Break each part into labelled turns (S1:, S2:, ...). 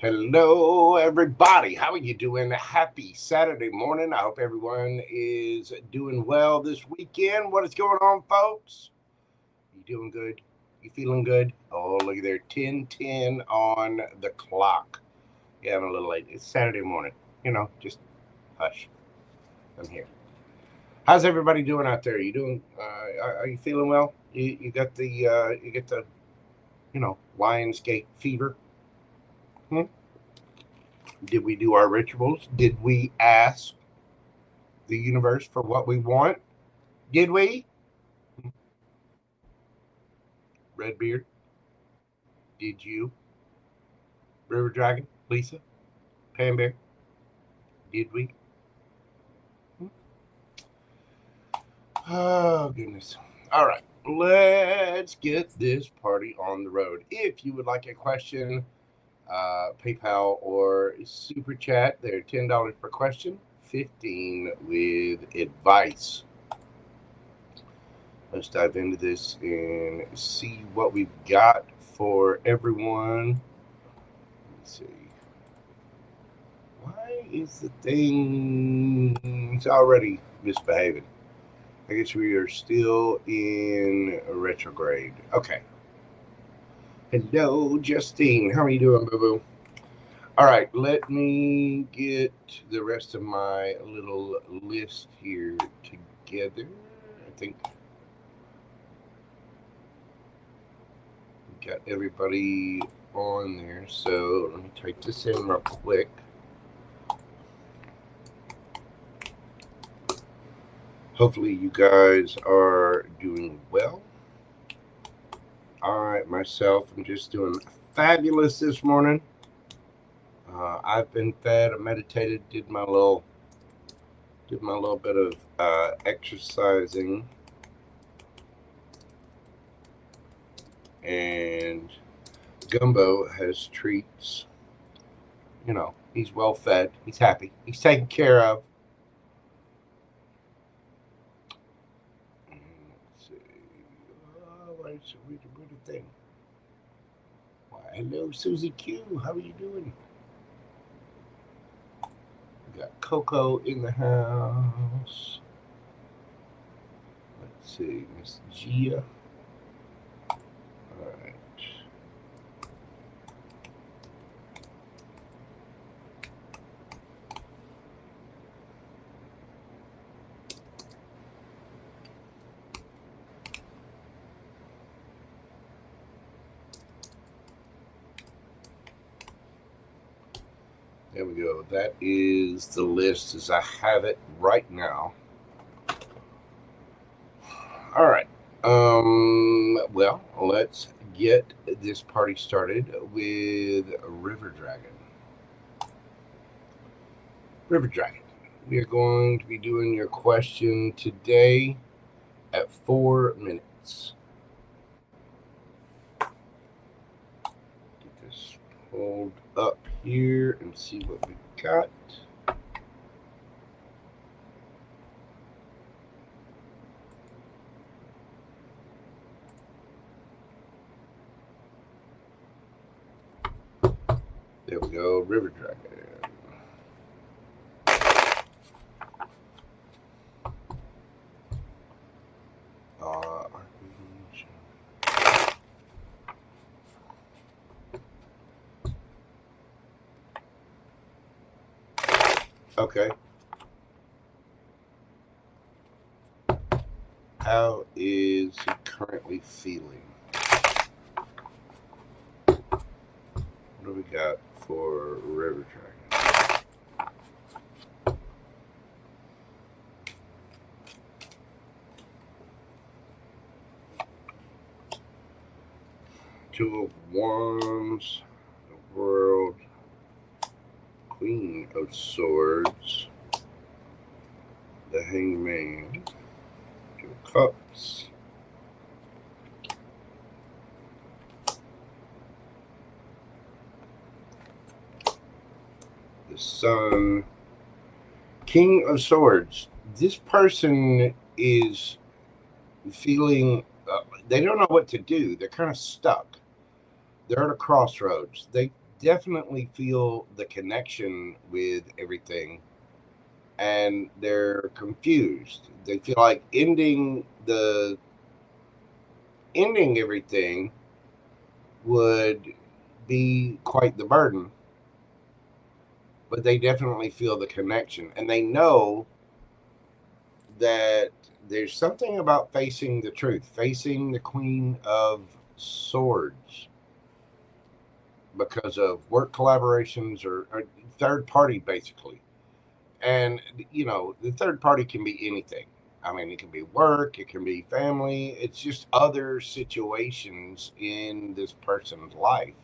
S1: Hello, everybody. How are you doing? Happy Saturday morning. I hope everyone is doing well this weekend. What is going on, folks? You doing good? You feeling good? Oh, look at there. 10:10 on the clock. Yeah, I'm a little late. It's Saturday morning. Just hush. I'm here. How's everybody doing out there? You doing? Are you feeling well? You got the Lionsgate fever? Hmm? Did we do our rituals? Did we ask the universe for what we want? Did we? Redbeard? Did you? River Dragon? Lisa? Pan Bear? Did we? Oh, goodness. All right. Let's get this party on the road. If you would like a question, PayPal or Superchat, they're $10 per question, $15 with advice. Let's dive into this and see what we've got for everyone. Let's see. Why is the thing it's already misbehaving? I guess we are still in retrograde. Okay. Hello, Justine. How are you doing, boo-boo? All right, let me get the rest of my little list here together. I think got everybody on there, so let me type this in real quick. Hopefully you guys are doing well. I myself am just doing fabulous this morning. I've been fed, I meditated, did my little bit of exercising, and Gumbo has treats. He's well fed, he's happy, he's taken care of. Let's see. Oh, it's a weird thing. Why, hello, Susie Q. How are you doing? We got Coco in the house. Let's see, Miss Gia. All right. There we go. That is the list as I have it right now. All right. Well, let's get this party started with River Dragon. River Dragon. We are going to be doing your question today at 4 minutes. Get this pulled up here and see what we've got. There we go, River Dragon. Okay. How is he currently feeling? What do we got for River Dragon? Two of Wands, the World, Queen of Swords, the Hangman, Two of Cups, the Sun, King of Swords. This person is feeling, they don't know what to do. They're kind of stuck. They're at a crossroads. They definitely feel the connection with everything, and they're confused. They feel like ending everything would be quite the burden, but they definitely feel the connection, and they know that there's something about facing the truth, facing the Queen of Swords, because of work collaborations or third party, basically. And, the third party can be anything. I mean, it can be work, it can be family, it's just other situations in this person's life.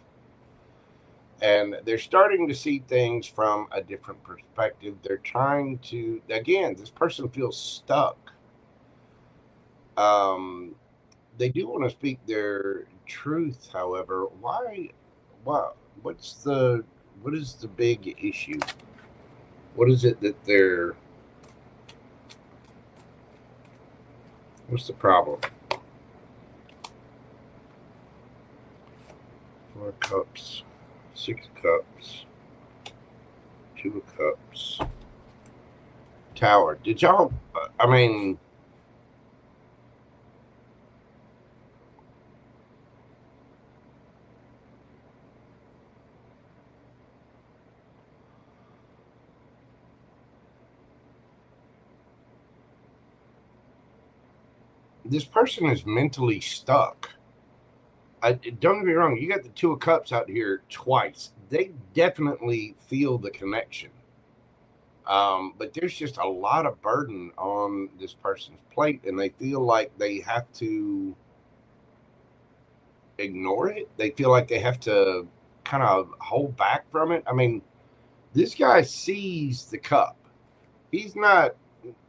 S1: And they're starting to see things from a different perspective. They're trying to, again, this person feels stuck. They do want to speak their truth, however. Why? What is the big issue? What is it that they're? What's the problem? 4 cups, 6 cups, 2 of cups, Tower. Did y'all? I mean, this person is mentally stuck. Don't get me wrong. You got the 2 of cups out here twice. They definitely feel the connection. But there's just a lot of burden on this person's plate, and they feel like they have to ignore it. They feel like they have to kind of hold back from it. I mean, this guy sees the cup. He's not,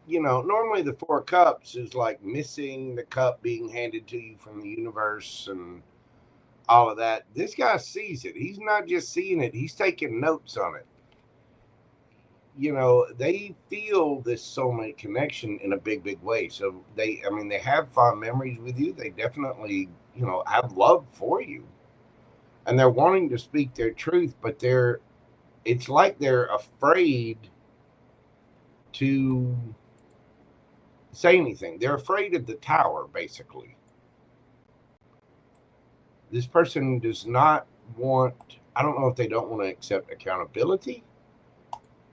S1: normally the 4 cups is like missing the cup being handed to you from the universe and all of that. This guy sees it. He's not just seeing it, he's taking notes on it. They feel this soulmate connection in a big, big way. So they have fond memories with you. They definitely, have love for you, and they're wanting to speak their truth, but it's like they're afraid to say anything. They're afraid of the Tower, basically. This person does not want, I don't know if they don't want to accept accountability,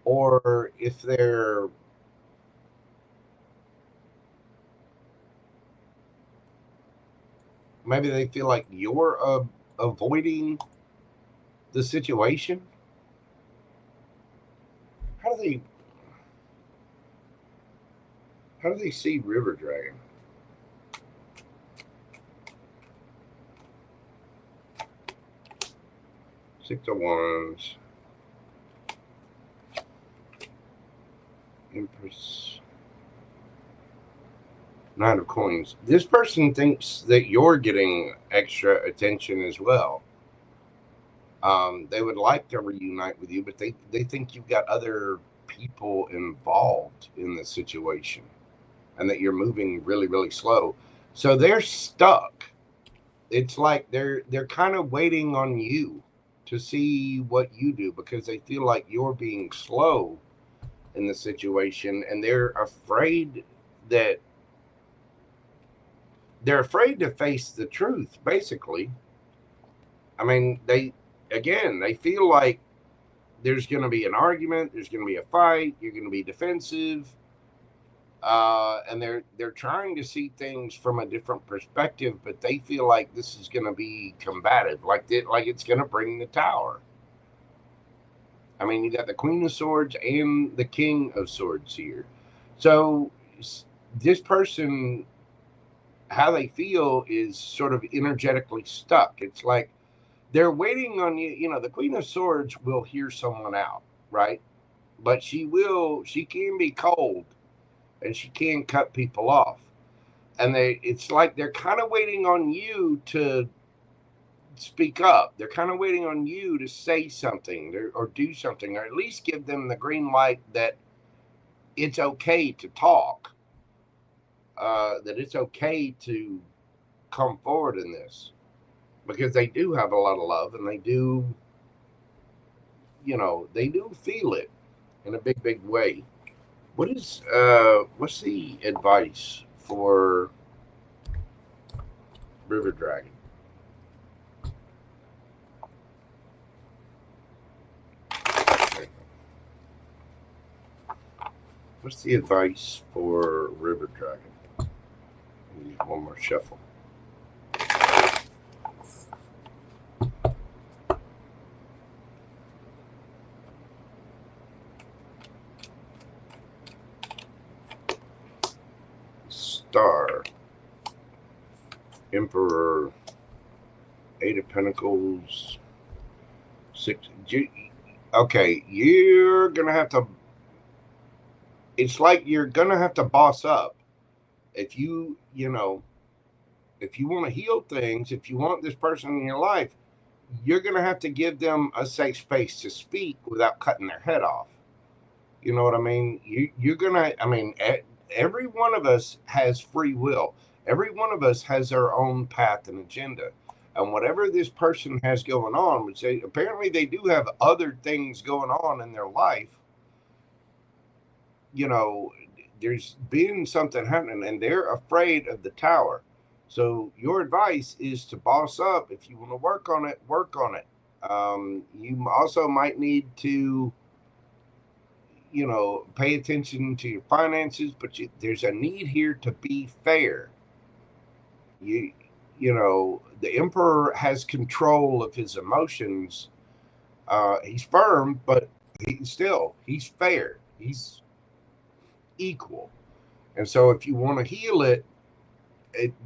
S1: or if they're maybe they feel like you're avoiding the situation. How do they see River Dragon? Six of Wands, Empress, Nine of Coins. This person thinks that you're getting extra attention as well. They would like to reunite with you, but they think you've got other people involved in the situation, and that you're moving really, really slow. So they're stuck. It's like they're kind of waiting on you to see what you do, because they feel like you're being slow in the situation, and they're afraid to face the truth, basically. I mean, they feel like there's going to be an argument, there's going to be a fight, you're going to be defensive, and they're trying to see things from a different perspective, but they feel like this is going to be combative, like it's going to bring the Tower. I mean, you got the Queen of Swords and the King of Swords here. So this person, how they feel is sort of energetically stuck. It's like they're waiting on you. The Queen of Swords will hear someone out, right? But she can be cold, and she can cut people off. And it's like they're kind of waiting on you to speak up. They're kind of waiting on you to say something or do something, or at least give them the green light that it's okay to talk, that it's okay to come forward in this, because they do have a lot of love, and they do you know, they do feel it in a big, big way. What's the advice for River Dragon? What's the advice for River Dragon? I need one more shuffle. Star, Emperor, Eight of Pentacles, Six. Okay, you're gonna have to. It's like you're gonna have to boss up if you know, if you want to heal things, if you want this person in your life, you're gonna have to give them a safe space to speak without cutting their head off. You know what I mean? You're gonna. I mean, every one of us has free will. Every one of us has our own path and agenda. And whatever this person has going on, which apparently they do have other things going on in their life, you know, there's been something happening and they're afraid of the tower. So your advice is to boss up. If you want to work on it, work on it. You also might need to, you know, pay attention to your finances, but there's a need here to be fair. You know, the emperor has control of his emotions. He's firm, but he's fair. He's equal. And so if you want to heal it,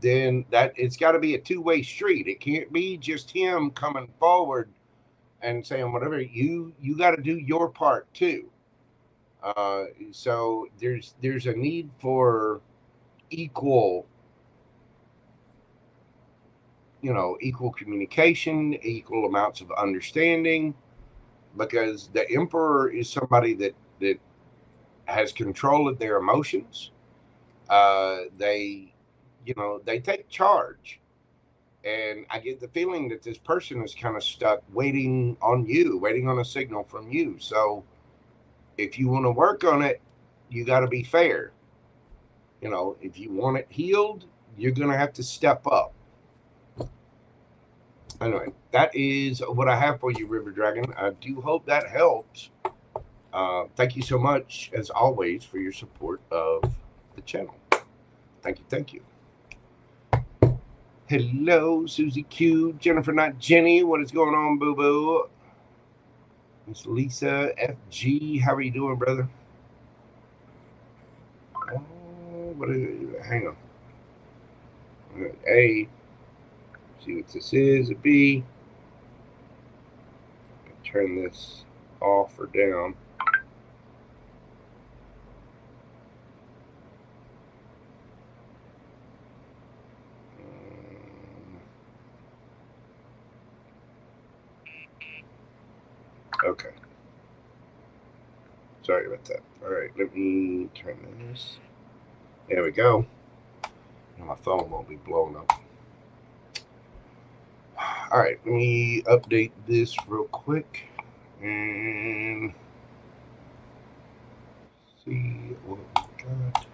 S1: then that it's got to be a two-way street. It can't be just him coming forward and saying whatever. You got to do your part too. So there's a need for equal, you know, equal communication, equal amounts of understanding, because the emperor is somebody that has control of their emotions. They, you know, they take charge. And I get the feeling that this person is kind of stuck waiting on you, waiting on a signal from you. So if you want to work on it, you got to be fair. You know, if you want it healed, you're going to have to step up. Anyway, that is what I have for you, River Dragon. I do hope that helps. Thank you so much, as always, for your support of the channel. Thank you. Thank you. Hello, Susie Q, Jennifer, not Jenny. What is going on, boo boo? Miss Lisa FG, how are you doing, brother? What is it? Hang on. A. See what this is. A B. Turn this off or down. Okay. Sorry about that. All right, let me turn this. There we go. Now my phone won't be blowing up. All right, let me update this real quick and see what we got.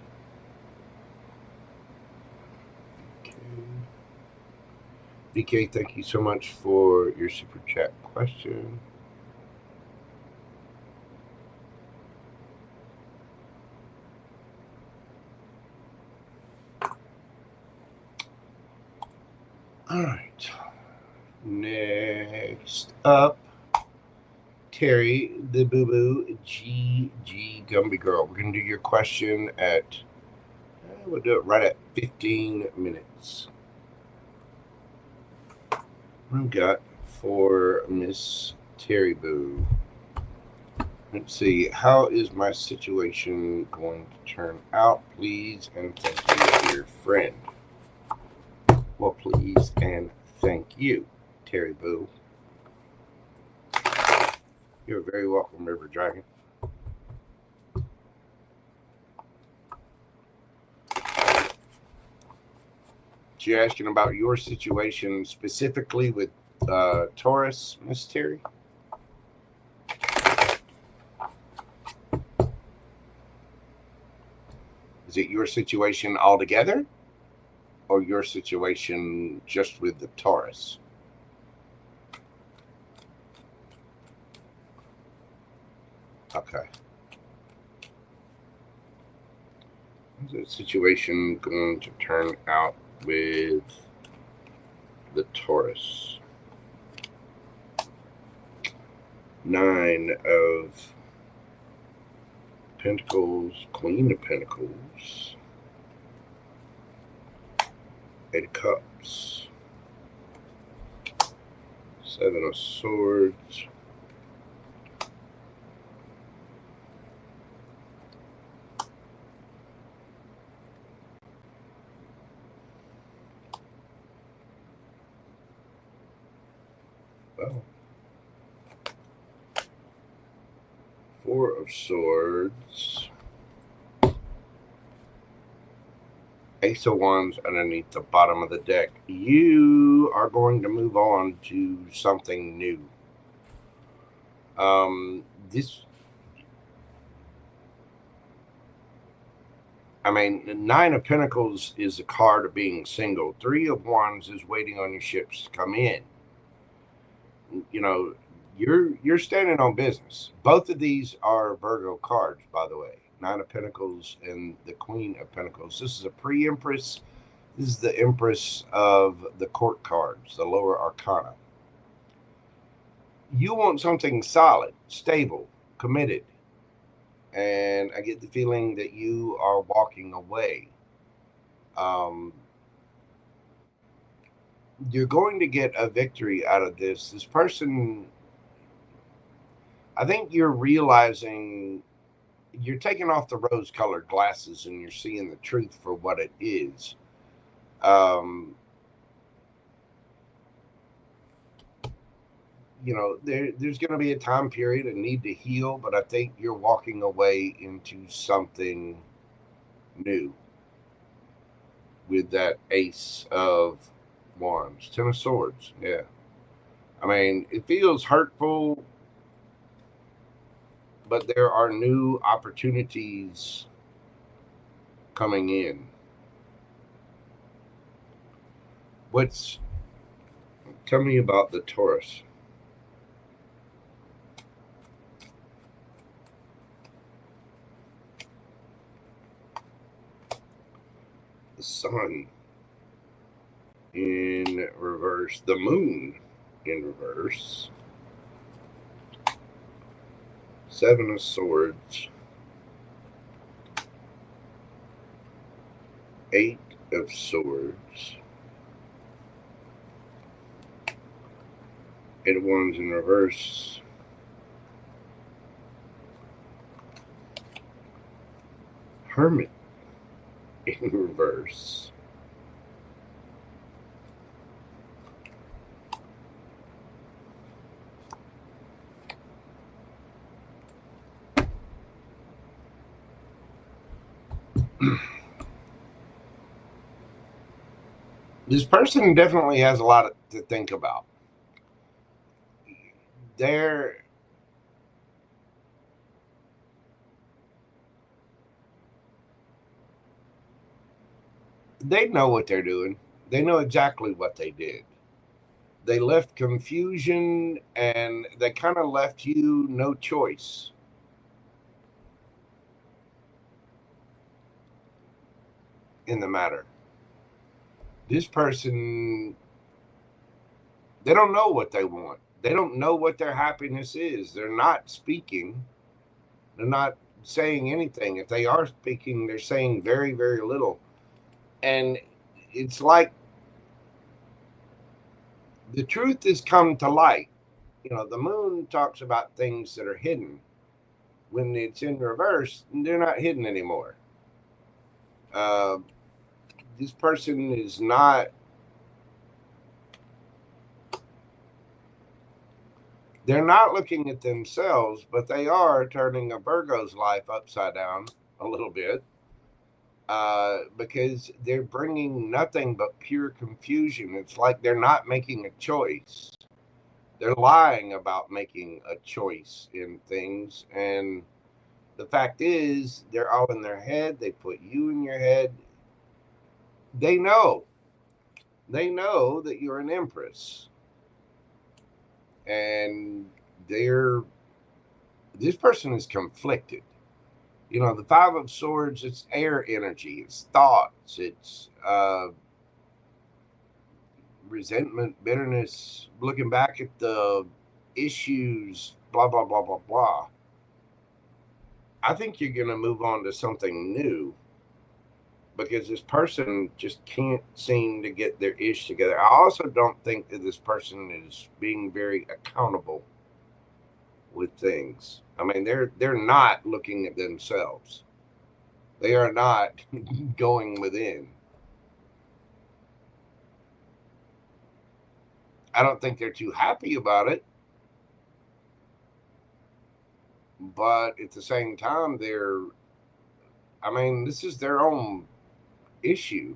S1: DK, thank you so much for your super chat question. All right. Next up, Terry, the Boo Boo, GG Gumby Girl. We're going to do your question at, we'll do it right at 15 minutes. We've got for Miss Terry Boo. Let's see, how is my situation going to turn out? Please and thank you, dear friend. Well, please and thank you, Terry Boo. You're very welcome, River Dragon. You're asking about your situation specifically with Taurus, Miss Terry? Is it your situation altogether or your situation just with the Taurus? Okay. How's the situation going to turn out with the Taurus? 9 of Pentacles, Queen of Pentacles, 8 of Cups, 7 of Swords, well, 4 of Swords, Ace of Wands underneath the bottom of the deck. You are going to move on to something new. I mean, 9 of Pentacles is a card of being single. 3 of Wands is waiting on your ships to come in. You know, you're standing on business. Both of these are Virgo cards, by the way. 9 of Pentacles and the Queen of Pentacles. This is a pre-Empress. This is the Empress of the court cards, the lower arcana. You want something solid, stable, committed. And I get the feeling that you are walking away. You're going to get a victory out of this. This person, I think you're realizing, you're taking off the rose-colored glasses and you're seeing the truth for what it is. You know, there's going to be a time period, a need to heal, but I think you're walking away into something new with that Ace of Wands. 10 of Swords, yeah. I mean, it feels hurtful, but there are new opportunities coming in. Tell me about the Taurus. The Sun in reverse, the Moon in reverse, 7 of Swords, 8 of Swords, 8 of Wands in reverse, Hermit in reverse, this person definitely has a lot to think about. They know what they're doing. They know exactly what they did. They left confusion and they kind of left you no choice. In the matter. This person, they don't know what they want. They don't know what their happiness is. They're not speaking. They're not saying anything. If they are speaking, they're saying very, very little. And it's like the truth has come to light. You know, the moon talks about things that are hidden. When it's in reverse, they're not hidden anymore. This person is not, they're not looking at themselves, but they are turning a Virgo's life upside down a little bit, because they're bringing nothing but pure confusion. It's like they're not making a choice. They're lying about making a choice in things, and The fact is, they're all in their head. They put you in your head. They know. They know that you're an empress. And this person is conflicted. You know, the Five of Swords, it's air energy, it's thoughts, it's resentment, bitterness, looking back at the issues, blah, blah, blah, blah, blah. I think you're going to move on to something new because this person just can't seem to get their ish together. I also don't think that this person is being very accountable with things. I mean, they're not looking at themselves. They are not going within. I don't think they're too happy about it. But at the same time, this is their own issue.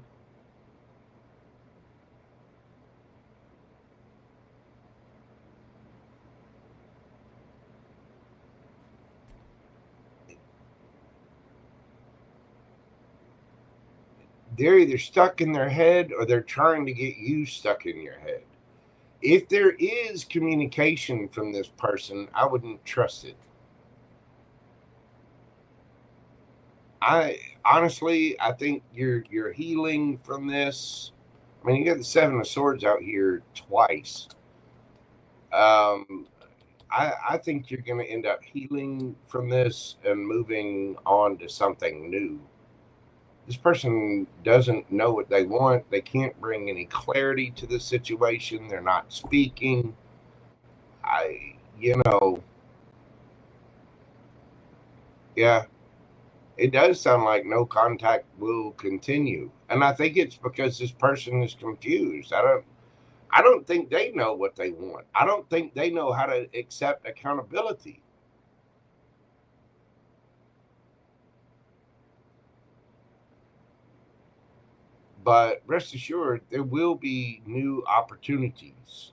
S1: They're either stuck in their head or they're trying to get you stuck in your head. If there is communication from this person, I wouldn't trust it. I think you're healing from this. I mean, you got the Seven of Swords out here twice. I think you're going to end up healing from this and moving on to something new. This person doesn't know what they want. They can't bring any clarity to the situation. They're not speaking. Yeah, it does sound like no contact will continue. And I think it's because this person is confused. I don't think they know what they want. I don't think they know how to accept accountability. But rest assured, there will be new opportunities.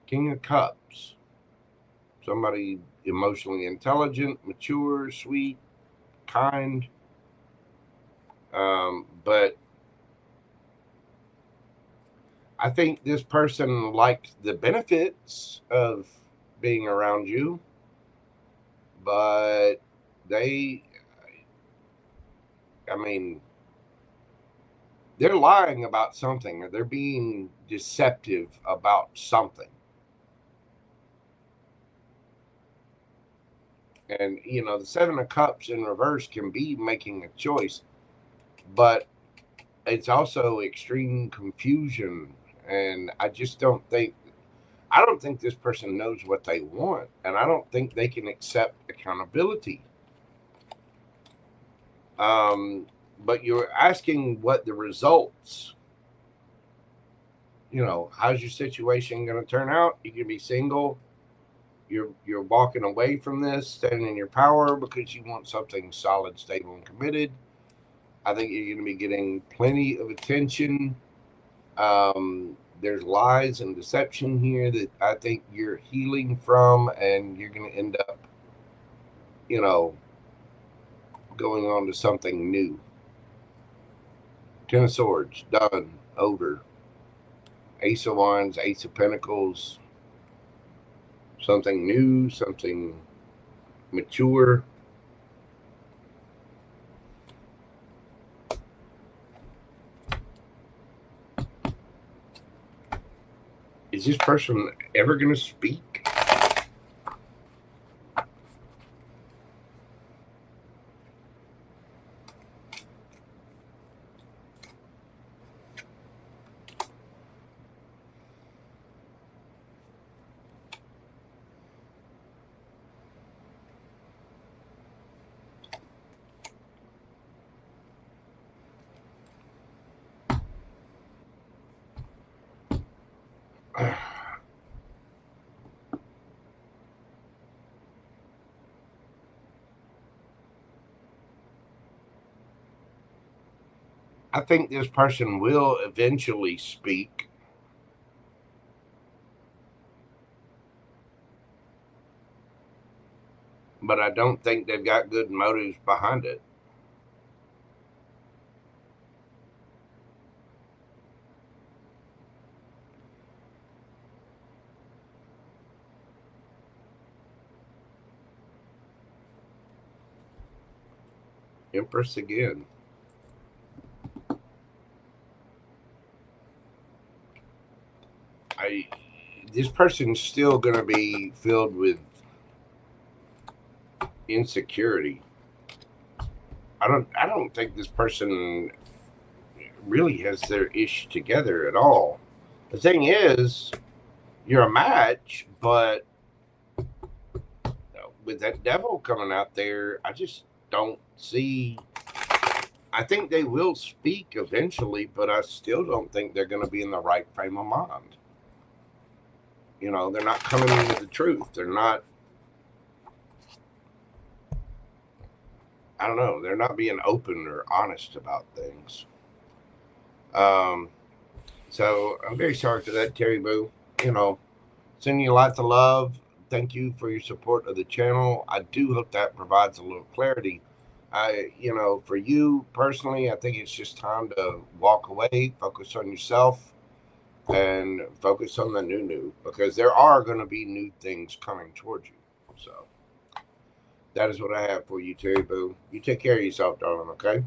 S1: King of Cups. Somebody emotionally intelligent, mature, sweet, kind. But I think this person liked the benefits of being around you, but they're lying about something, or they're being deceptive about something. And, the Seven of Cups in reverse can be making a choice, but it's also extreme confusion. And I don't think this person knows what they want. And I don't think they can accept accountability. But you're asking what the results, how's your situation going to turn out? You can be single. You're walking away from this, standing in your power because you want something solid, stable, and committed. I think you're going to be getting plenty of attention. There's lies and deception here that I think you're healing from, and you're going to end up, going on to something new. Ten of Swords, done, over. Ace of Wands, Ace of Pentacles, something new, something mature. Is this person ever going to speak? I think this person will eventually speak. but I don't think they've got good motives behind it. Empress again. This person's still going to be filled with insecurity. I don't think this person really has their ish together at all. The thing is, you're a match, but with that devil coming out there, I just don't see. I think they will speak eventually, but I still don't think they're going to be in the right frame of mind. You know, they're not coming in with the truth. They're not. I don't know. They're not being open or honest about things. So I'm very sorry for that, Terry Boo. You know, sending you lots of love. Thank you for your support of the channel. I do hope that provides a little clarity. You know, for you personally, I think it's just time to walk away, focus on yourself, and focus on the new, because there are going to be new things coming towards you. So that is what I have for you, Terry Boo. You take care of yourself, darling, okay?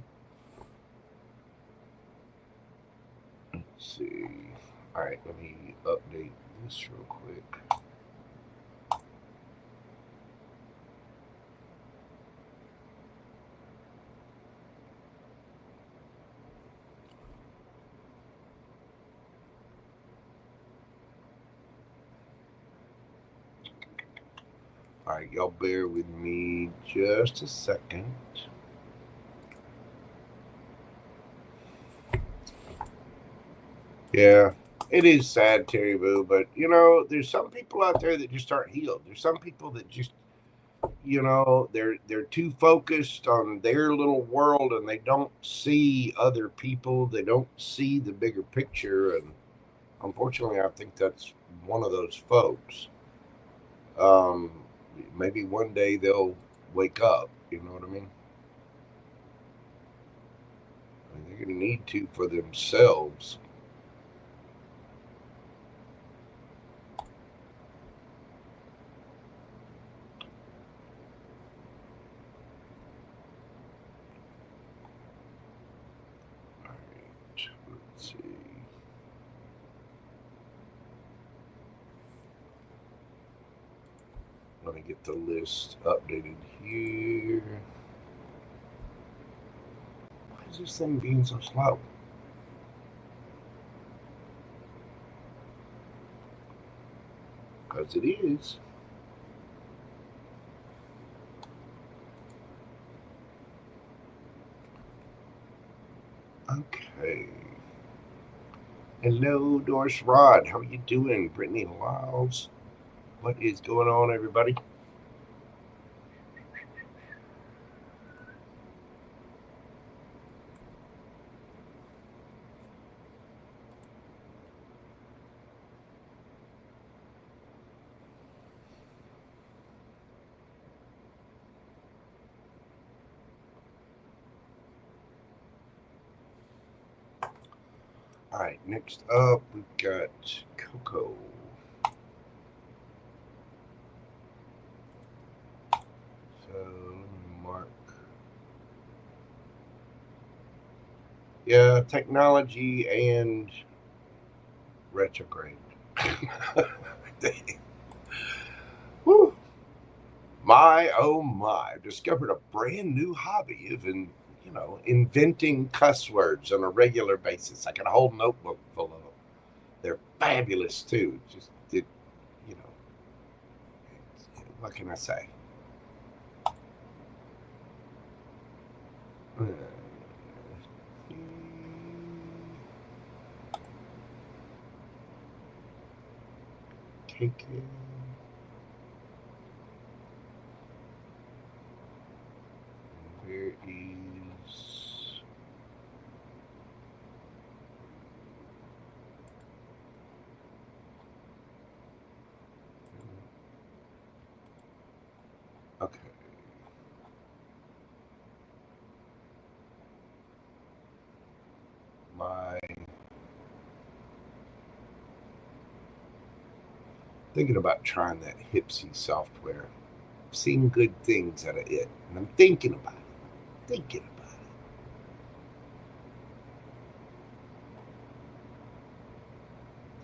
S1: Let's see. All right, let me update this real quick. All right, y'all bear with me just a second. Yeah, it is sad, Terry Boo, but you know, there's some people out there that just aren't healed. There's some people that just, you know, they're too focused on their little world and they don't see other people. They don't see the bigger picture, and unfortunately, I think that's one of those folks. Um, Maybe one day they'll wake up. You know what I mean? They're going to need to for themselves. All right, let's see. Let me get the list updated here. Why is this thing being so slow? Because it is. Okay. Hello, Doris Rod. How are you doing? Brittany Lyles. What is going on, everybody? All right, next up, we've got Coco. So, mark. Yeah, technology and retrograde. Whew. My, oh my, I've discovered a brand new hobby of, inventing cuss words on a regular basis. I got a whole notebook full of them. They're fabulous too. You know, what can I say? KK. Where is... Okay. my... Thinking about trying that Hipsy software. I've seen good things out of it, and I'm thinking about it.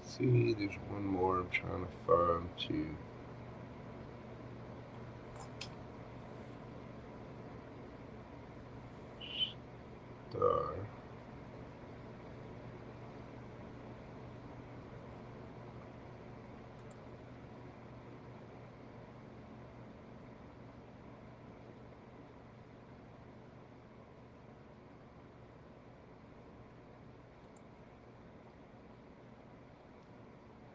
S1: See, there's one more I'm trying to find too. Star.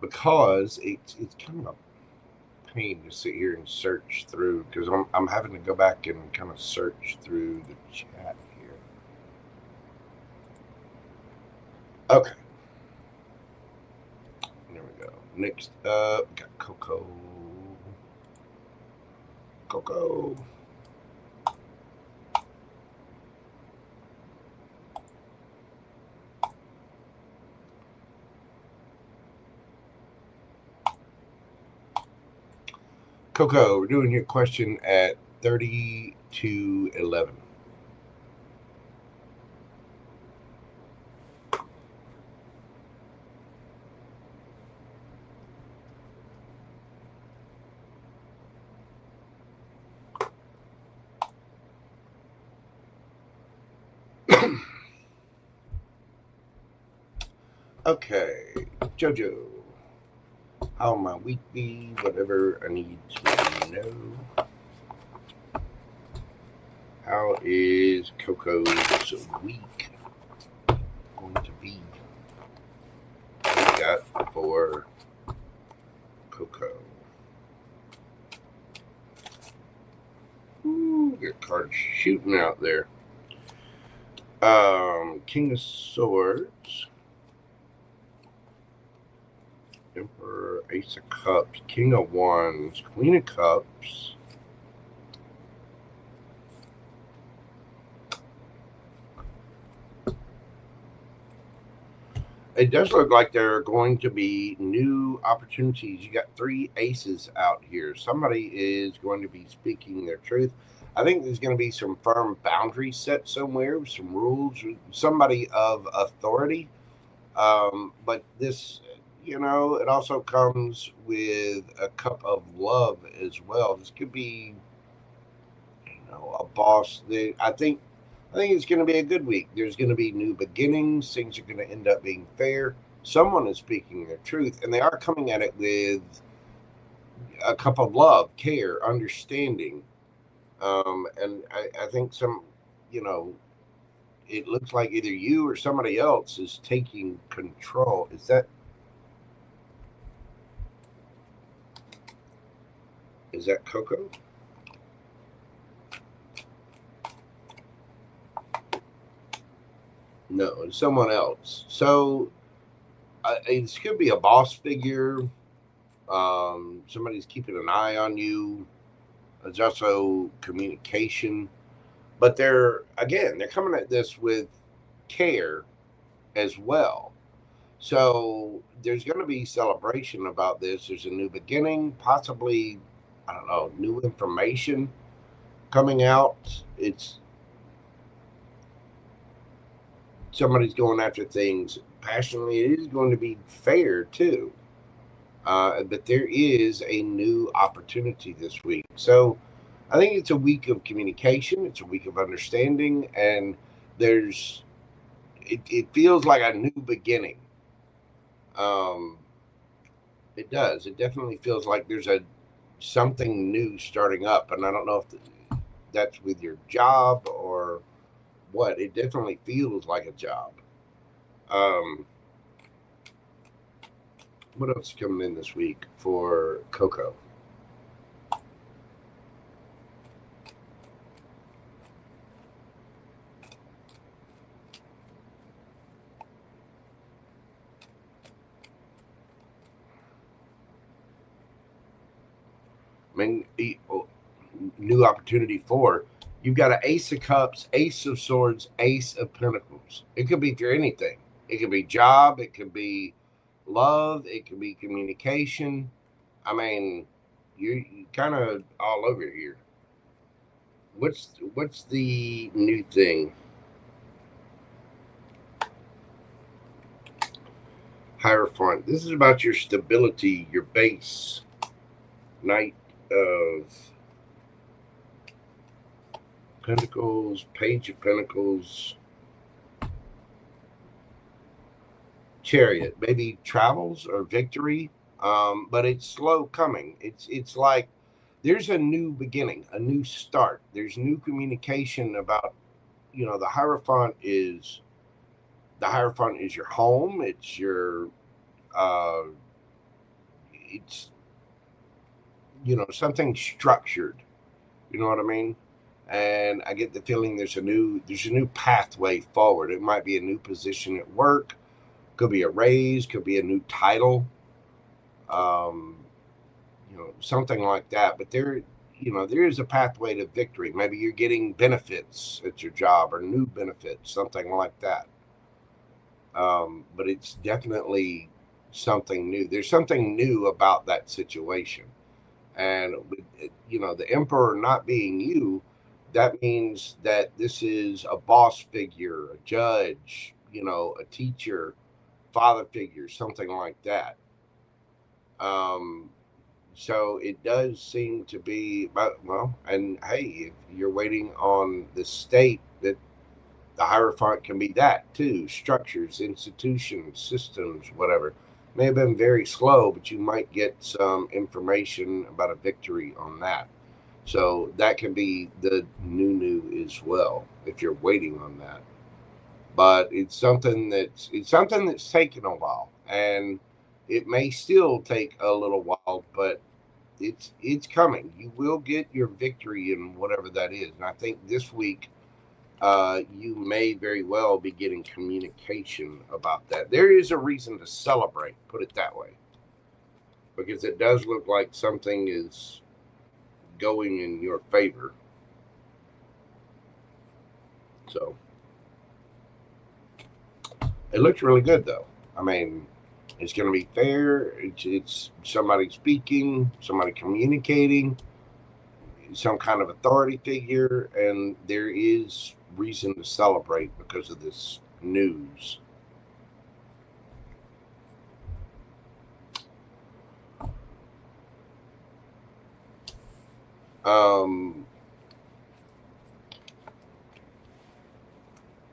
S1: Because it's kind of a pain to sit here and search through, because I'm having to go back and kind of search through the chat here. Okay. There we go. Next up, we got Coco. Coco. Coco, we're doing your question at 30 to 11. Okay, Jojo. How my week be? Whatever I need to know. How is Coco's week going to be? What do we got for Coco? Ooh, got cards shooting out there. King of Swords. Emperor, Ace of Cups, King of Wands, Queen of Cups. It does look like there are going to be new opportunities. You got 3 aces out here. Somebody is going to be speaking their truth. I think there's going to be some firm boundaries set somewhere, with some rules, somebody of authority. But this, you know, it also comes with a cup of love as well. This could be, you know, a boss. I think it's going to be a good week. There's going to be new beginnings. Things are going to end up being fair. Someone is speaking their truth, and they are coming at it with a cup of love, care, understanding. And I think some, you know, it looks like either you or somebody else is taking control. Is that Coco? No, it's someone else. So it could be a boss figure. Somebody's keeping an eye on you. There's also communication. But they're coming at this with care as well. So there's going to be celebration about this. There's a new beginning, possibly, I don't know, new information coming out. It's somebody's going after things passionately. It is going to be fair too. But there is a new opportunity this week. So I think it's a week of communication. It's a week of understanding. And it feels like a new beginning. It does. It definitely feels like there's something new starting up. And I don't know if that's with your job or what. It definitely feels like a job. What else is coming in this week for Coco? I mean, new opportunity for. You've got an Ace of Cups, Ace of Swords, Ace of Pentacles. It could be for anything. It could be job. It could be love. It could be communication. I mean, you're kind of all over here. What's the new thing? Hierophant. This is about your stability, your base. Knight of Pentacles, Page of Pentacles, Chariot. Maybe travels or victory, but it's slow coming. It's like there's a new beginning, a new start. There's new communication about, the Hierophant is your home. It's your it's something structured. You know what I mean? And I get the feeling there's a new pathway forward. It might be a new position at work, could be a raise, could be a new title, something like that. But there is a pathway to victory. Maybe you're getting benefits at your job or new benefits, something like that. But it's definitely something new. There's something new about that situation. And, the emperor not being you, that means that this is a boss figure, a judge, a teacher, father figure, something like that. So it does seem to be, well, and hey, if you're waiting on the state, that the Hierophant can be that too. Structures, institutions, systems, whatever. May have been very slow, but you might get some information about a victory on that. So that can be the new as well, if you're waiting on that. But it's something that's taken a while, and it may still take a little while, but it's coming. You will get your victory in whatever that is. And I think this week, you may very well be getting communication about that. There is a reason to celebrate, put it that way, because it does look like something is going in your favor. So it looks really good, though. I mean, it's going to be fair. It's somebody speaking, somebody communicating, some kind of authority figure, and there is reason to celebrate because of this news.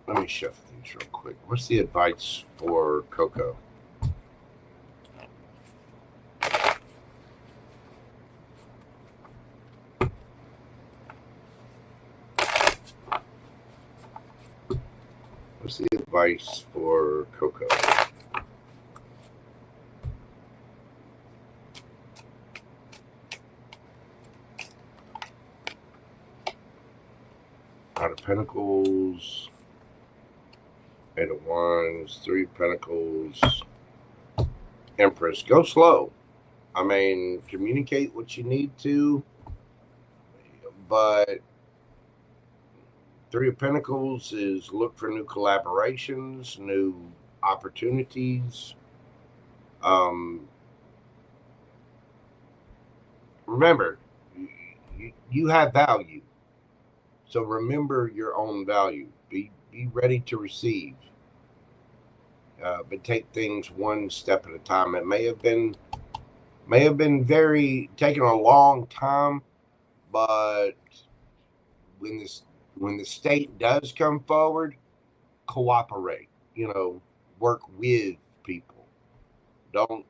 S1: Let me shuffle these real quick. What's the advice for Coco? What's the advice for Coco? Out of Pentacles, Eight of Wands, Three of Pentacles, Empress. Go slow. I mean, communicate what you need to, but Three of Pentacles is look for new collaborations, new opportunities. Remember, you have value. So remember your own value. Be ready to receive. But take things one step at a time. It may have been taking a long time, but when the state does come forward, cooperate. Work with people. Don't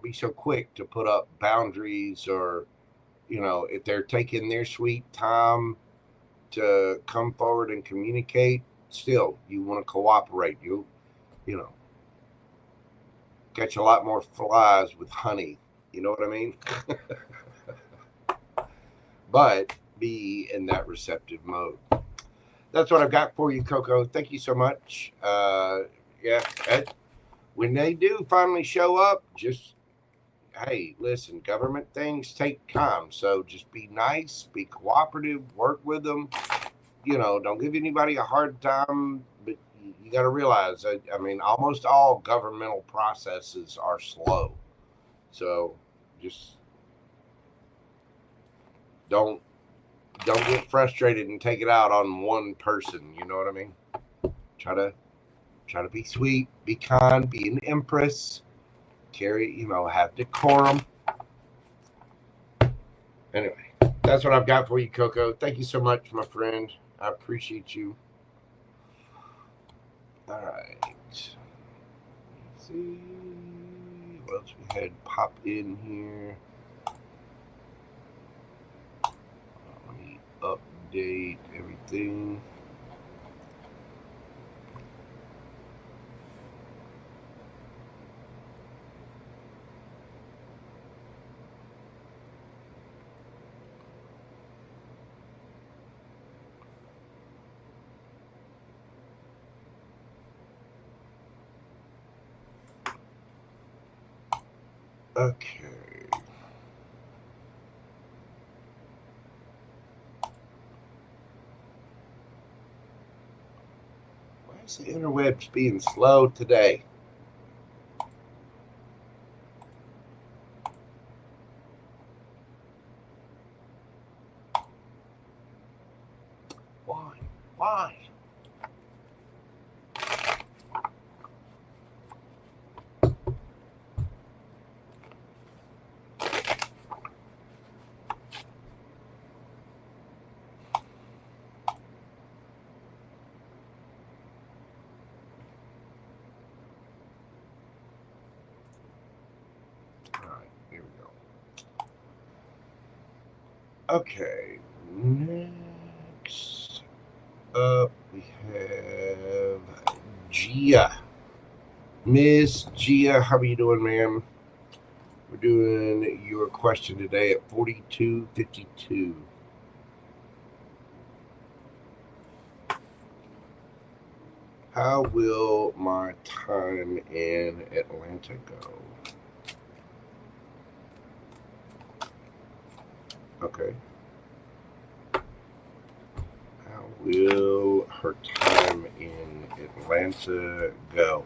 S1: be so quick to put up boundaries, or if they're taking their sweet time to come forward and communicate, still you want to cooperate. You catch a lot more flies with honey. You know what I mean? But be in that receptive mode. That's what I've got for you, Coco. Thank you so much. When they do finally show up, just, hey, listen, government things take time. So just be nice, be cooperative, work with them. Don't give anybody a hard time, but you got to realize that, I mean, almost all governmental processes are slow. So just don't get frustrated and take it out on one person. You know what I mean? Try to be sweet, be kind, be an empress, carry, have decorum. Anyway, that's what I've got for you, Coco. Thank you so much, my friend. I appreciate you. All right. Let's see what else we had pop in here. Let me update everything. Okay. Why is the interwebs being slow today? Why? Okay, next up we have Gia. Miss Gia, how are you doing, ma'am? We're doing your question today at 4252. How will my time in Atlanta go? Okay. How will her time in Atlanta go?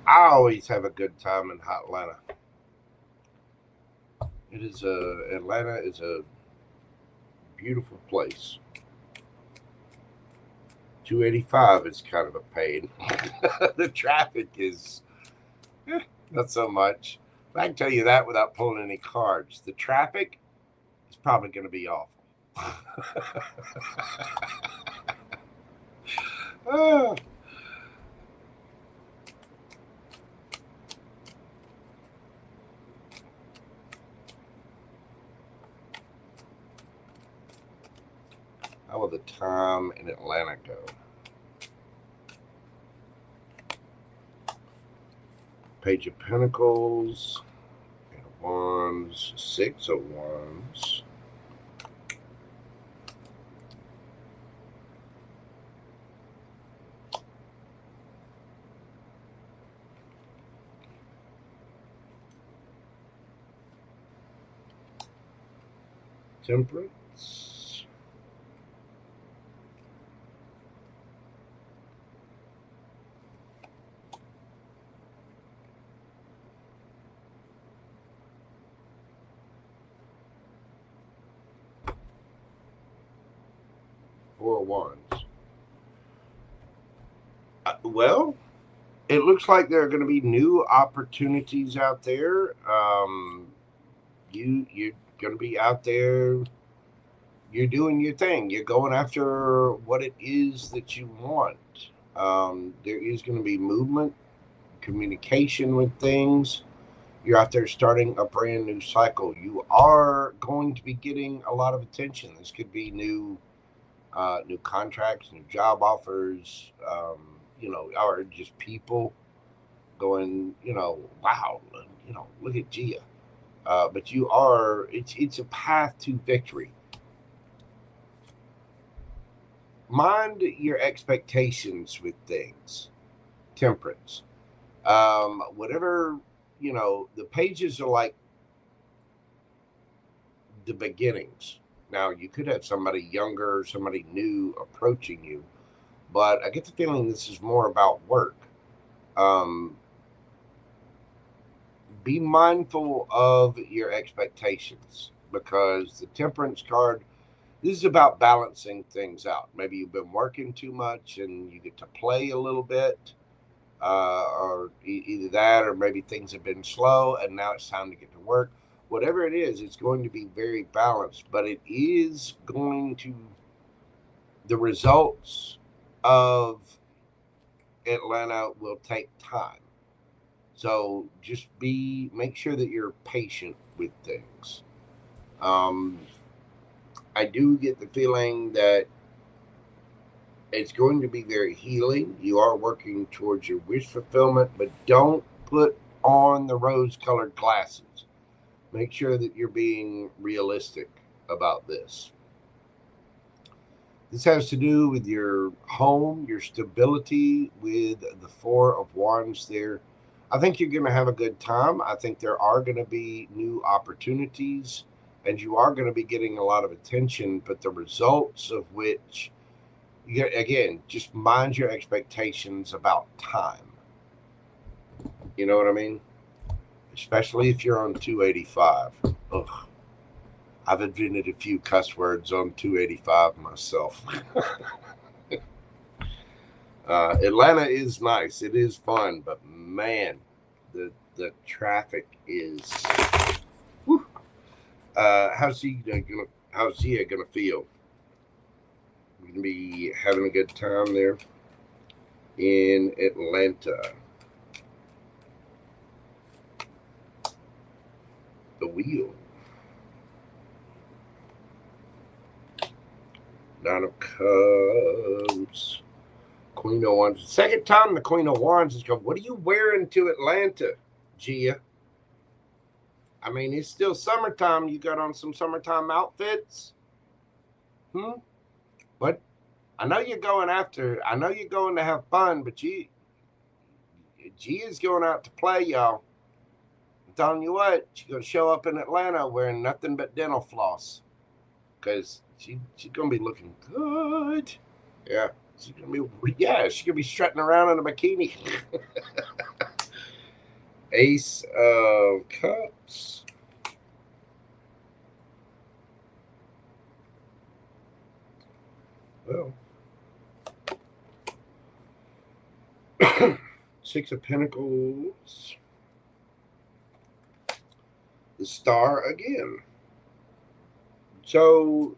S1: I always have a good time in hot Atlanta. Atlanta is a beautiful place. 285 is kind of a pain. The traffic is not so much. I can tell you that without pulling any cards. The traffic is probably going to be awful. How will the time in Atlanta go? Page of Pentacles, Eight of Wands, Six of Wands. Temperance. Four of Wands. Well, it looks like there are going to be new opportunities out there. You're going to be out there. You're doing your thing. You're going after what it is that you want. There is going to be movement, communication with things. You're out there starting a brand new cycle. You are going to be getting a lot of attention. This could be new contracts, new job offers, or just people going, wow, look at Gia. But it's a path to victory. Mind your expectations with things. Temperance. Whatever, the pages are like the beginnings. Now, you could have somebody younger, somebody new approaching you, but I get the feeling this is more about work. Be mindful of your expectations, because the Temperance card, this is about balancing things out. Maybe you've been working too much and you get to play a little bit, or either that, or maybe things have been slow and now it's time to get to work. Whatever it is, it's going to be very balanced, but it is going to, the results of Atlanta will take time. So just make sure that you're patient with things. I do get the feeling that it's going to be very healing. You are working towards your wish fulfillment, but don't put on the rose-colored glasses. Make sure that you're being realistic about this. This has to do with your home, your stability, with the Four of Wands there. I think you're going to have a good time. I think there are going to be new opportunities, and you are going to be getting a lot of attention, but the results of which, again, just mind your expectations about time. You know what I mean? Especially if you're on 285. Ugh. I've invented a few cuss words on 285 myself. Atlanta is nice. It is fun, but man, the traffic is. Whew. How's Zia gonna feel? We're gonna be having a good time there in Atlanta. The wheel. Nine of Cups. Queen of Wands. Second time the Queen of Wands has come. What are you wearing to Atlanta, Gia? I mean, it's still summertime. You got on some summertime outfits? But I know you're going to have fun, but Gia's going out to play, y'all. I'm telling you what, she's going to show up in Atlanta wearing nothing but dental floss. Because she's going to be looking good. Yeah. She's going to be strutting around in a bikini. Ace of Cups. Well. Six of Pentacles. The Star again. So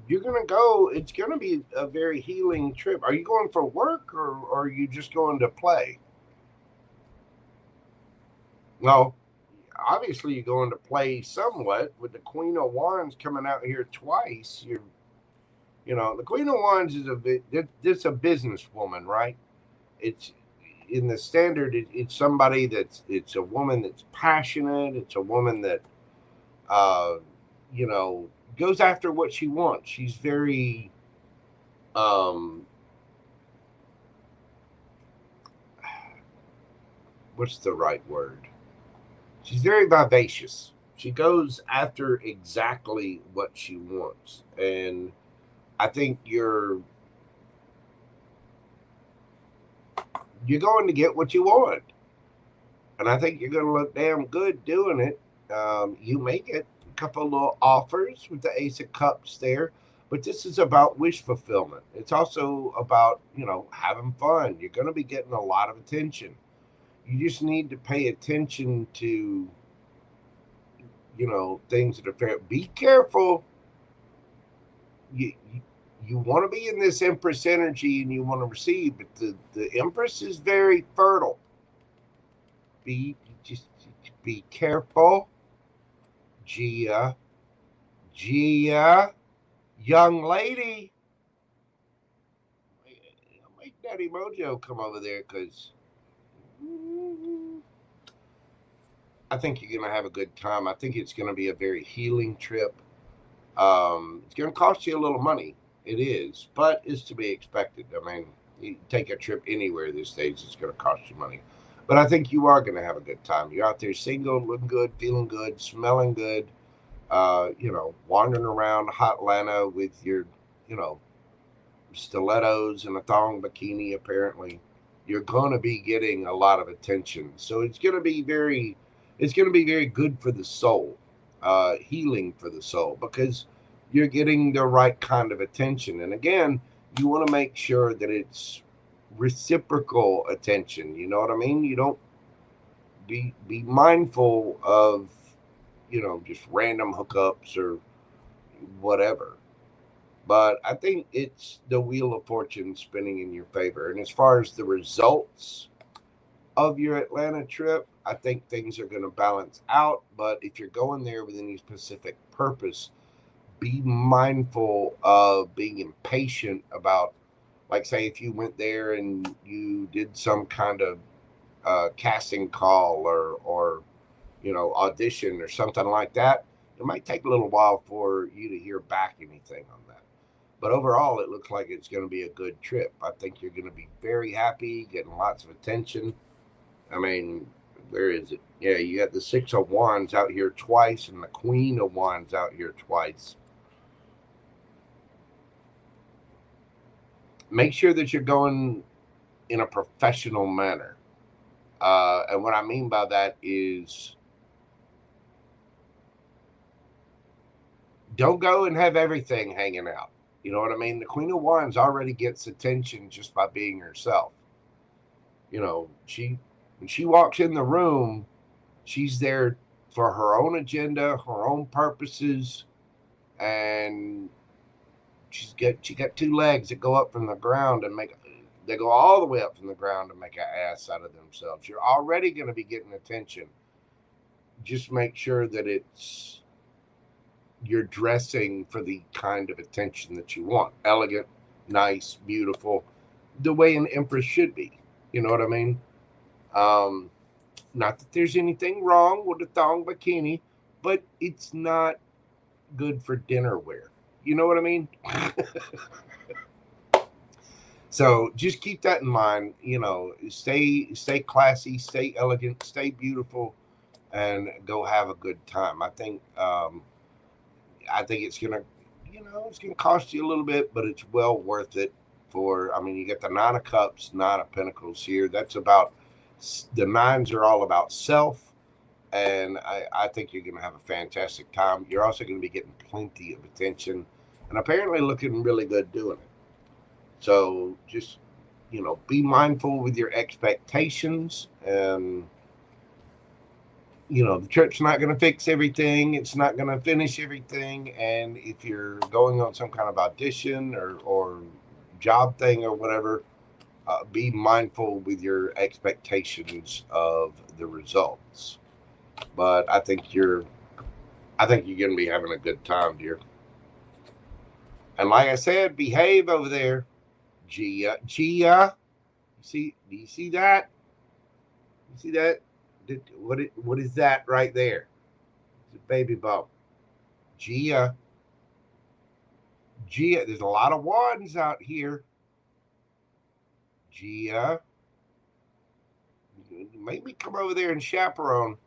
S1: you're going to go, it's going to be a very healing trip. Are you going for work, or are you just going to play? No, obviously you're going to play somewhat. With the Queen of Wands coming out here twice. The Queen of Wands is it's a businesswoman, right? It's in the standard. It's somebody it's a woman that's passionate. It's a woman that, goes after what she wants. She's very, what's the right word? She's very vivacious. She goes after exactly what she wants. And I think you're going to get what you want. And I think you're going to look damn good doing it. You may get a couple of little offers with the Ace of Cups there. But this is about wish fulfillment. It's also about, having fun. You're going to be getting a lot of attention. You just need to pay attention to, things that are fair. Be careful. You want to be in this Empress energy and you want to receive, but the Empress is very fertile. Be careful. Gia, young lady. Make Daddy Mojo come over there, because I think you're going to have a good time. I think it's going to be a very healing trip. It's going to cost you a little money. It is, but it's to be expected. I mean, you take a trip anywhere these days, it's going to cost you money. But I think you are going to have a good time. You're out there single, looking good, feeling good, smelling good, wandering around hot Atlanta with your, stilettos and a thong bikini, apparently, you're going to be getting a lot of attention. So it's going to be very good for the soul, healing for the soul, because you're getting the right kind of attention. And again, you want to make sure that it's reciprocal attention. You know what I mean? You don't be mindful of, just random hookups or whatever. But I think it's the Wheel of Fortune spinning in your favor. And as far as the results of your Atlanta trip, I think things are going to balance out. But if you're going there with any specific purpose, be mindful of being impatient about, like, say, if you went there and you did some kind of casting call or audition or something like that, it might take a little while for you to hear back anything on that. But overall, it looks like it's going to be a good trip. I think you're going to be very happy, getting lots of attention. I mean, where is it? Yeah, you got the Six of Wands out here twice and the Queen of Wands out here twice. Make sure that you're going in a professional manner. And what I mean by that is, don't go and have everything hanging out. You know what I mean? The Queen of Wands already gets attention just by being herself. When she walks in the room, she's there for her own agenda, her own purposes, and she got two legs that go up from the ground and they go all the way up from the ground to make an ass out of themselves. You're already going to be getting attention. Just make sure that you're dressing for the kind of attention that you want. Elegant, nice, beautiful, the way an empress should be. You know what I mean? Not that there's anything wrong with a thong bikini, but it's not good for dinner wear. You know what I mean? So just keep that in mind. Stay classy, stay elegant, stay beautiful, and go have a good time. I think it's gonna, it's gonna cost you a little bit, but it's well worth it. You get the Nine of Cups, Nine of Pentacles here. That's about, the nines are all about self, and I think you're gonna have a fantastic time. You're also gonna be getting plenty of attention, and apparently looking really good doing it. So just, be mindful with your expectations. And the trip's not going to fix everything. It's not going to finish everything. And if you're going on some kind of audition or job thing or whatever, be mindful with your expectations of the results. But I think you're going to be having a good time, dear. And like I said, behave over there. Gia. Do you see that? You see that? What is that right there? It's a baby bump. Gia. There's a lot of wands out here. Gia. Make me come over there and chaperone.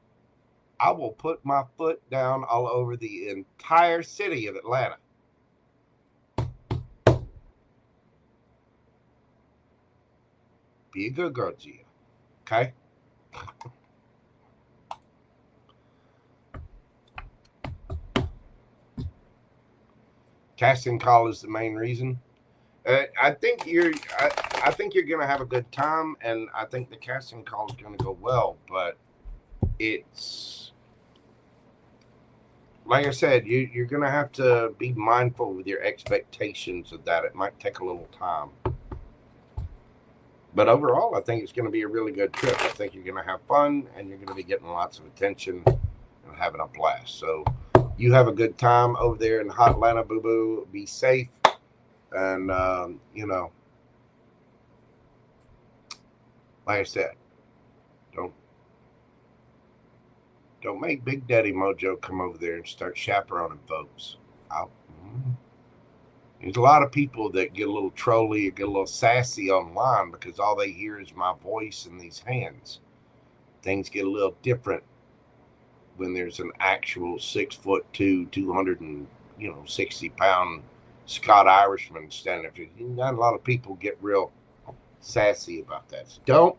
S1: I will put my foot down all over the entire city of Atlanta. Be a good girl, Gia. Okay? Casting call is the main reason. I think you're going to have a good time, and I think the casting call is going to go well. But it's, like I said, you're going to have to be mindful with your expectations of that. It might take a little time. But overall, I think it's going to be a really good trip. I think you're going to have fun, and you're going to be getting lots of attention and having a blast. So you have a good time over there in hot Atlanta, boo-boo. Be safe. And, like I said, don't make Big Daddy Mojo come over there and start chaperoning folks. There's a lot of people that get a little trolly or get a little sassy online because all they hear is my voice and these hands. Things get a little different when there's an actual 6'2", 260-pound Scott Irishman standing up. Not a lot of people get real sassy about that. So don't.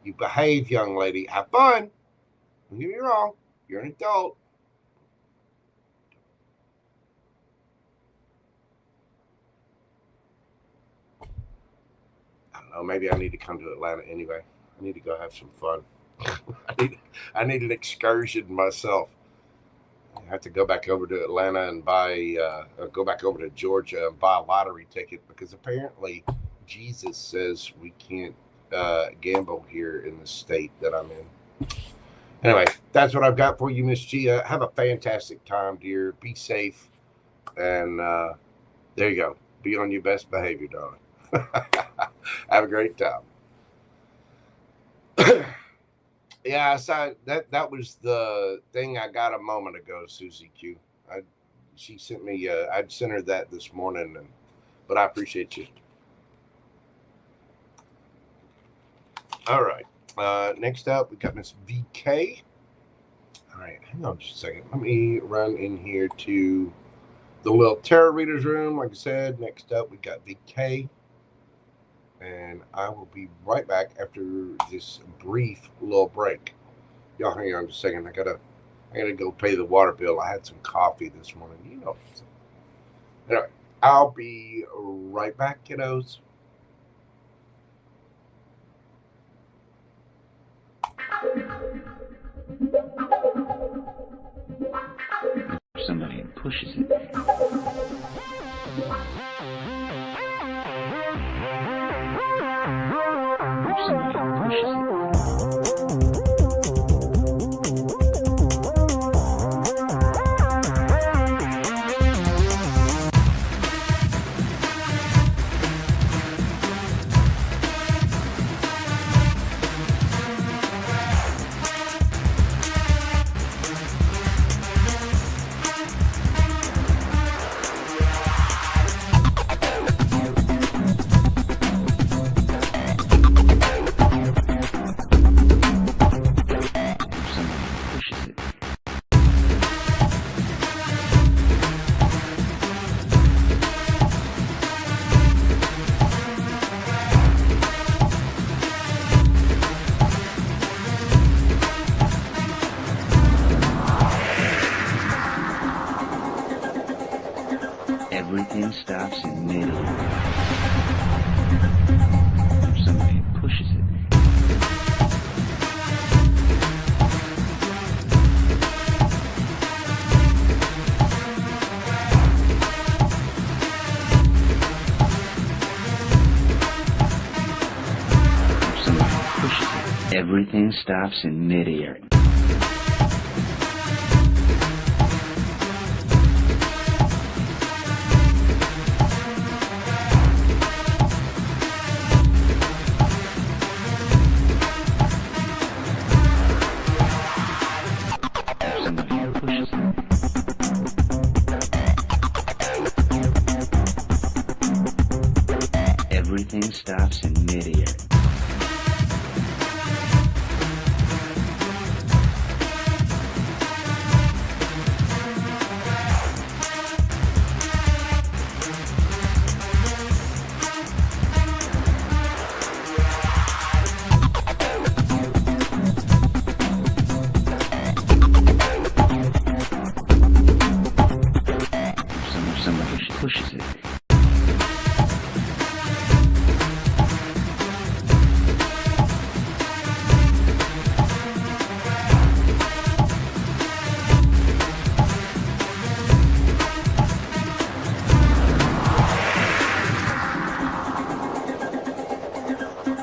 S1: You behave, young lady. Have fun. Don't get me wrong. You're an adult. I don't know. Maybe I need to come to Atlanta anyway. I need to go have some fun. I need an excursion myself. I have to go back over to Atlanta and go back over to Georgia and buy a lottery ticket because apparently Jesus says we can't gamble here in the state that I'm in. Anyway, that's what I've got for you, Miss Gia. Have a fantastic time, dear. Be safe. And there you go. Be on your best behavior, darling. Have a great time. Yeah, so that was the thing I got a moment ago, Susie Q. She sent me, I'd sent her that this morning, but I appreciate you. All right. Next up, we got Miss VK. All right, hang on just a second. Let me run in here to the little tarot readers room. Like I said, next up, we got VK. And I will be right back after this brief little break. Y'all hang on just a second. I gotta go pay the water bill. I had some coffee this morning. You know. Anyway, I'll be right back, kiddos.
S2: Somebody pushes it. Somebody pushes it. Everything stops in midair. Somebody pushes it. Somebody pushes it. Everything stops in midair. Everything stops in midair. Somebody pushes it.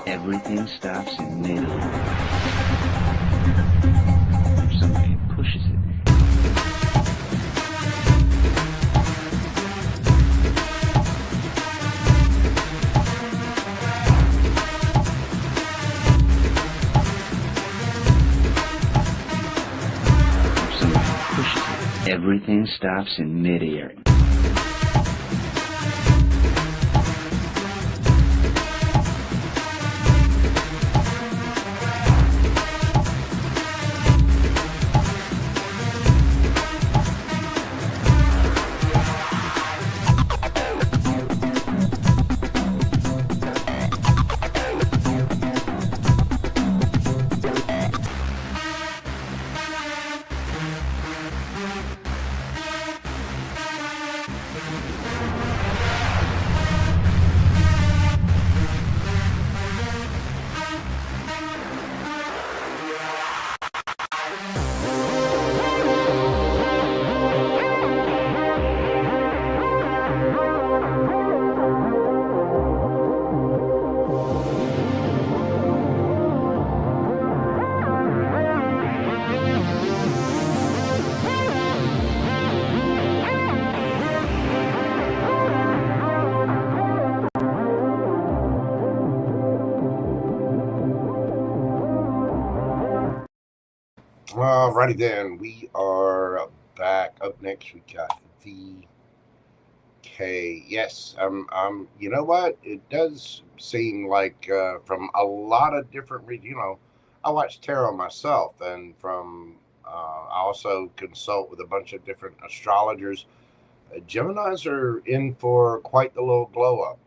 S2: Everything stops in midair. Somebody pushes it. Somebody pushes it. Everything stops in midair.
S1: Alrighty then, we are back. Up next, we got VK. Yes, you know what? It does seem like from a lot of different I watch tarot myself, and I also consult with a bunch of different astrologers. Geminis are in for quite the little glow up.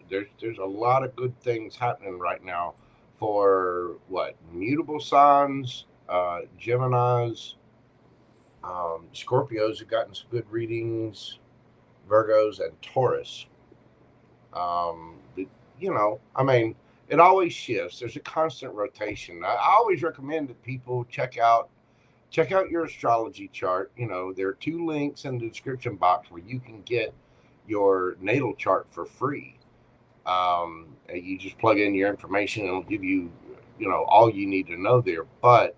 S1: There's a lot of good things happening right now for what mutable signs, Geminis, Scorpios have gotten some good readings, Virgos and Taurus. But, I mean, it always shifts. There's a constant rotation. I always recommend that people check out your astrology chart. There are 2 links in the description box where you can get your natal chart for free. You just plug in your information and it'll give you, all you need to know there. But,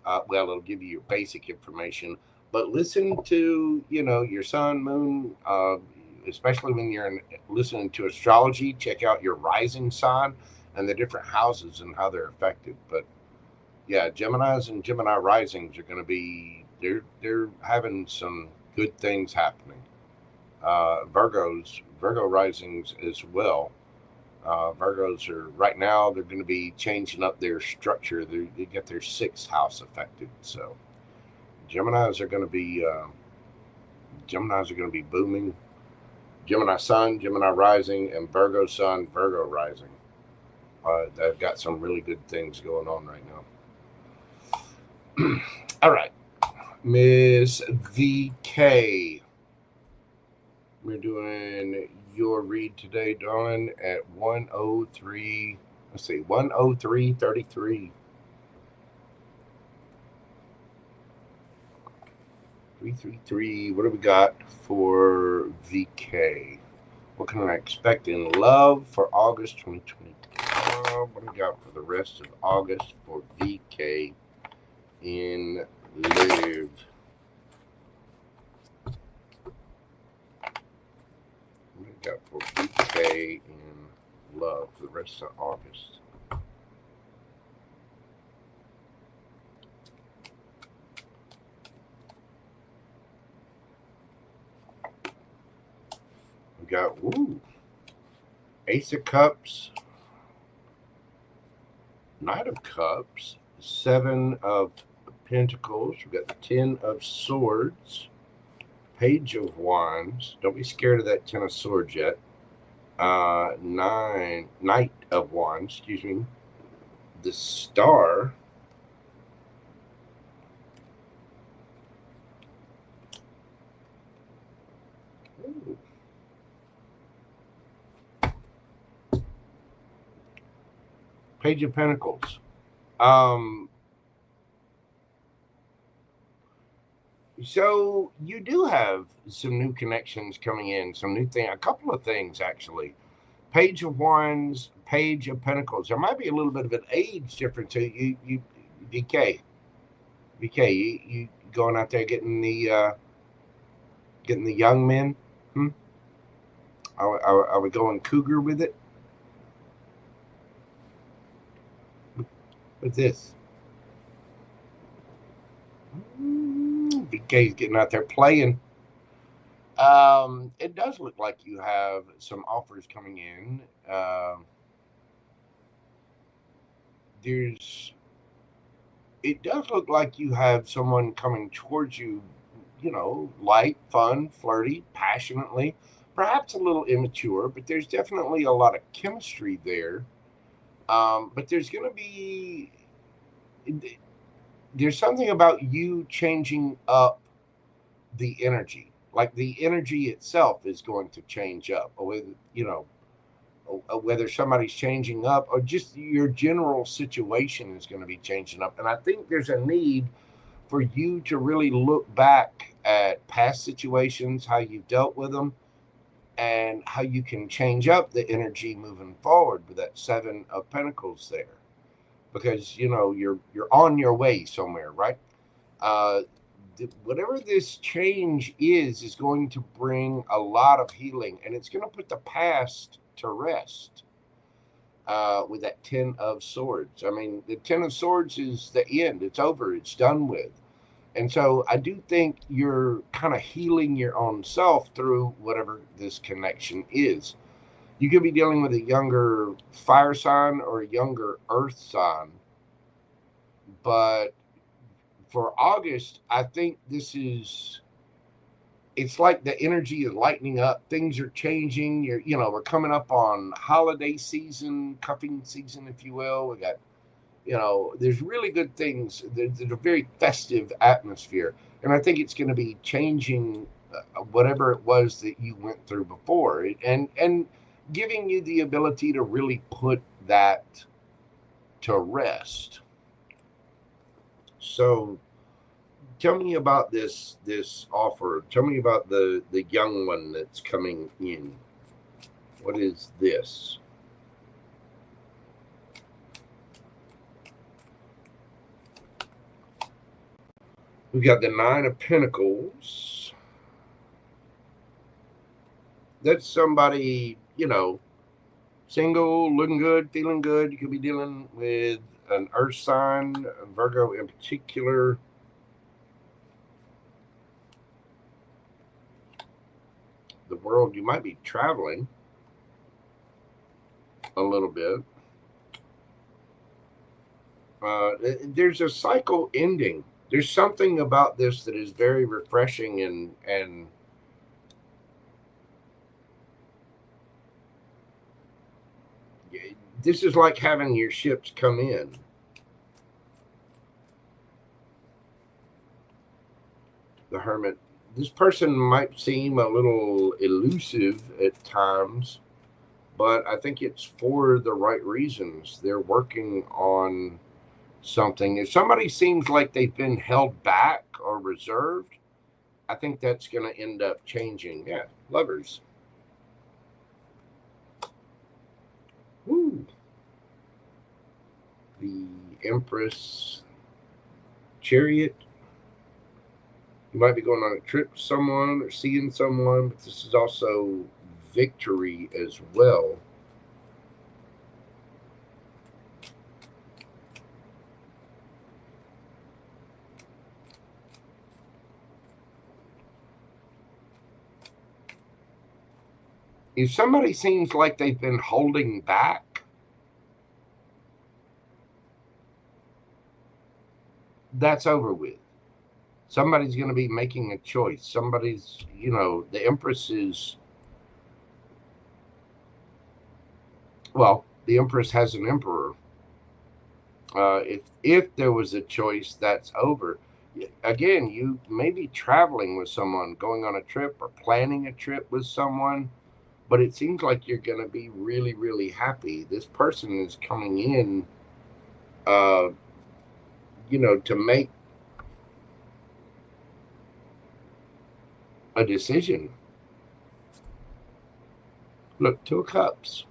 S1: it'll give you your basic information. But listen to, your sun, moon, especially when you're listening to astrology, check out your rising sign and the different houses and how they're affected. But yeah, Geminis and Gemini risings are going to be they're having some good things happening. Virgo risings as well. Virgos are right now they're going to be changing up their structure. They get their 6th house affected. So Geminis are going to be booming. Gemini sun, Gemini rising, and Virgo sun, Virgo rising. They've got some really good things going on right now. All right, Miss VK. We're doing your read today, darling, at 103. Let's see, 103.33. 333. What do we got for VK? What can I expect in love for August 2020? What do we got for the rest of August for VK in live? What do we got for VK in love for the rest of August? We got Ace of Cups, Knight of Cups, 7 of Pentacles. We got the 10 of Swords, Page of Wands. Don't be scared of that 10 of Swords yet. Knight of Wands, excuse me. The Star. Ooh. Page of Pentacles. So you do have some new connections coming in, a couple of things actually. Page of Wands, Page of Pentacles. There might be a little bit of an age difference. You VK, you going out there getting the young men? Are we going cougar with it? What's this? VK's getting out there playing. It does look like you have some offers coming in. It does look like you have someone coming towards you, light, fun, flirty, passionately, perhaps a little immature, but there's definitely a lot of chemistry there. But there's something about you changing up the energy. Like the energy itself is going to change up, or whether somebody's changing up or just your general situation is going to be changing up. And I think there's a need for you to really look back at past situations, how you've dealt with them, and how you can change up the energy moving forward with that 7 of Pentacles there. Because, you're on your way somewhere, right? Whatever this change is going to bring a lot of healing, and it's going to put the past to rest. with that Ten of Swords. I mean, the Ten of Swords is the end. It's over. It's done with. And so I do think you're kind of healing your own self through whatever this connection is. You could be dealing with a younger fire sign or a younger earth sign. But for August, I think this is, it's like the energy is lightening up. Things are changing. We're coming up on holiday season, cuffing season, if you will. We got, there's really good things. There's a very festive atmosphere. And I think it's going to be changing whatever it was that you went through before, and giving you the ability to really put that to rest. So tell me about this offer. Tell me about the young one that's coming in. What is this? We've got the Nine of Pentacles. That's somebody, single, looking good, feeling good. You could be dealing with an earth sign, Virgo in particular. The world, you might be traveling a little bit. There's a cycle ending. There's something about this that is very refreshing, and this is like having your ships come in. The Hermit. This person might seem a little elusive at times, but I think it's for the right reasons. They're working on something. If somebody seems like they've been held back or reserved, I think that's going to end up changing. Yeah, Lovers. Woo. The Empress, Chariot. You might be going on a trip with someone or seeing someone, but this is also victory as well. If somebody seems like they've been holding back, that's over with. Somebody's going to be making a choice. Somebody's, the Empress is, well, the Empress has an emperor. If there was a choice, that's over. Again, you may be traveling with someone, going on a trip or planning a trip with someone, but it seems like you're going to be really, really happy. This person is coming in, to make a decision. Look, Two of Cups.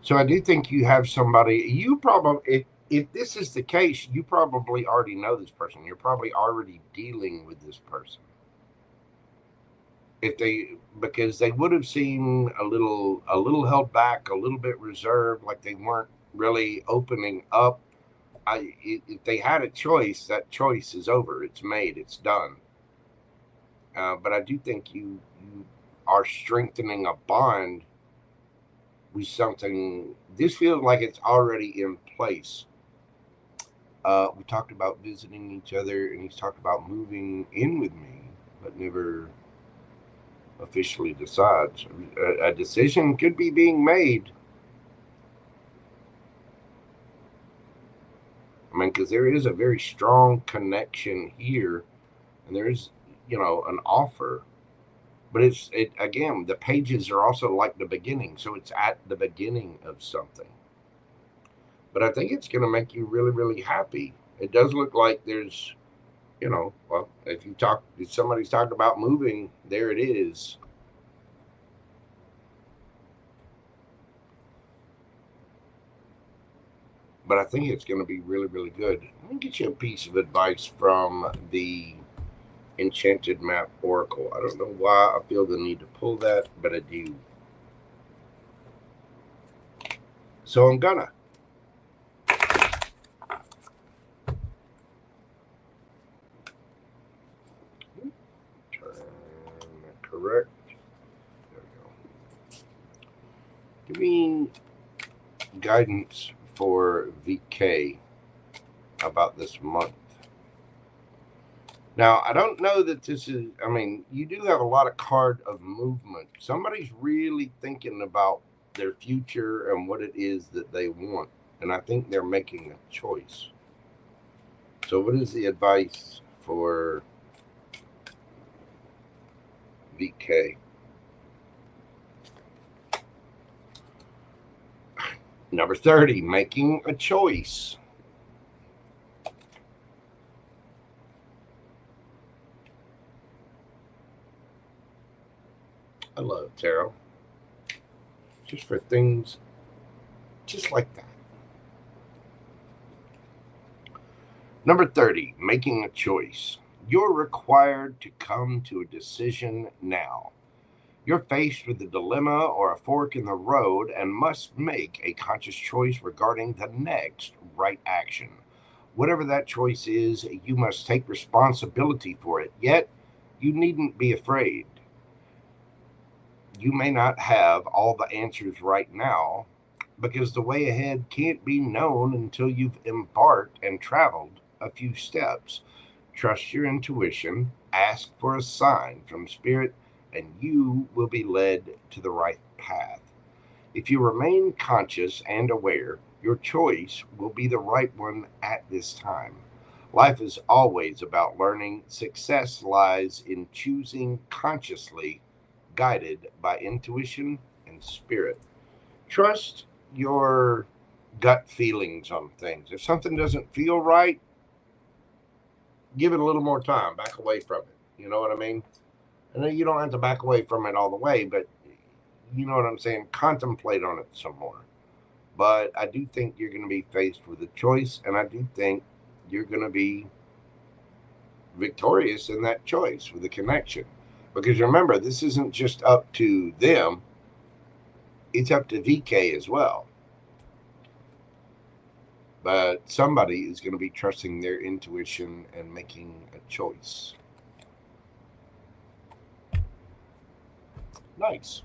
S1: So I do think you have somebody, you probably, if this is the case, you probably already know this person. You're probably already dealing with this person. Because they would have seemed a little held back, a little bit reserved, like they weren't really opening up. If they had a choice, that choice is over. It's made. It's done. But I do think you are strengthening a bond with something. This feels like it's already in place. We talked about visiting each other, and he's talked about moving in with me, but never officially decides. A decision could be being made. I mean, because there is a very strong connection here, and there's, an offer. But again, the pages are also like the beginning, so it's at the beginning of something. But I think it's going to make you really, really happy. It does look like there's, well, if somebody's talking about moving, there it is. But I think it's going to be really, really good. Let me get you a piece of advice from the Enchanted Map Oracle. I don't know why I feel the need to pull that, but I do. So I'm gonna. Turn that correct. There we go. Give me guidance for VK about this month. Now, I don't know that this is, I mean, you do have a lot of card of movement. Somebody's really thinking about their future and what it is that they want. And I think they're making a choice. So what is the advice for VK? Number 30, making a choice. I love tarot. Just for things just like that. Number 30, making a choice. You're required to come to a decision now. You're faced with a dilemma or a fork in the road and must make a conscious choice regarding the next right action. Whatever that choice is, you must take responsibility for it. Yet, you needn't be afraid. You may not have all the answers right now because the way ahead can't be known until you've embarked and traveled a few steps. Trust your intuition, ask for a sign from Spirit, and you will be led to the right path. If you remain conscious and aware, your choice will be the right one at this time. Life is always about learning. Success lies in choosing consciously, guided by intuition and spirit. Trust your gut feelings on things. If something doesn't feel right, give it a little more time, back away from it. You know what I mean? And then you don't have to back away from it all the way, but you know what I'm saying? Contemplate on it some more. But I do think you're going to be faced with a choice, and I do think you're going to be victorious in that choice with a connection. Because remember, this isn't just up to them, it's up to VK as well. But somebody is going to be trusting their intuition and making a choice. Nice.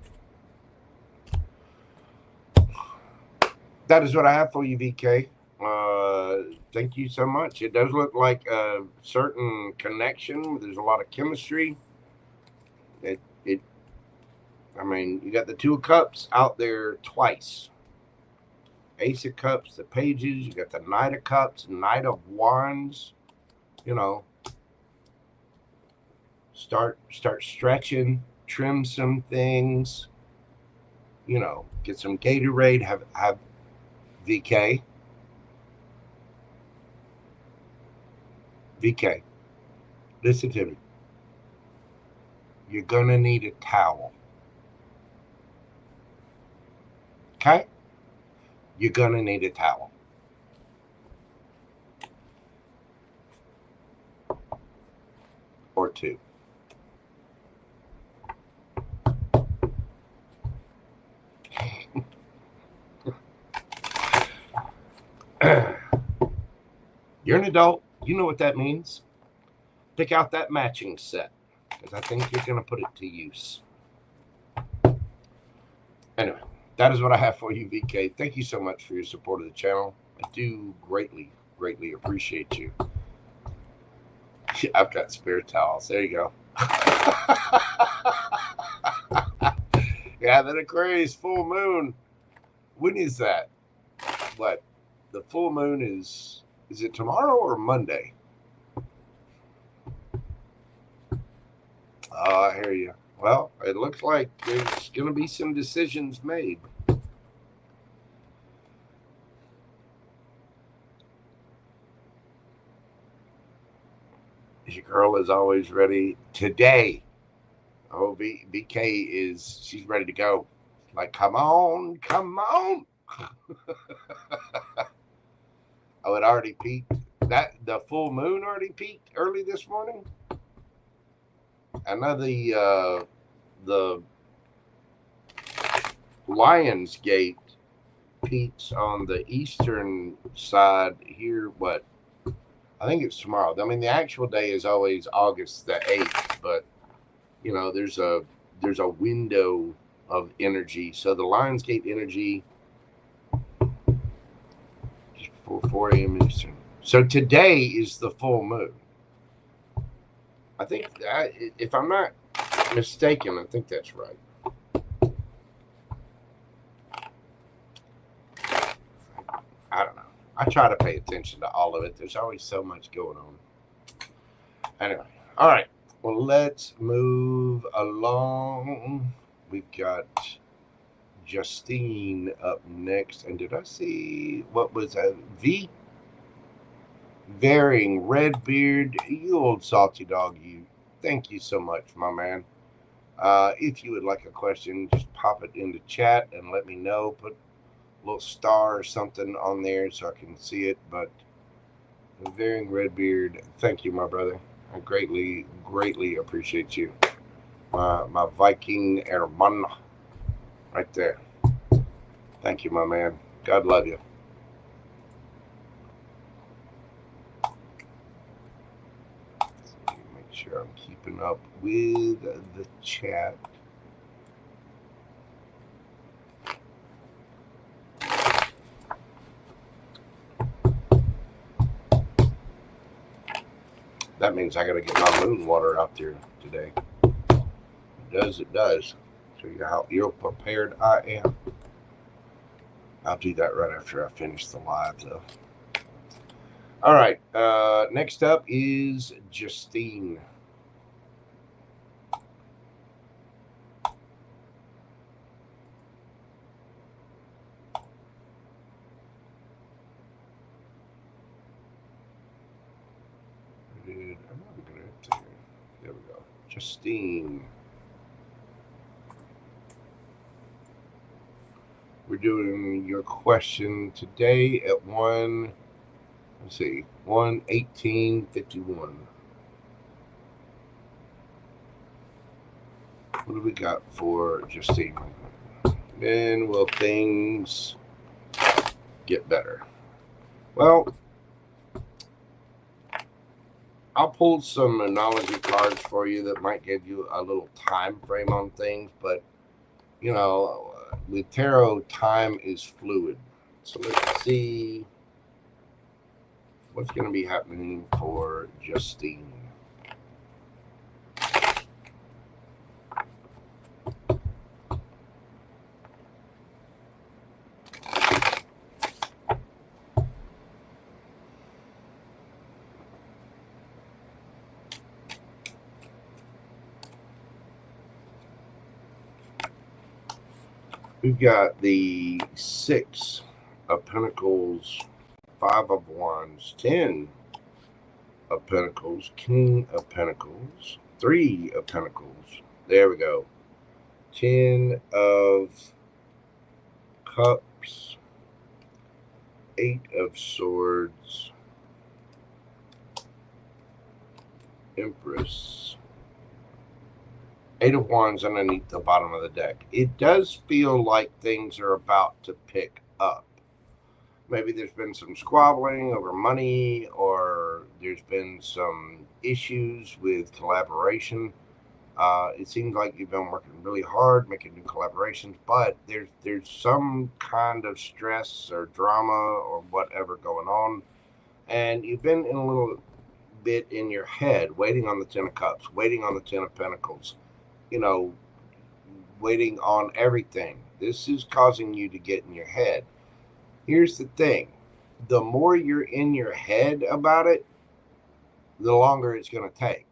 S1: That is what I have for you, VK. Thank you so much. It does look like a certain connection. There's a lot of chemistry. I mean, you got the Two of Cups out there twice. Ace of Cups, the Pages. You got the Knight of Cups, Knight of Wands. You know, start stretching, trim some things. You know, get some Gatorade. Have VK. VK, listen to me. You're gonna need a towel. Okay? You're gonna need a towel. Or two. You're an adult. You know what that means. Pick out that matching set, because I think you're going to put it to use. Anyway, that is what I have for you, VK. Thank you so much for your support of the channel. I do greatly, greatly appreciate you. I've got spare towels. There you go. Yeah, that Aquarius full moon. When is that? What? The full moon is it tomorrow or Monday? Oh, I hear you. Well, it looks like there's going to be some decisions made. Your girl is always ready today. Oh, VK she's ready to go. Like, come on, come on. Oh, it already peaked. The full moon already peaked early this morning. I know the Lionsgate peaks on the eastern side here. What? I think it's tomorrow. I mean, the actual day is always August the 8th, but you know, there's a window of energy. So the Lionsgate energy just before 4 a.m. Eastern. So today is the full moon. I think, if I'm not mistaken, I think that's right. I don't know. I try to pay attention to all of it. There's always so much going on. Anyway, all right. Well, let's move along. We've got Justine up next. And did I see what was a V? Varying Redbeard, you old salty dog, you. Thank you so much, my man. If you would like a question, just pop it into chat and let me know. Put a little star or something on there so I can see it. But Varying Redbeard, thank you, my brother. I greatly appreciate you. My Viking hermano right there. Thank you, my man. God love you. Make sure I'm keeping up with the chat. That means I got to get my moon water out there today. It does. Show you how ill prepared I am. I'll do that right after I finish the live, though. All right. Next up is Justine. There we go. Justine. We're doing your question today at 1:18:51. What do we got for Justine? When will things get better? Well, I'll pull some analogy cards for you that might give you a little time frame on things, but you know, with tarot, time is fluid. So let's see what's going to be happening for Justine. We've got the 6 of Pentacles, 5 of Wands, 10 of Pentacles, King of Pentacles, 3 of Pentacles. There we go. 10 of Cups, 8 of Swords, Empress, 8 of Wands underneath the bottom of the deck. It does feel like things are about to pick up. Maybe there's been some squabbling over money, or there's been some issues with collaboration. It seems like you've been working really hard, making new collaborations, but there's some kind of stress or drama or whatever going on, and you've been in a little bit in your head, waiting on the 10 of Cups, waiting on the 10 of Pentacles, you know, waiting on everything. This is causing you to get in your head. Here's the thing. The more you're in your head about it, the longer it's going to take.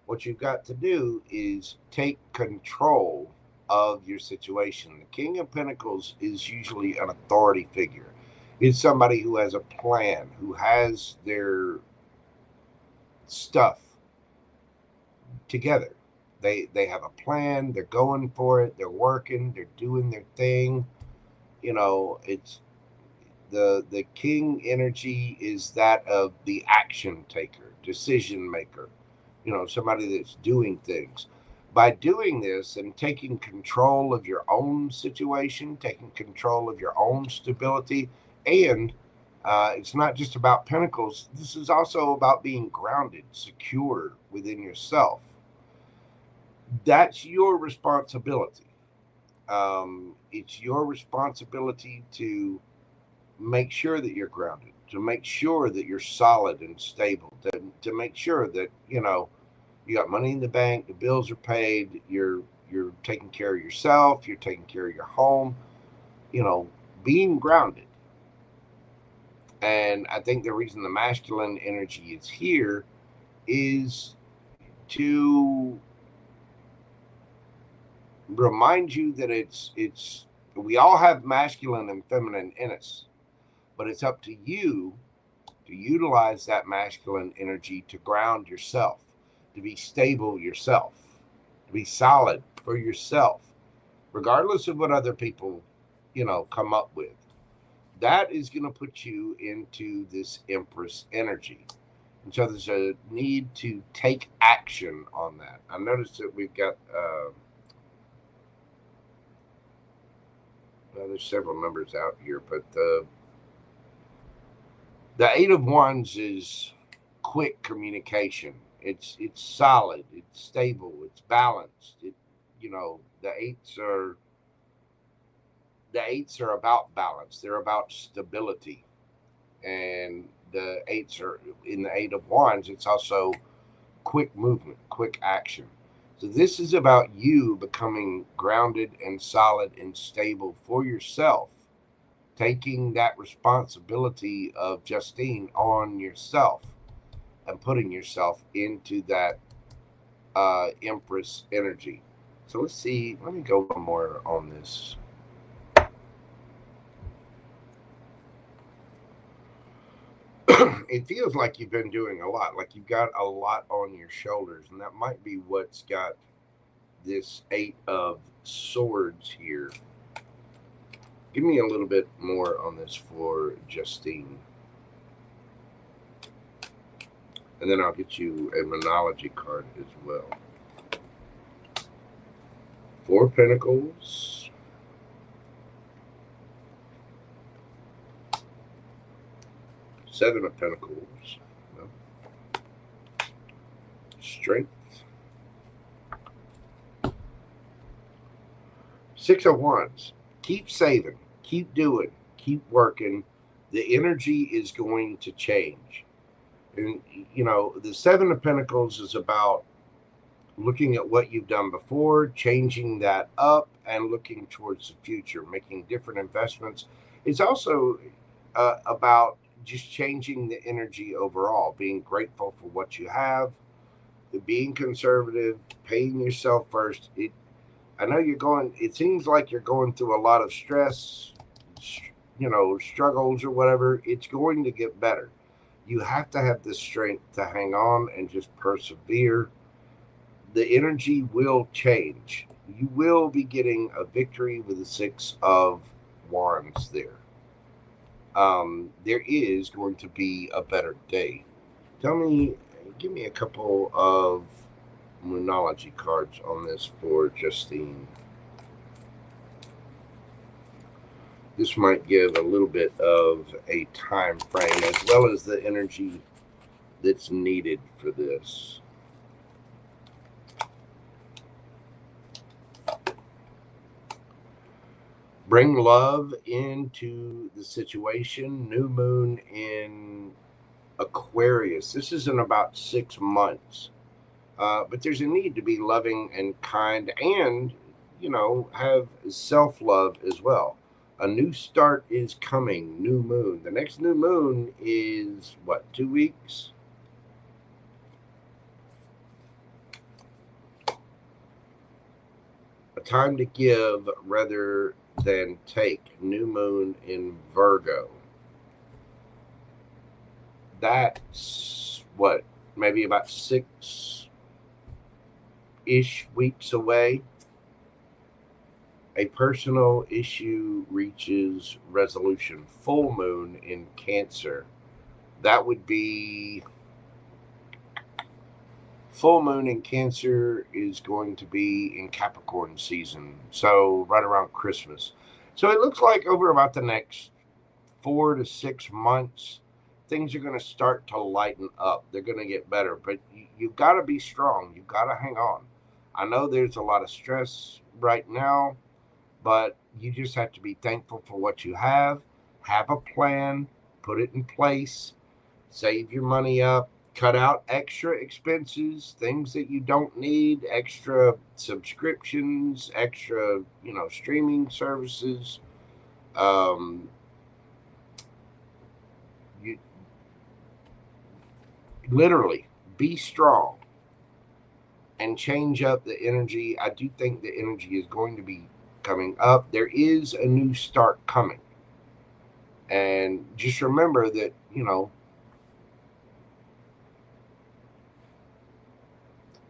S1: What you've got to do is take control of your situation. The King of Pentacles is usually an authority figure. It's somebody who has a plan, who has their stuff together. They have a plan. They're going for it. They're working. They're doing their thing. You know, it's the king energy is that of the action taker, decision maker. somebody that's doing things. By doing this and taking control of your own situation, taking control of your own stability, and it's not just about pentacles. This is also about being grounded, secure within yourself. That's your responsibility. It's your responsibility to make sure that you're grounded, to make sure that you're solid and stable, to make sure that you got money in the bank, the bills are paid, you're taking care of yourself, you're taking care of your home, being grounded. And I think the reason the masculine energy is here is to remind you that it's we all have masculine and feminine in us, but it's up to you to utilize that masculine energy to ground yourself, to be stable yourself, to be solid for yourself, regardless of what other people, come up with. That is going to put you into this Empress energy. And so there's a need to take action on that. I noticed that we've got, there's several numbers out here, but the Eight of Wands is quick communication. It's solid, it's stable, it's balanced. The eights are about balance. They're about stability. And the eights are in the Eight of Wands. It's also quick movement, quick action. So this is about you becoming grounded and solid and stable for yourself, taking that responsibility of Justine on yourself and putting yourself into that Empress energy. So let's see. Let me go one more on this. It feels like you've been doing a lot, like you've got a lot on your shoulders, and that might be what's got this Eight of Swords here. Give me a little bit more on this for Justine. And then I'll get you a Monology card as well. Four Pentacles. Seven of Pentacles. No. Strength. Six of Wands. Keep saving. Keep doing. Keep working. The energy is going to change. And, the Seven of Pentacles is about looking at what you've done before, changing that up, and looking towards the future, making different investments. It's also about just changing the energy overall, being grateful for what you have, being conservative, paying yourself first. I know it seems like you're going through a lot of stress, struggles or whatever. It's going to get better. You have to have the strength to hang on and just persevere. The energy will change. You will be getting a victory with the Six of Wands there. There is going to be a better day. Give me a couple of Moonology cards on this for Justine. This might give a little bit of a time frame as well as the energy that's needed for this. Bring love into the situation. New moon in Aquarius. This is in about 6 months. But there's a need to be loving and kind and, have self-love as well. A new start is coming. New moon. The next new moon is, 2 weeks? A time to give rather than take. New moon in Virgo. That's maybe about 6-ish weeks away. A personal issue reaches resolution. Full moon in Cancer. That would be full moon in Cancer is going to be in Capricorn season, so right around Christmas. So it looks like over about the next 4 to 6 months, things are going to start to lighten up. They're going to get better, but you've got to be strong. You've got to hang on. I know there's a lot of stress right now, but you just have to be thankful for what you have a plan, put it in place, save your money up, cut out extra expenses, things that you don't need, extra subscriptions, extra, streaming services. You literally be strong and change up the energy. I do think the energy is going to be coming up. There is a new start coming. And just remember that,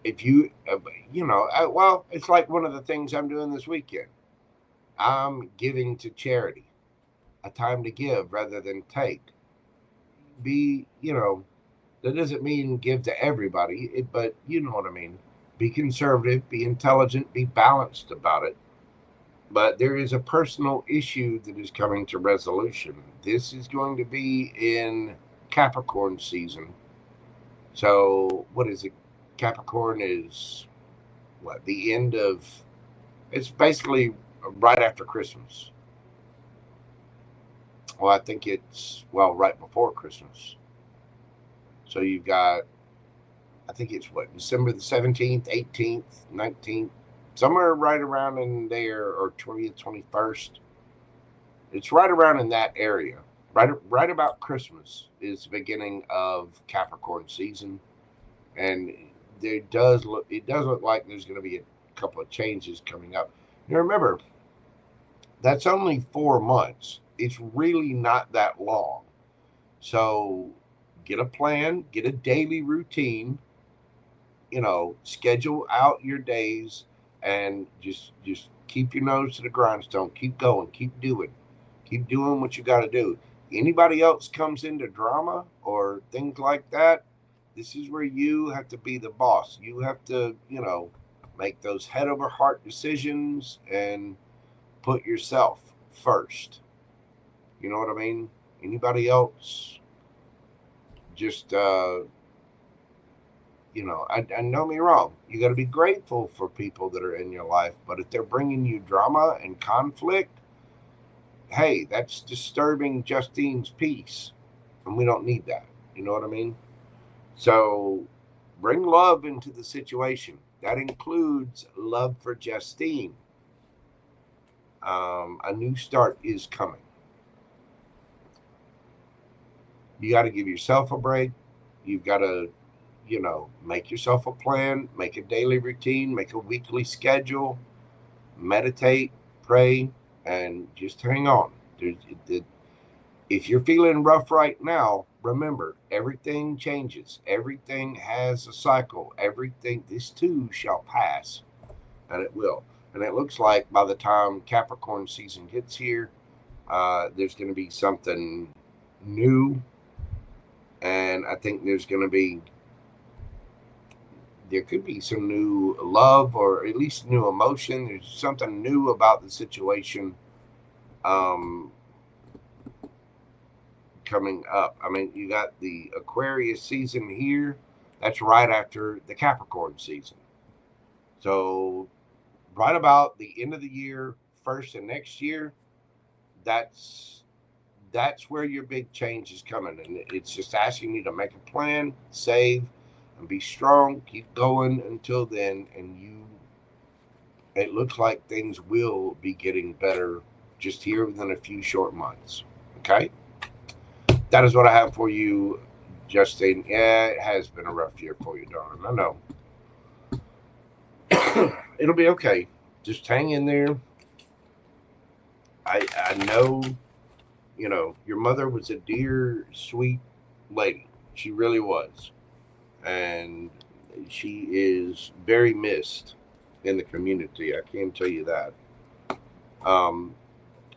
S1: if you, well, it's like one of the things I'm doing this weekend. I'm giving to charity, a time to give rather than take. That doesn't mean give to everybody, but you know what I mean. Be conservative, be intelligent, be balanced about it. But there is a personal issue that is coming to resolution. This is going to be in Capricorn season. So what is it? Capricorn is what? The end of, it's basically right after Christmas. Well, I think it's, right before Christmas. So you've got, I think it's what, December the 17th, 18th, 19th, somewhere right around in there, or 20th, 21st. It's right around in that area. Right about Christmas is the beginning of Capricorn season. And it does look like there's going to be a couple of changes coming up. Now remember, that's only 4 months. It's really not that long. So get a plan, get a daily routine, schedule out your days, and just keep your nose to the grindstone. Keep going, keep doing what you got to do. Anybody else comes into drama or things like that, this is where you have to be the boss. You have to, make those head over heart decisions and put yourself first. You know what I mean? Anybody else, just, I know me wrong. You got to be grateful for people that are in your life, but if they're bringing you drama and conflict, hey, that's disturbing Justine's peace, and we don't need that. You know what I mean? So bring love into the situation. That includes love for Justine. A new start is coming. You got to give yourself a break. You've got to, make yourself a plan, make a daily routine, make a weekly schedule, meditate, pray, and just hang on. If you're feeling rough right now, remember, everything changes. Everything has a cycle. This too shall pass, and it will. And it looks like by the time Capricorn season gets here, there's going to be something new. And I think there could be some new love, or at least new emotion. There's something new about the situation coming up. I mean, you got the Aquarius season here. That's right after the Capricorn season. So right about the end of the year, first of next year, that's where your big change is coming. And it's just asking you to make a plan, save, and be strong. Keep going until then. And it looks like things will be getting better just here within a few short months. Okay? That is what I have for you, Justine. Yeah, it has been a rough year for you, darling. I know. It'll be okay. Just hang in there. I know, your mother was a dear, sweet lady. She really was. And she is very missed in the community. I can tell you that.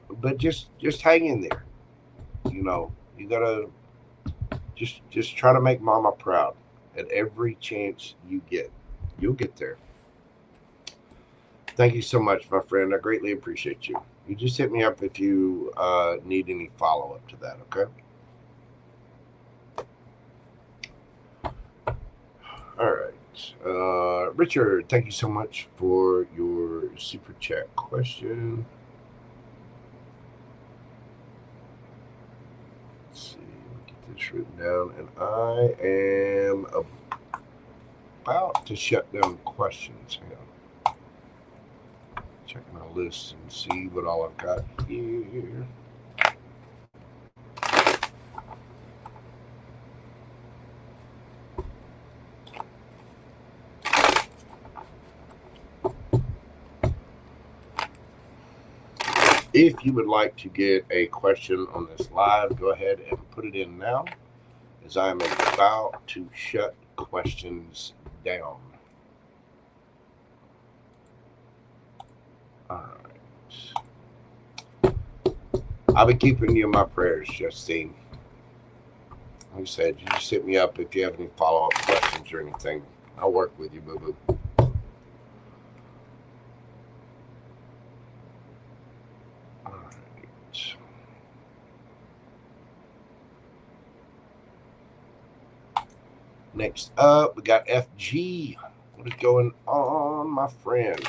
S1: But just hang in there. You gotta just try to make mama proud. at every chance you get. You'll get there. Thank you so much, my friend. I greatly appreciate you. You just hit me up if you need any follow-up to that, okay? All right. Richard, thank you so much for your super chat question. Let's see. Get this written down. And I am about to shut down questions. Hang on. Checking my list and see what all I've got here. If you would like to get a question on this live, go ahead and put it in now, as I am about to shut questions down. All right. I'll be keeping you in my prayers, Justine. Like I said, you just hit me up if you have any follow-up questions or anything. I'll work with you, boo-boo. Next up, we got FG. What is going on, my friend?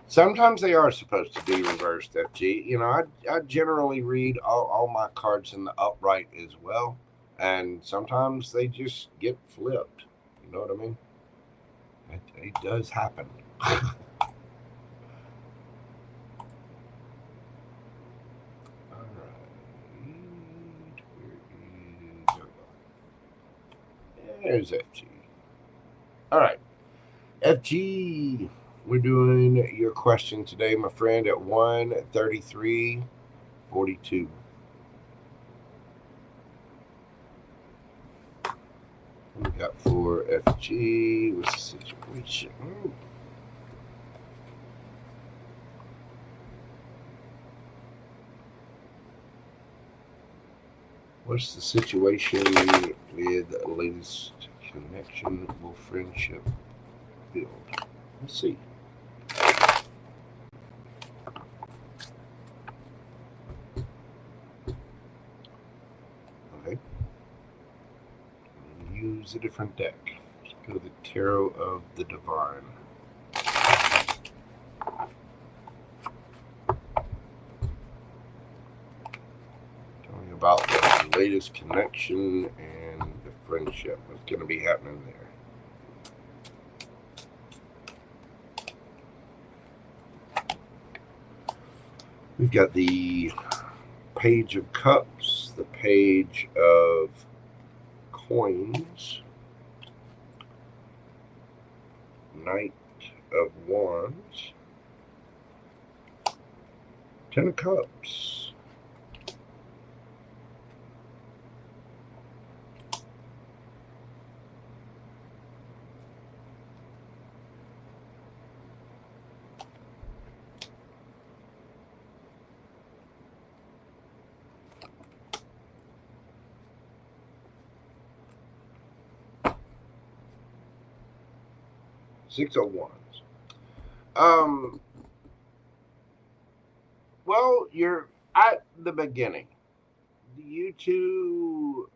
S1: Sometimes they are supposed to be reversed, FG. You know, I generally read all my cards in the upright as well. And sometimes they just get flipped. You know what I mean? It does happen. There's FG. All right. FG, we're doing your question today, my friend, at 1:33:42. What we got for FG? What's the situation? Ooh. What's the situation with the latest connection? Will friendship build? Let's see. Okay. Use a different deck. Let's go to the Tarot of the Divine. Tell me about the latest connection and the friendship. What's going to be happening there? We've got the Page of Cups, the Page of Coins, Knight of Wands, Ten of Cups. Six of Wands. Well, you're at the beginning. You two,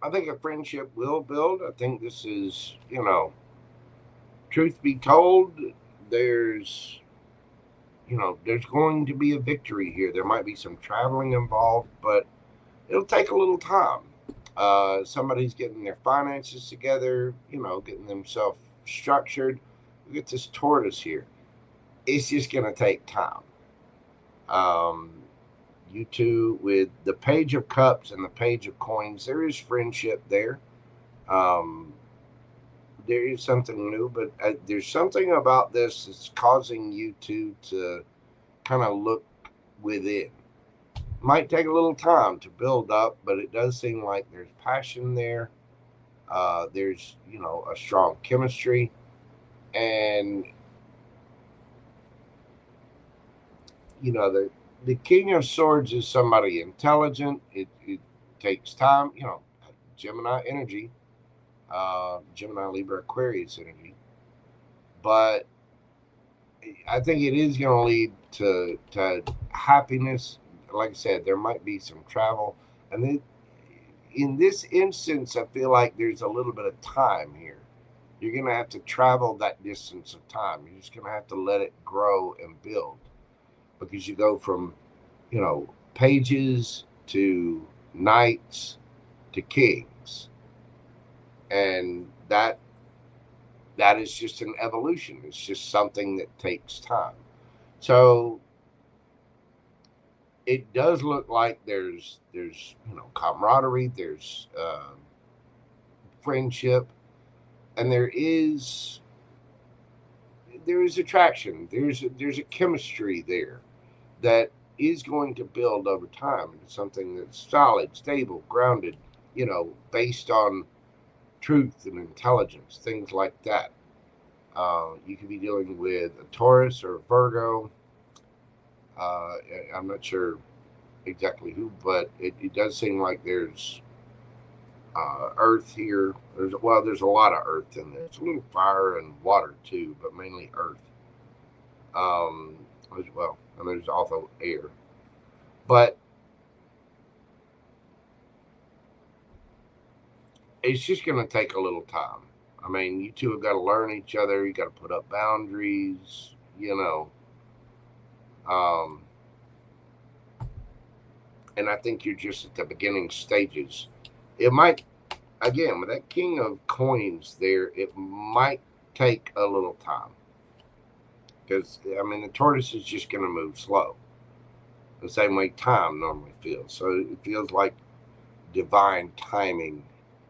S1: I think a friendship will build. I think this is, you know, truth be told, there's going to be a victory here. There might be some traveling involved, but it'll take a little time. Somebody's getting their finances together, you know, getting themselves structured. We get this tortoise here. It's just going to take time. You two, with the Page of Cups and the Page of Coins, there is friendship there. There is something new, but there's something about this that's causing you two to kind of look within. Might take a little time to build up, but it does seem like there's passion there. There's, a strong chemistry. And, the King of Swords is somebody intelligent. It takes time, Gemini energy, Gemini, Libra, Aquarius energy. But I think it is going to lead to happiness. Like I said, there might be some travel. And then in this instance, I feel like there's a little bit of time here. You're going to have to travel that distance of time. You're just going to have to let it grow and build. Because you go from, pages to knights to kings. And that is just an evolution. It's just something that takes time. So it does look like there's camaraderie, there's friendship, and there is attraction. There's a chemistry there that is going to build over time into something that's solid, stable, grounded, based on truth and intelligence, things like that. You could be dealing with a Taurus or a Virgo. I'm not sure exactly who, but it does seem like there's earth here. There's a lot of earth in there. It's a little fire and water too, but mainly earth. And there's also air. But it's just going to take a little time. I mean, you two have got to learn each other. You got to put up boundaries, and I think you're just at the beginning stages. It might, again, with that King of Coins there, it might take a little time. Because, the tortoise is just going to move slow. The same way time normally feels. So it feels like divine timing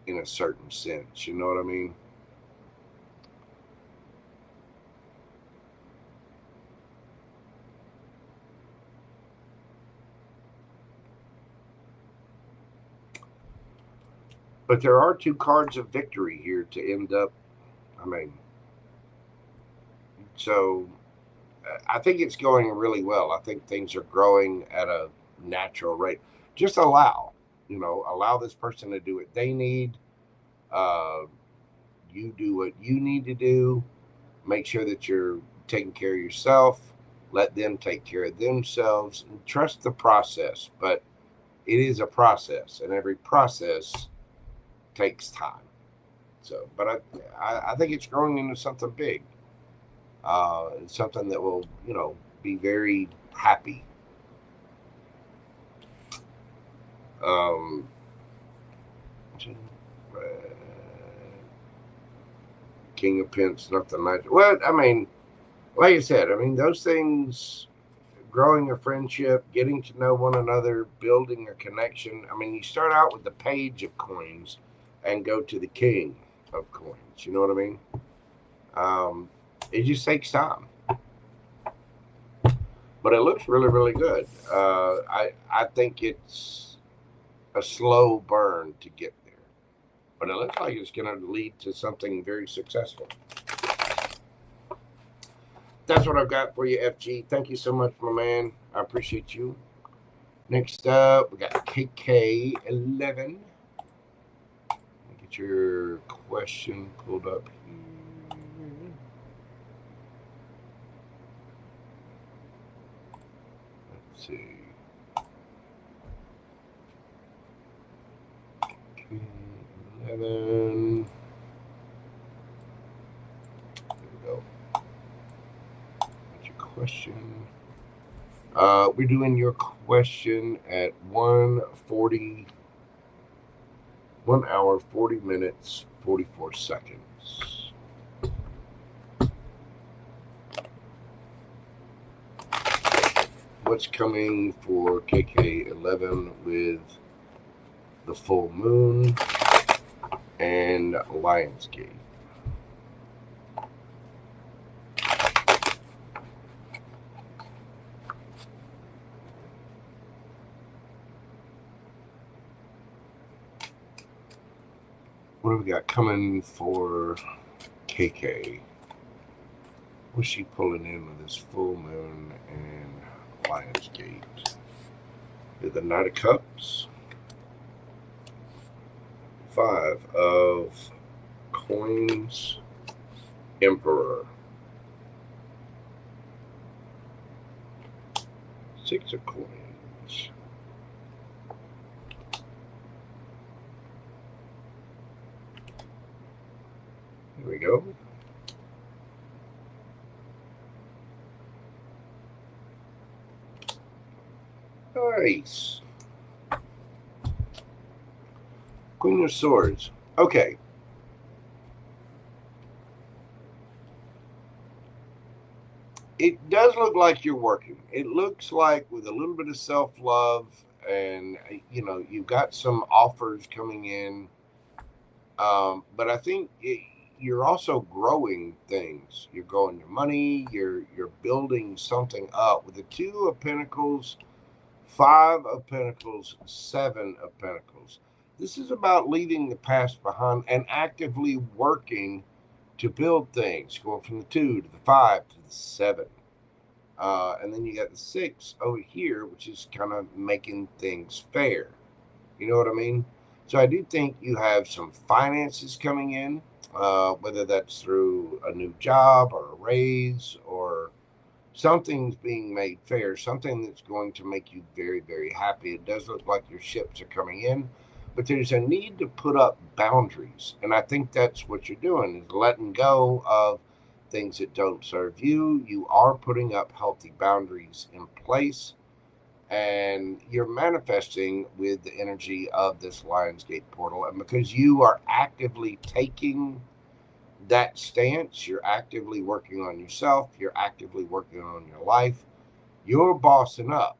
S1: in a certain sense. You know what I mean? But there are 2 cards of victory here to end up. So I think it's going really well. I think things are growing at a natural rate. Just allow this person to do what they need. You do what you need to do. Make sure that you're taking care of yourself. Let them take care of themselves. And trust the process. But it is a process, and every process takes time. So, but I think it's growing into something big. Something that will, be very happy. King of Pence, nothing like. Well, like I said, those things, growing a friendship, getting to know one another, building a connection. You start out with the Page of Coins and go to the King of Coins. You know what I mean? It just takes time. But it looks really, really good. I think it's a slow burn to get there. But it looks like it's going to lead to something very successful. That's what I've got for you, FG. Thank you so much, my man. I appreciate you. Next up, we got KK11. Get your question pulled up here. Let's see. KK11. There we go. Get your question. We're doing your question at 1:40. 1 hour, 40 minutes, 44 seconds. What's coming for KK11 with the full moon and Lionsgate? What do we got coming for KK? What's she pulling in with this full moon and Lionsgate? The Knight of Cups. 5 of Coins. Emperor. 6 of Coins. Here we go. Nice. Queen of Swords. Okay. It does look like you're working. It looks like with a little bit of self-love and, you know, you've got some offers coming in. But I think you're also growing things. You're growing your money. You're building something up with the 2 of Pentacles, 5 of Pentacles, 7 of Pentacles. This is about leaving the past behind and actively working to build things, going from the 2 to the 5 to the 7. And then you got the 6 over here, which is kind of making things fair. You know what I mean? So I do think you have some finances coming in, whether that's through a new job or a raise or something's being made fair, something that's going to make you very, very happy. It does look like your ships are coming in, but there's a need to put up boundaries. And I think that's what you're doing, is letting go of things that don't serve you. You are putting up healthy boundaries in place, and you're manifesting with the energy of this Lionsgate portal. And because you are actively taking that stance, you're actively working on yourself, you're actively working on your life, you're bossing up.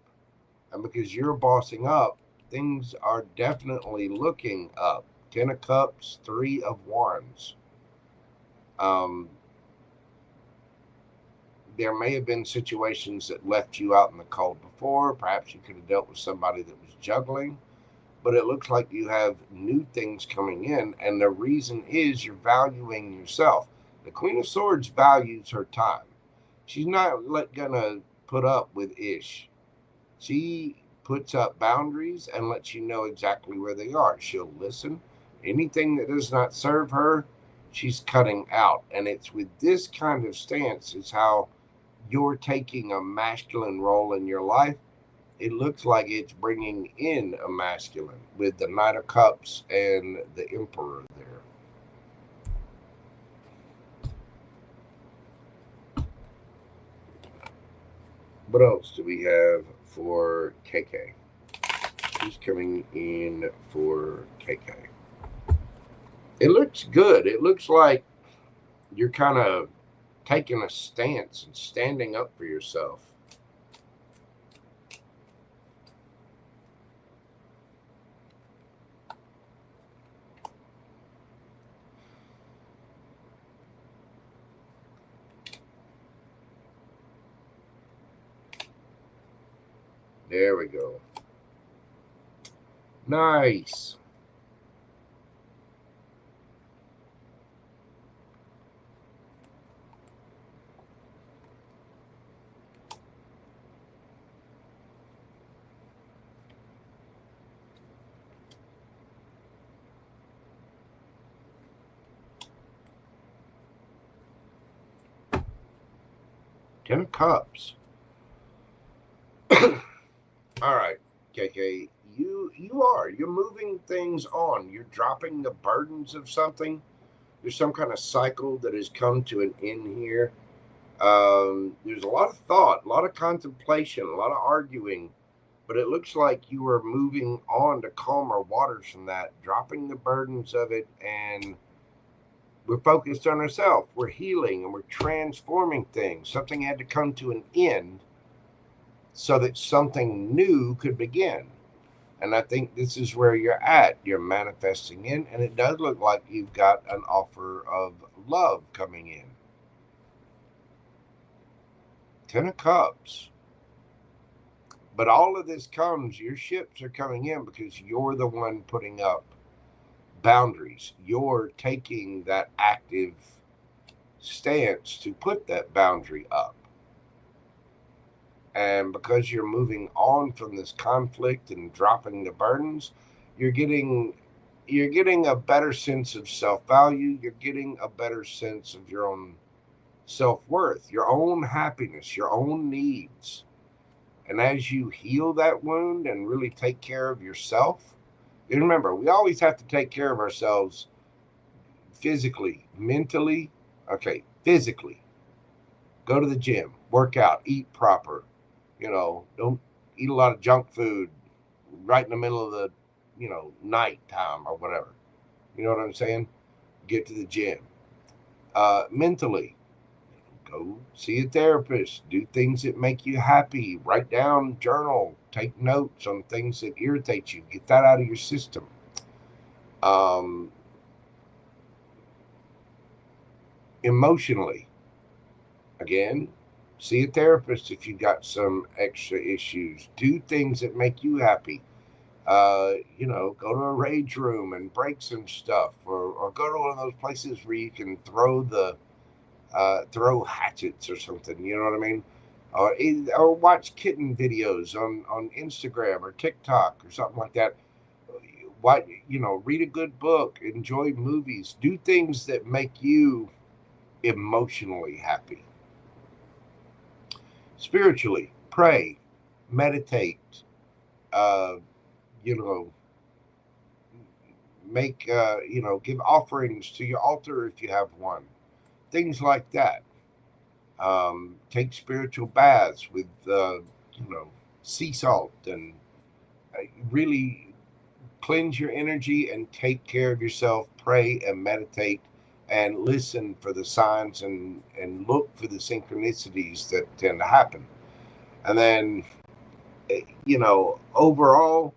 S1: And because you're bossing up, things are definitely looking up. 10 of Cups, 3 of Wands. There may have been situations that left you out in the cold before. Perhaps you could have dealt with somebody that was juggling. But it looks like you have new things coming in. And the reason is you're valuing yourself. The Queen of Swords values her time. She's not going to put up with ish. She puts up boundaries and lets you know exactly where they are. She'll listen. Anything that does not serve her, she's cutting out. And it's with this kind of stance is how you're taking a masculine role in your life. It looks like it's bringing in a masculine with the Knight of Cups and the Emperor there. What else do we have for KK? Who's coming in for KK? It looks good. It looks like you're kind of taking a stance and standing up for yourself. There we go. Nice. Ten of Cups. All right, KK, you're moving things on. You're dropping the burdens of something. There's some kind of cycle that has come to an end here. There's a lot of thought, a lot of contemplation, a lot of arguing, but it looks like you are moving on to calmer waters from that, dropping the burdens of it, and we're focused on ourselves. We're healing and we're transforming things. Something had to come to an end so that something new could begin. And I think this is where you're at. You're manifesting in, and it does look like you've got an offer of love coming in. 10 of Cups. But all of this comes, your ships are coming in because you're the one putting up boundaries. You're taking that active stance to put that boundary up. And because you're moving on from this conflict and dropping the burdens, you're getting a better sense of self-value. You're getting a better sense of your own self-worth, your own happiness, your own needs. And as you heal that wound and really take care of yourself, and remember, we always have to take care of ourselves physically, mentally. Okay, physically. Go to the gym, work out, eat proper. Don't eat a lot of junk food right in the middle of the, night time or whatever. You know what I'm saying? Get to the gym. Mentally, go see a therapist. Do things that make you happy. Write down, journal, take notes on things that irritate you. Get that out of your system. Emotionally, again, see a therapist if you got some extra issues. Do things that make you happy. Go to a rage room and break some stuff, or go to one of those places where you can throw hatchets or something. You know what I mean? Or watch kitten videos on Instagram or TikTok or something like that. Read a good book, enjoy movies, do things that make you emotionally happy. Spiritually, pray, meditate, give offerings to your altar if you have one, things like that. Take spiritual baths with, sea salt, and really cleanse your energy and take care of yourself. Pray and meditate and listen for the signs and look for the synchronicities that tend to happen. And then, overall,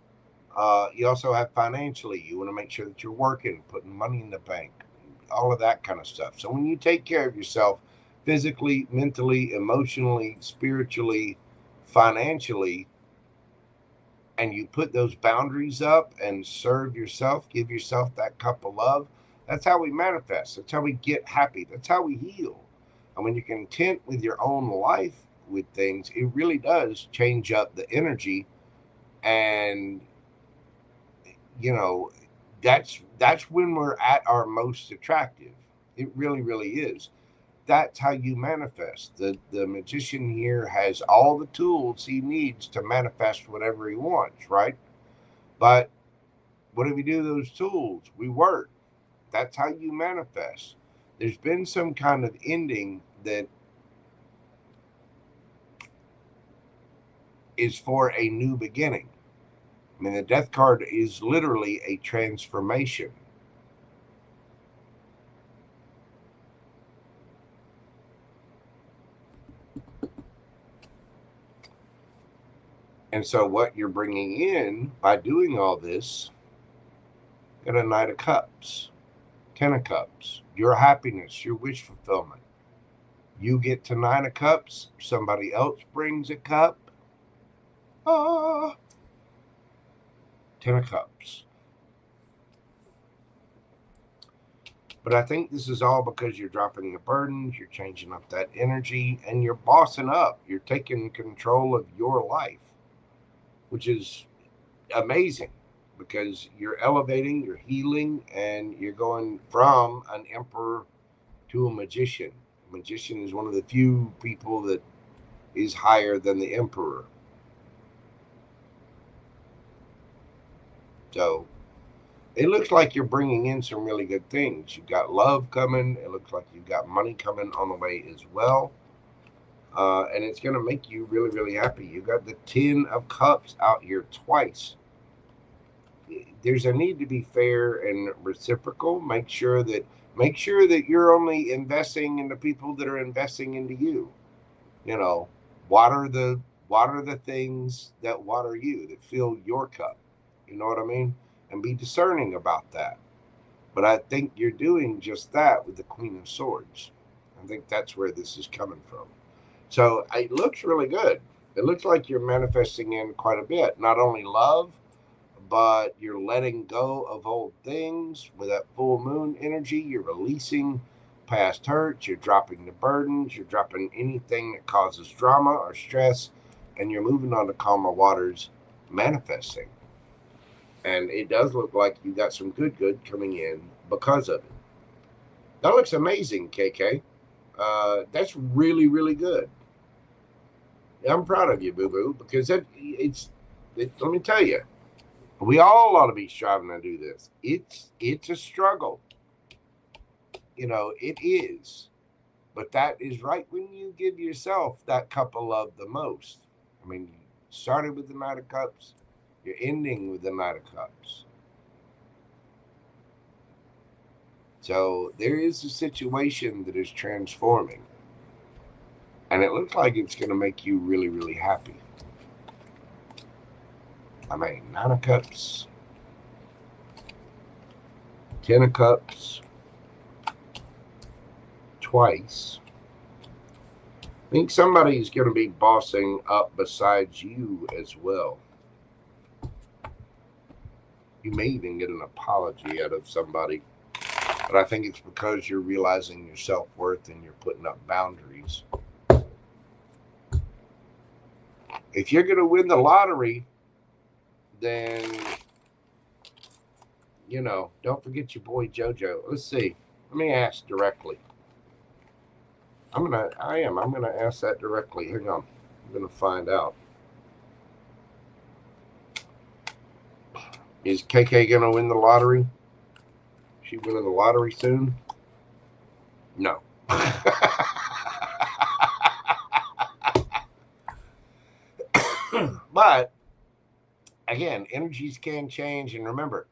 S1: you also have financially. You want to make sure that you're working, putting money in the bank, all of that kind of stuff. So when you take care of yourself physically, mentally, emotionally, spiritually, financially, and you put those boundaries up and serve yourself, give yourself that cup of love, that's how we manifest. That's how we get happy. That's how we heal. And when you're content with your own life, with things, it really does change up the energy. And that's when we're at our most attractive. It really, really is. That's how you manifest. The magician here has all the tools he needs to manifest whatever he wants, right? But what do we do with those tools? We work. That's how you manifest. There's been some kind of ending that is for a new beginning. I mean, the death card is literally a transformation. And so what you're bringing in by doing all this, got a Knight of Cups, Ten of Cups, your happiness, your wish fulfillment. You get to Nine of Cups, somebody else brings a cup. Ten of Cups. But I think this is all because you're dropping the burdens, you're changing up that energy, and you're bossing up. You're taking control of your life, which is amazing because you're elevating, you're healing, and you're going from an emperor to a magician. A magician is one of the few people that is higher than the emperor. So it looks like you're bringing in some really good things. You've got love coming. It looks like you've got money coming on the way as well. And it's going to make you really, really happy. You've got the Ten of Cups out here twice. There's a need to be fair and reciprocal. Make sure that you're only investing in the people that are investing into you. Water the things that water you, that fill your cup. You know what I mean? And be discerning about that. But I think you're doing just that with the Queen of Swords. I think that's where this is coming from. So it looks really good. It looks like you're manifesting in quite a bit. Not only love, but you're letting go of old things. With that full moon energy, you're releasing past hurts, you're dropping the burdens, you're dropping anything that causes drama or stress, and you're moving on to calmer waters, manifesting. And it does look like you got some good coming in because of it. That looks amazing, KK. That's really, really good. I'm proud of you, Boo Boo, because let me tell you, we all ought to be striving to do this. It's a struggle. It is. But that is right when you give yourself that cup of love the most. I mean, you started with the Knight of Cups, you're ending with the Knight of Cups. So there is a situation that is transforming. And it looks like it's going to make you really, really happy. I mean, 9 of Cups, 10 of Cups, twice. I think somebody's going to be bossing up besides you as well. You may even get an apology out of somebody. But I think it's because you're realizing your self-worth and you're putting up boundaries. If you're going to win the lottery, then, don't forget your boy Jojo. Let's see. Let me ask directly. I'm going to ask that directly. Hang on. I'm going to find out. Is KK going to win the lottery? She winning the lottery soon? No. But, again, energies can change. And remember,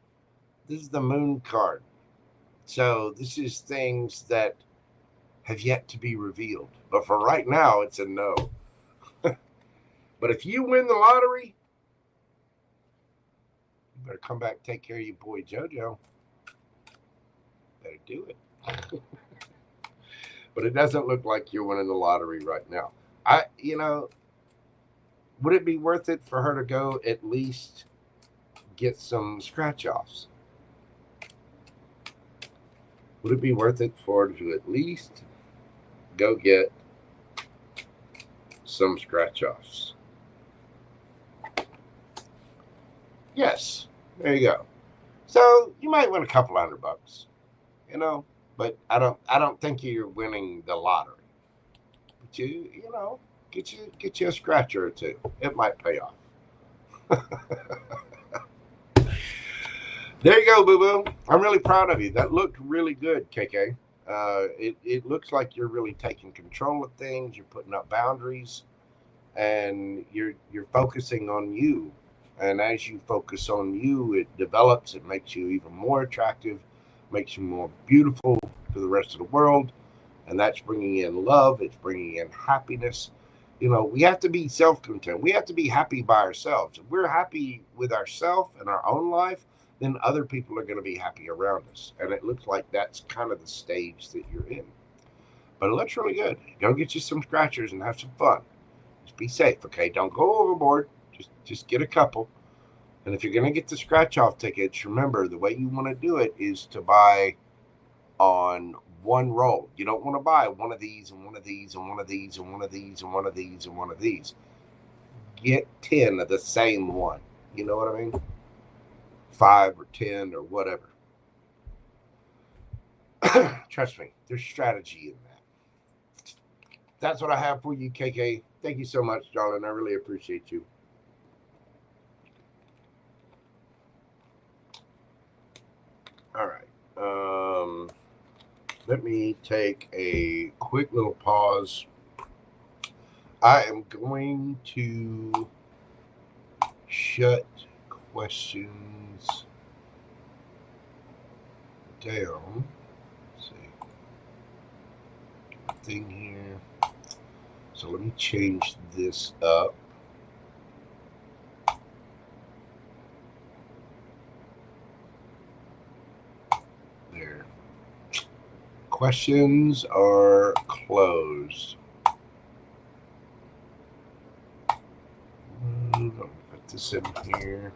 S1: this is the moon card. So this is things that have yet to be revealed. But for right now, it's a no. But if you win the lottery, you better come back and take care of your boy Jojo. Better do it. But it doesn't look like you're winning the lottery right now. Would it be worth it for her to go at least get some scratch-offs? Would it be worth it for her to at least go get some scratch-offs? Yes. There you go. So you might win a couple $100, but I don't think you're winning the lottery. But get you a scratcher or two. It might pay off. There you go, Boo Boo. I'm really proud of you. That looked really good, KK. It looks like you're really taking control of things. You're putting up boundaries, and you're focusing on you. And as you focus on you, it develops. It makes you even more attractive, makes you more beautiful to the rest of the world. And that's bringing in love. It's bringing in happiness. We have to be self-content. We have to be happy by ourselves. If we're happy with ourselves and our own life, then other people are going to be happy around us. And it looks like that's kind of the stage that you're in. But it looks really good. Go get you some scratchers and have some fun. Just be safe, okay? Don't go overboard. Just get a couple. And if you're going to get the scratch-off tickets, remember, the way you want to do it is to buy on one roll. You don't want to buy one of these and one of these and one of these and one of these and one of these and one of these. Get 10 of the same one. You know what I mean? 5 or 10 or whatever. Trust me, there's strategy in that. That's what I have for you, KK. Thank you so much, darling. I really appreciate you. All right. Let me take a quick little pause. I am going to shut questions down. Let's see. Thing here. So let me change this up. There. Questions are closed. Let me put this in here.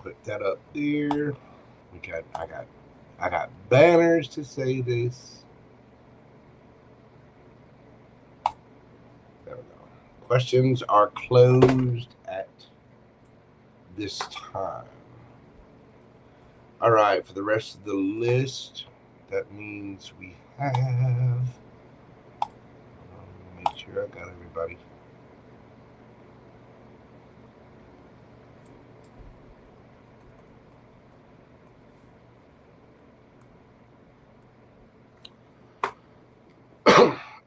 S1: put that up there. I got banners to say this. There we go. Questions are closed at this time. All right, for the rest of the list, that means we have. Make sure I got everybody.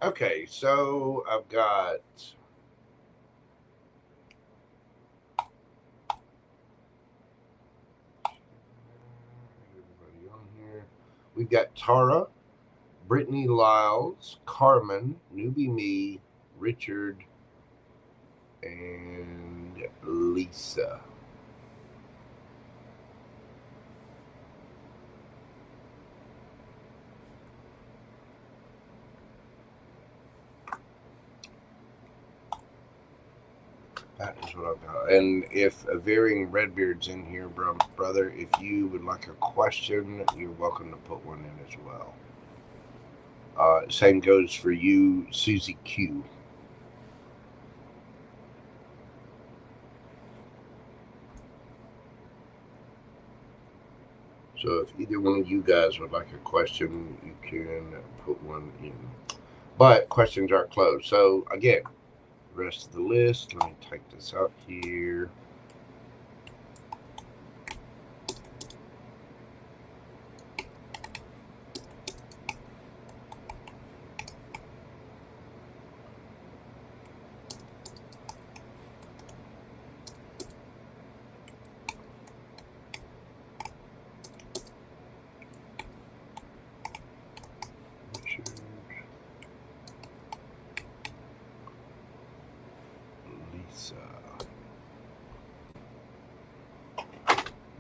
S1: Okay, so I've got everybody on here. We've got Tara, Britney Lyles, Carmen, Newbie Me, Richard, and Lisa. That is what I've got. And if a varying Redbeard's in here, brother, if you would like a question, you're welcome to put one in as well. Same goes for you, Susie Q. So if either one of you guys would like a question, you can put one in. But questions are closed. So again, rest of the list. Let me take this out here.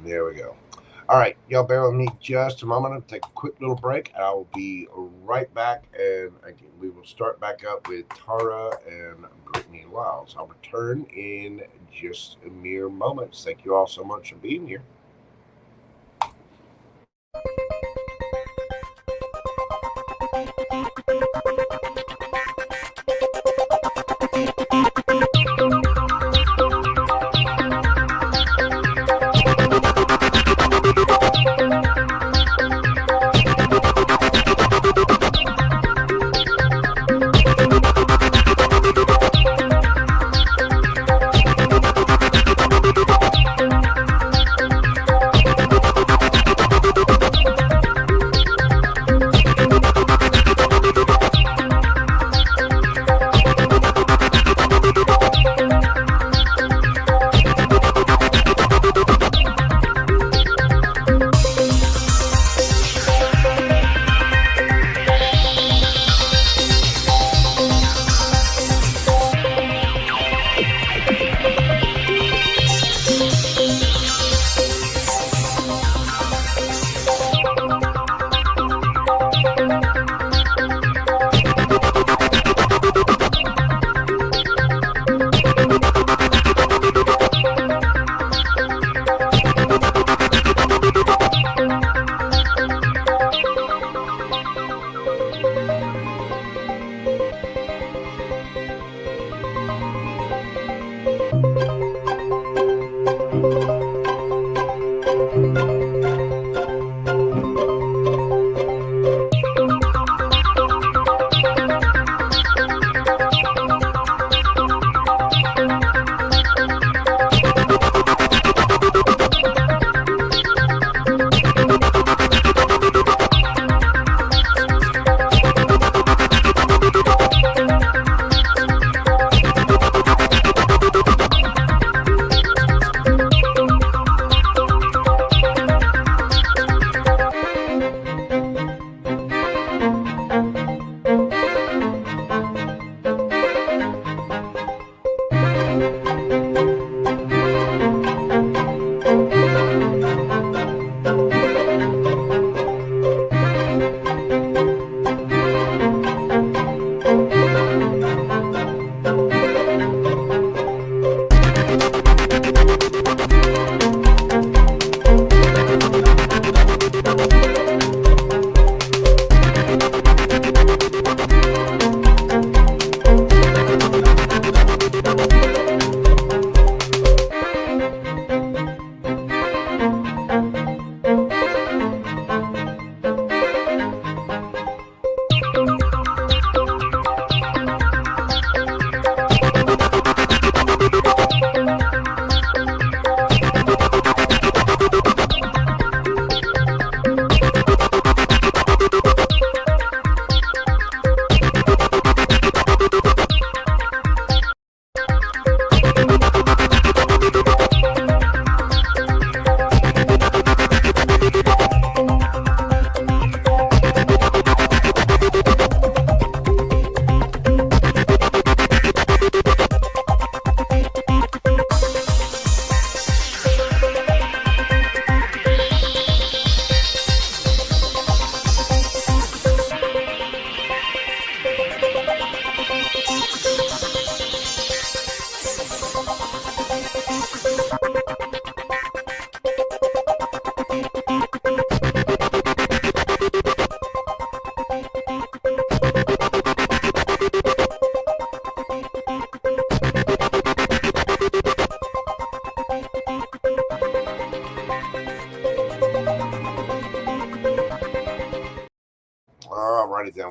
S1: There we go. All right, y'all bear with me just a moment. I'll take a quick little break. I will be right back, and again, we will start back up with Tara and Britney Lyles. I'll return in just a mere moments. Thank you all so much for being here.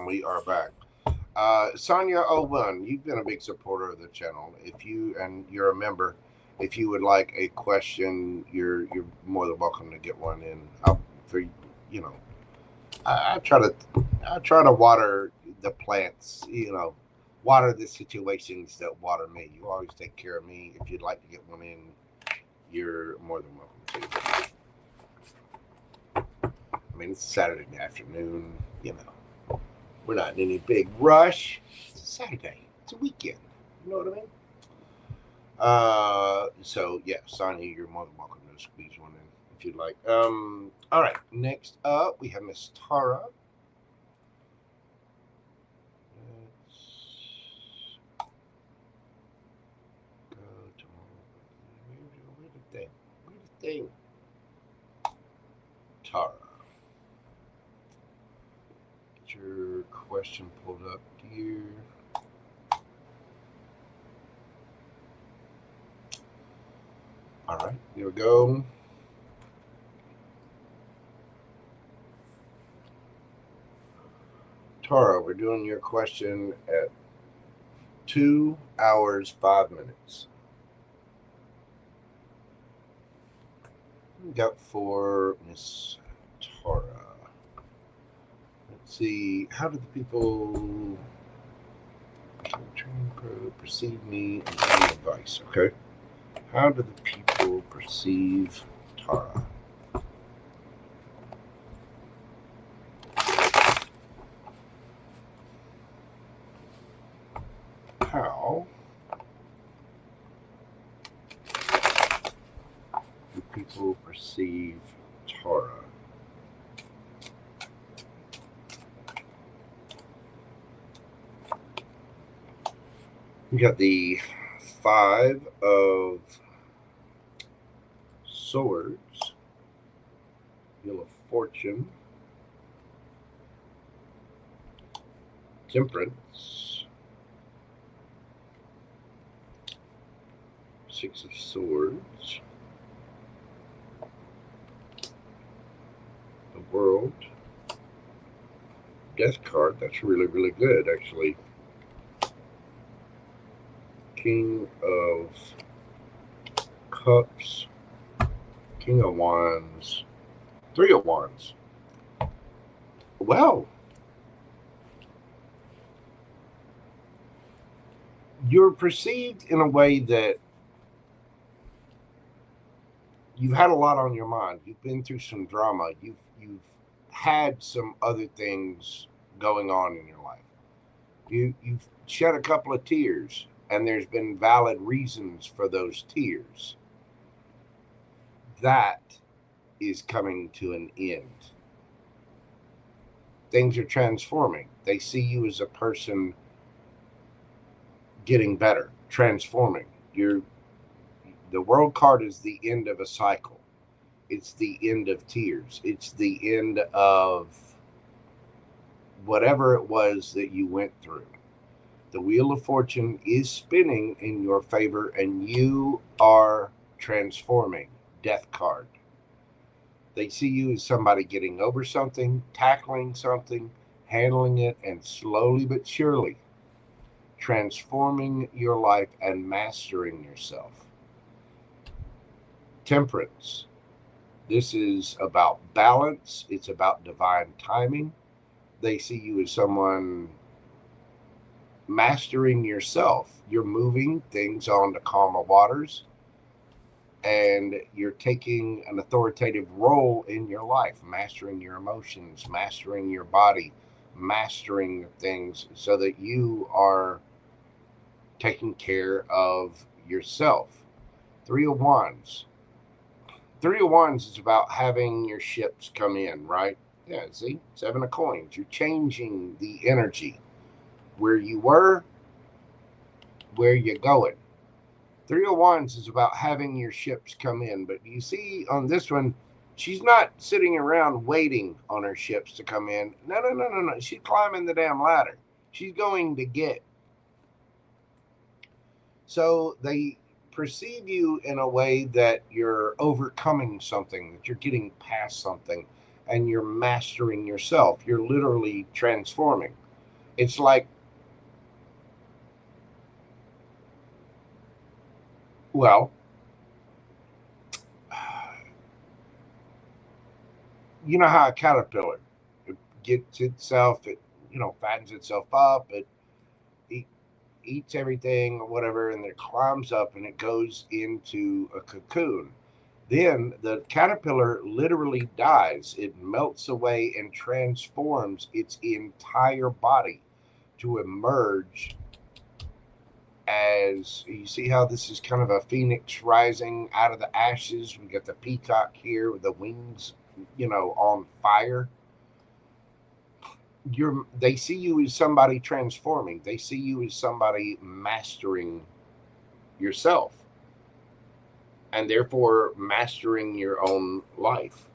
S1: we are back. Sonia 01, you've been a big supporter of the channel. If you're a member, if you would like a question, you're more than welcome to get one in. I try to water the plants, water the situations that water me. You always take care of me. If you'd like to get one in, you're more than welcome to. I mean, it's Saturday afternoon, we're not in any big rush. It's a Saturday. It's a weekend. You know what I mean? So yeah, Sonia, you're more than welcome to squeeze one in if you'd like. All right, next up we have Miss Tara. Let's go to where the thing? Tara. Get your question pulled up here. All right, here we go. Tara, we're doing your question at 2 hours, 5 minutes. We got for Miss Tara. Let's see. How do the people perceive me and any advice? Okay. How do the people perceive Tara? How do people perceive Tara? We got the 5 of Swords, Wheel of Fortune, Temperance, 6 of Swords, the World, Death card. That's really, really good, actually. King of Cups, King of Wands, 3 of Wands. Well, you're perceived in a way that you've had a lot on your mind. You've been through some drama. You've had some other things going on in your life. You've shed a couple of tears, and there's been valid reasons for those tears. That is coming to an end. Things are transforming. They see you as a person getting better, transforming. The World card is the end of a cycle. It's the end of tears. It's the end of whatever it was that you went through. The Wheel of Fortune is spinning in your favor, and you are transforming. Death card. They see you as somebody getting over something, tackling something, handling it, and slowly but surely transforming your life and mastering yourself. Temperance. This is about balance. It's about divine timing. They see you as someone mastering yourself. You're moving things onto calmer waters, and you're taking an authoritative role in your life, mastering your emotions, mastering your body, mastering things so that you are taking care of yourself. 3 of Wands. 3 of Wands is about having your ships come in, right? Yeah, see? 7 of Coins. You're changing the energy. Where you were, where you're going. 3 of Wands is about having your ships come in. But you see on this one, she's not sitting around waiting on her ships to come in. No. She's climbing the damn ladder. She's going to get. So they perceive you in a way that you're overcoming something, that you're getting past something, and you're mastering yourself. You're literally transforming. It's like, well, you know how a caterpillar, it gets itself, it, fattens itself up, it eats everything or whatever, and then it climbs up and it goes into a cocoon. Then the caterpillar literally dies. It melts away and transforms its entire body to emerge as, you see how this is kind of a phoenix rising out of the ashes. We got the peacock here with the wings, on fire. They see you as somebody transforming. They see you as somebody mastering yourself, and therefore mastering your own life.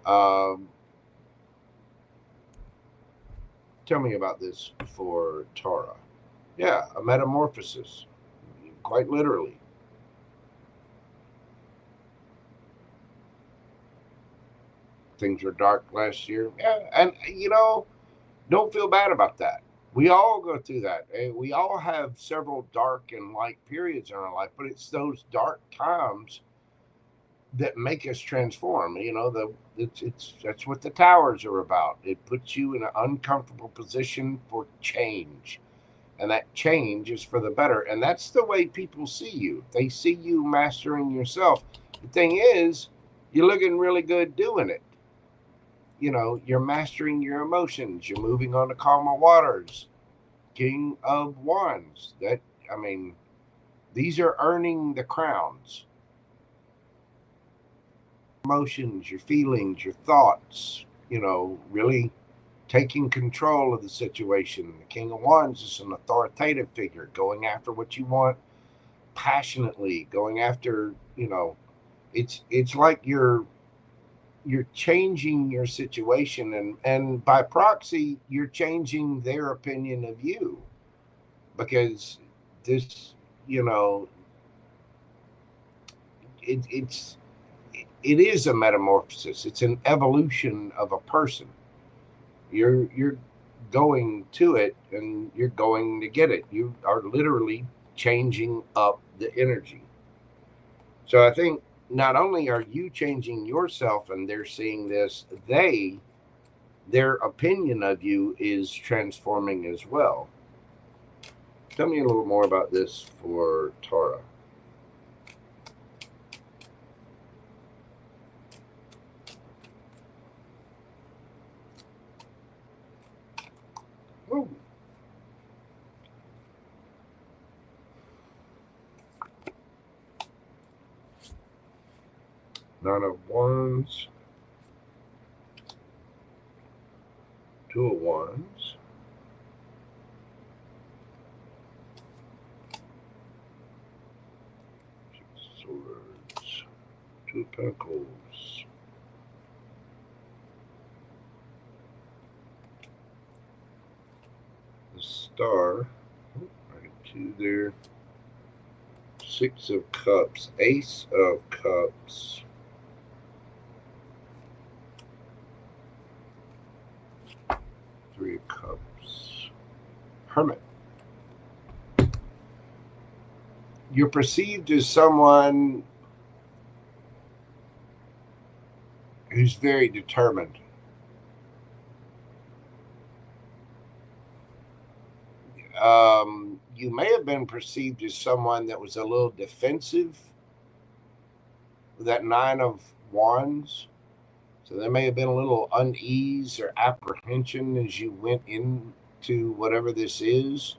S1: Tell me about this for Tara. Yeah, a metamorphosis, quite literally. Things were dark last year. Yeah, and don't feel bad about that. We all go through that. We all have several dark and light periods in our life, but it's those dark times that make us transform. That's what the towers are about. It puts you in an uncomfortable position for change, and that change is for the better. And that's the way people see you. They see you mastering yourself. The thing is, you're looking really good doing it. You're mastering your emotions. You're moving on to calmer waters. King of Wands. These are earning the crowns. Emotions, your feelings, your thoughts, really taking control of the situation. The King of Wands is an authoritative figure, going after what you want passionately, going after, it's like you're changing your situation, and by proxy you're changing their opinion of you, because this, it is a metamorphosis. It's an evolution of a person. You're going to it, and you're going to get it. You are literally changing up the energy. So I think not only are you changing yourself and they're seeing this, their opinion of you is transforming as well. Tell me a little more about this for Tara. Ooh. Nine of Wands, Two of Wands, Six of Swords, Two of Pentacles, the Star, right, two there, Six of Cups, Ace of Cups, Three of Cups, Hermit. You're perceived as someone who's very determined. You may have been perceived as someone that was a little defensive with that Nine of Wands. So there may have been a little unease or apprehension as you went into whatever this is.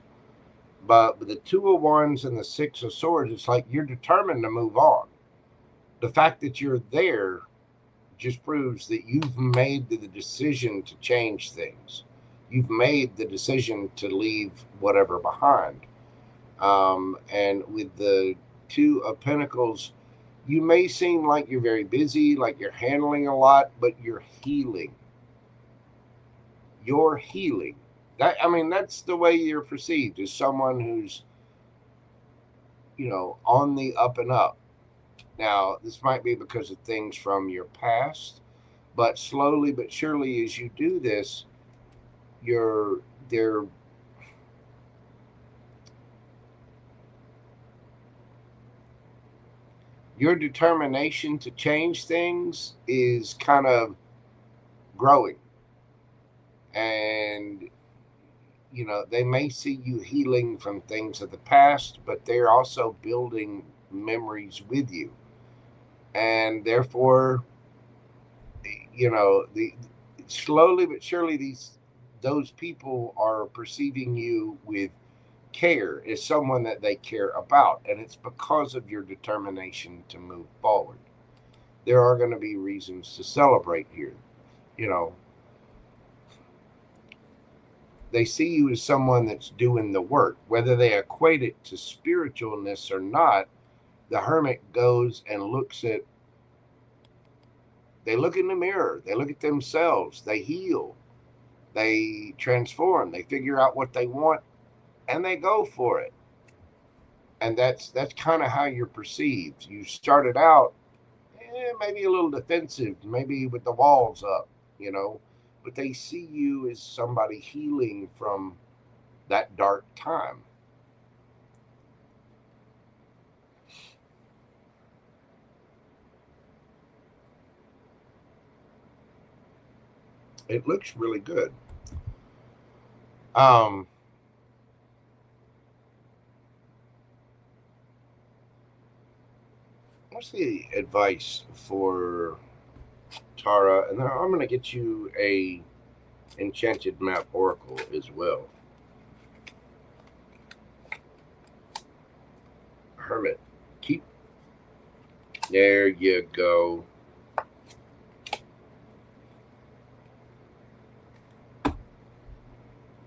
S1: But with the Two of Wands and the Six of Swords, it's like you're determined to move on. The fact that you're there just proves that you've made the decision to change things. You've made the decision to leave whatever behind. And with the Two of Pentacles, you may seem like you're very busy, like you're handling a lot, but you're healing. You're healing. That's the way you're perceived, as someone who's, on the up and up. Now, this might be because of things from your past, but slowly but surely as you do this, your determination to change things is kind of growing. And they may see you healing from things of the past, but they're also building memories with you. And therefore, the slowly but surely those people are perceiving you with care as someone that they care about, and it's because of your determination to move forward. There are going to be reasons to celebrate here. They see you as someone that's doing the work, whether they equate it to spiritualness or not. The hermit goes and they look in the mirror, they look at themselves, they heal, they transform, they figure out what they want, and they go for it. And that's kind of how you're perceived. You started out maybe a little defensive, maybe with the walls up, but they see you as somebody healing from that dark time. It looks really good. What's the advice for Tara? And then I'm going to get you a enchanted map oracle as well. Hermit, there you go.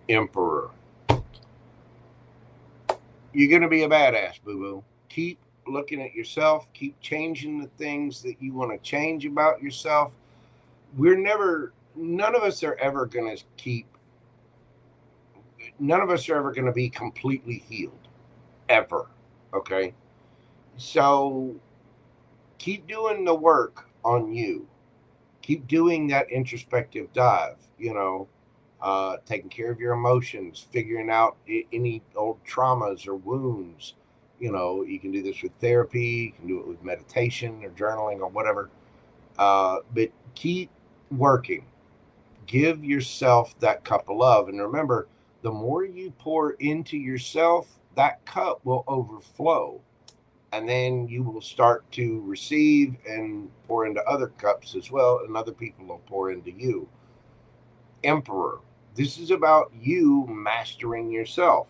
S1: Emperor. You're going to be a badass, boo-boo. Keep looking at yourself. Keep changing the things that you want to change about yourself. None of us are ever going to be completely healed. Ever. Okay? So keep doing the work on you. Keep doing that introspective dive, taking care of your emotions, figuring out any old traumas or wounds. You can do this with therapy, you can do it with meditation or journaling or whatever. But keep working. Give yourself that cup of love. And remember, the more you pour into yourself, that cup will overflow. And then you will start to receive and pour into other cups as well, and other people will pour into you. Emperor. This is about you mastering yourself.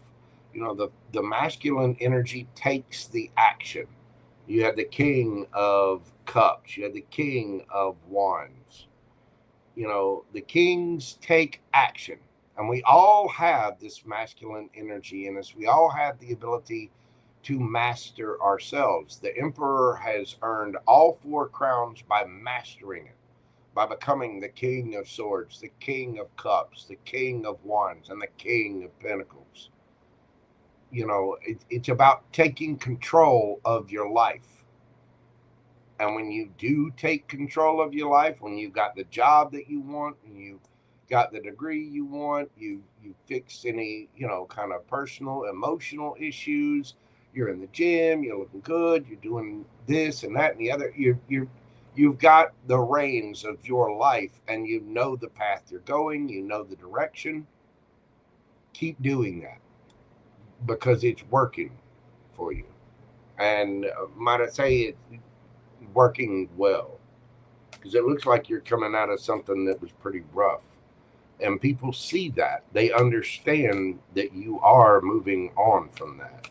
S1: The masculine energy takes the action. You have the King of Cups. You have the King of Wands. The kings take action. And we all have this masculine energy in us. We all have the ability to master ourselves. The Emperor has earned all 4 crowns by mastering it, by becoming the King of Swords, the King of Cups, the King of Wands, and the King of Pentacles. It's about taking control of your life. And when you do take control of your life, when you've got the job that you want, and you got the degree you want, you fixed any, kind of personal, emotional issues, you're in the gym, you're looking good, you're doing this and that and the other, you've got the reins of your life, and you know the path you're going, you know the direction. Keep doing that, because it's working for you. And might I say, it's working well, because it looks like you're coming out of something that was pretty rough. And people see that. They understand that you are moving on from that.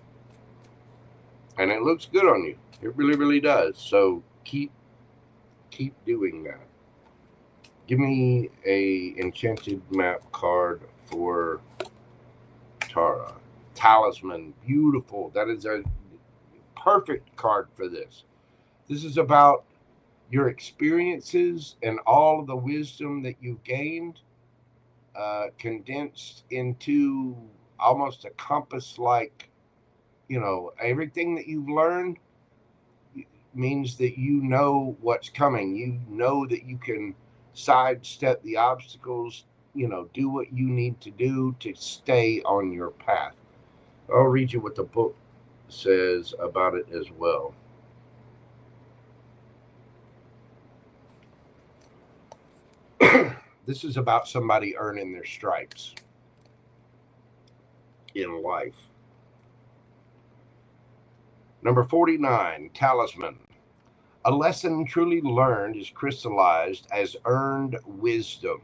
S1: And it looks good on you. It really, really does. So keep doing that. Give me a enchanted map card for Tara. Talisman. Beautiful. That is a perfect card for this. This is about your experiences and all of the wisdom that you've gained, condensed into almost a compass-like, everything that you've learned means that you know what's coming. You know that you can sidestep the obstacles do what you need to do to stay on your path. I'll read you what the book says about it as well. This is about somebody earning their stripes in life. Number 49, Talisman. A lesson truly learned is crystallized as earned wisdom.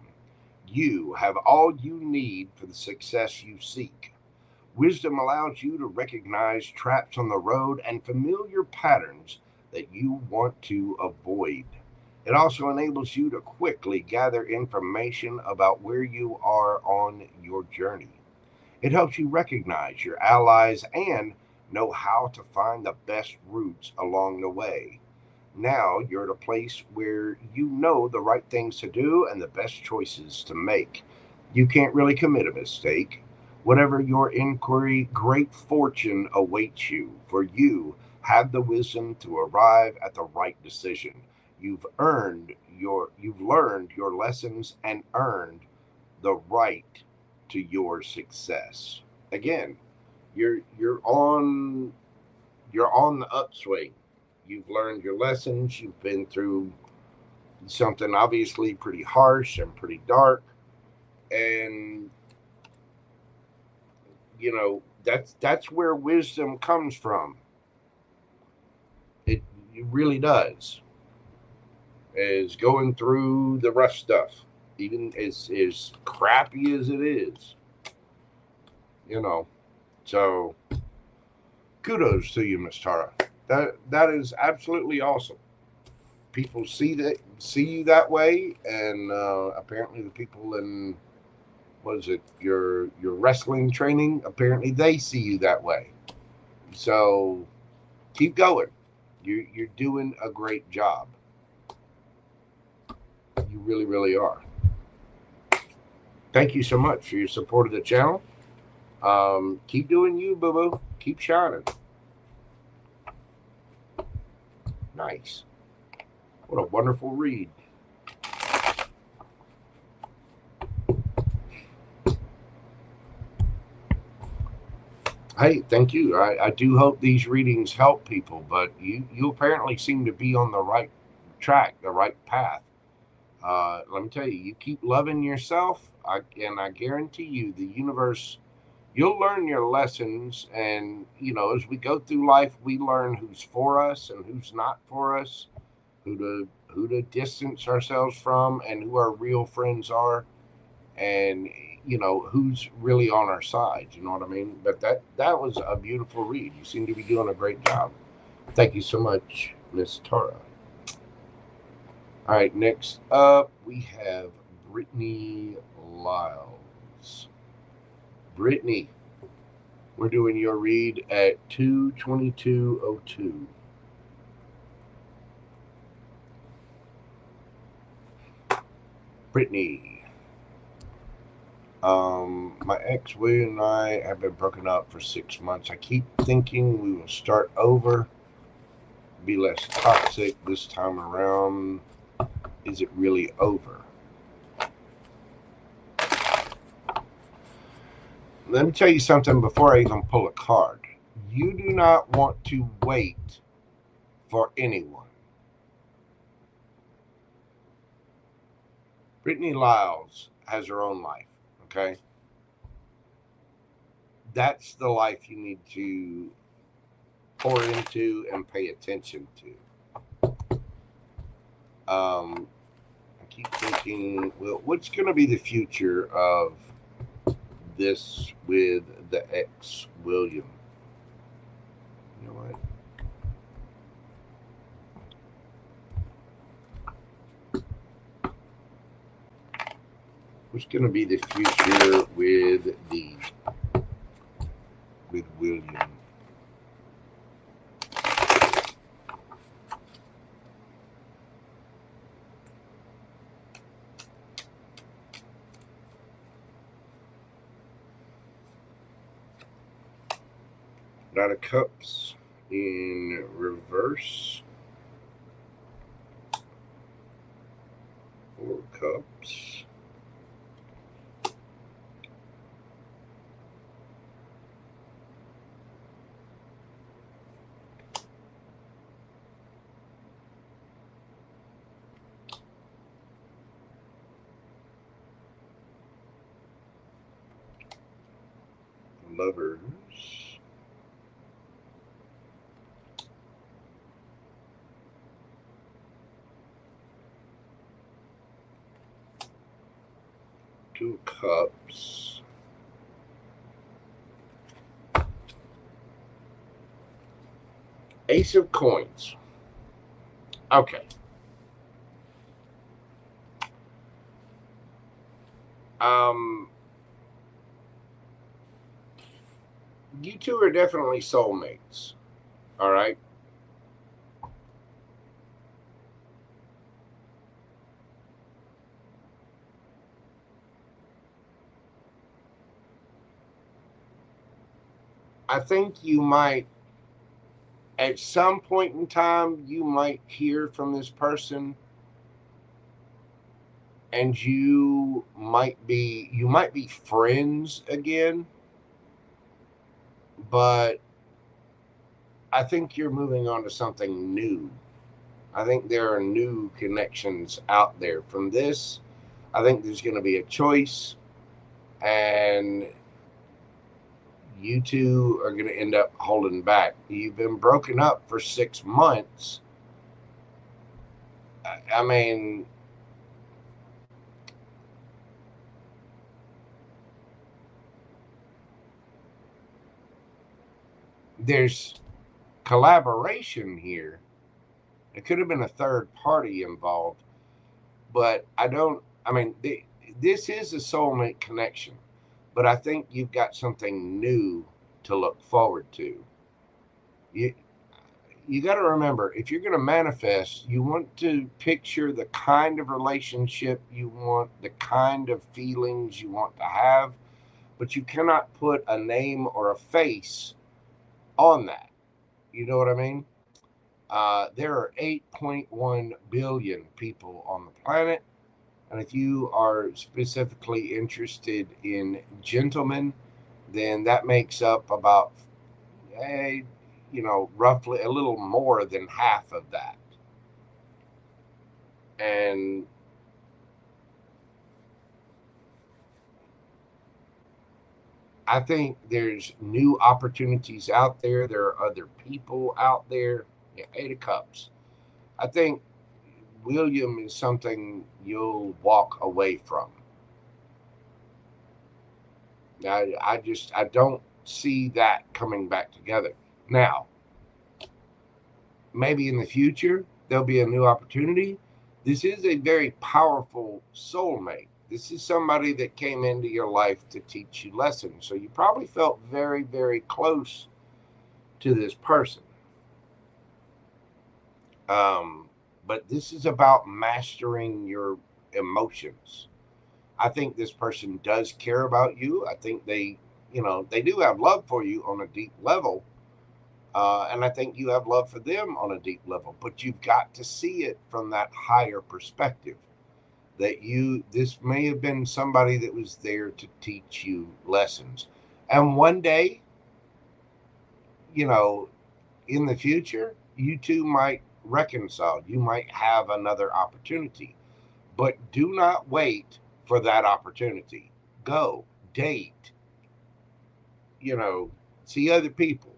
S1: You have all you need for the success you seek. Wisdom allows you to recognize traps on the road and familiar patterns that you want to avoid. It also enables you to quickly gather information about where you are on your journey. It helps you recognize your allies and know how to find the best routes along the way. Now you're at a place where you know the right things to do and the best choices to make. You can't really commit a mistake. Whatever your inquiry, great fortune awaits you, for you have the wisdom to arrive at the right decision. You've learned your lessons and earned the right to your success. Again, you're on the upswing. You've learned your lessons. You've been through something obviously pretty harsh and pretty dark, and that's where wisdom comes from. It really does. Is going through the rough stuff, even as crappy as it is. So kudos to you, Miss Tara. That is absolutely awesome. People see you that way, and apparently the people in what is it your wrestling training, apparently they see you that way. So keep going. You're doing a great job. You really, really are. Thank you so much for your support of the channel. Keep doing you, boo boo. Keep shining. Nice. What a wonderful read. Hey, thank you. I do hope these readings help people, but you apparently seem to be on the right track, the right path. Let me tell you, you keep loving yourself, and I guarantee you the universe, you'll learn your lessons. And, as we go through life, we learn who's for us and who's not for us, who to distance ourselves from, and who our real friends are. And who's really on our side. You know what I mean? But that was a beautiful read. You seem to be doing a great job. Thank you so much, Miss Tara. All right, next up we have Britney Lyles. Britney, we're doing your read at 2:22:02. Britney. My ex William and I have been broken up for 6 months. I keep thinking we will start over, be less toxic this time around. Is it really over? Let me tell you something before I even pull a card. You do not want to wait for anyone. Britney Lyles has her own life, okay? That's the life you need to pour into and pay attention to. I keep thinking, well, what's going to be the future of this with the ex William? You know what? What's going to be the future with William? Knight of Cups in reverse. 4 Cups. Lovers. Two of Cups. Ace of Coins. Okay. You two are definitely soulmates. All right. I think you might, at some point in time, you might hear from this person, and you might be friends again, but I think you're moving on to something new. I think there are new connections out there from this. I think there's going to be a choice, and you two are going to end up holding back. You've been broken up for 6 months. I mean, there's collaboration here. It could have been a third party involved, but this is a soulmate connection, but I think you've got something new to look forward to. You got to remember, if you're going to manifest, you want to picture the kind of relationship you want, the kind of feelings you want to have, but you cannot put a name or a face on that. You know what I mean? There are 8.1 billion people on the planet. And if you are specifically interested in gentlemen, then that makes up about, roughly a little more than half of that. And I think there's new opportunities out there. There are other people out there. Yeah, 8 of Cups. I think William is something you'll walk away from. I don't see that coming back together. Now, maybe in the future there'll be a new opportunity. This is a very powerful soulmate. This is somebody that came into your life to teach you lessons. So you probably felt very, very close to this person. But this is about mastering your emotions. I think this person does care about you. I think they do have love for you on a deep level. And I think you have love for them on a deep level, but you've got to see it from that higher perspective that this may have been somebody that was there to teach you lessons. And one day, in the future, you two might reconcile. You might have another opportunity, but do not wait for that opportunity. Go date, see other people.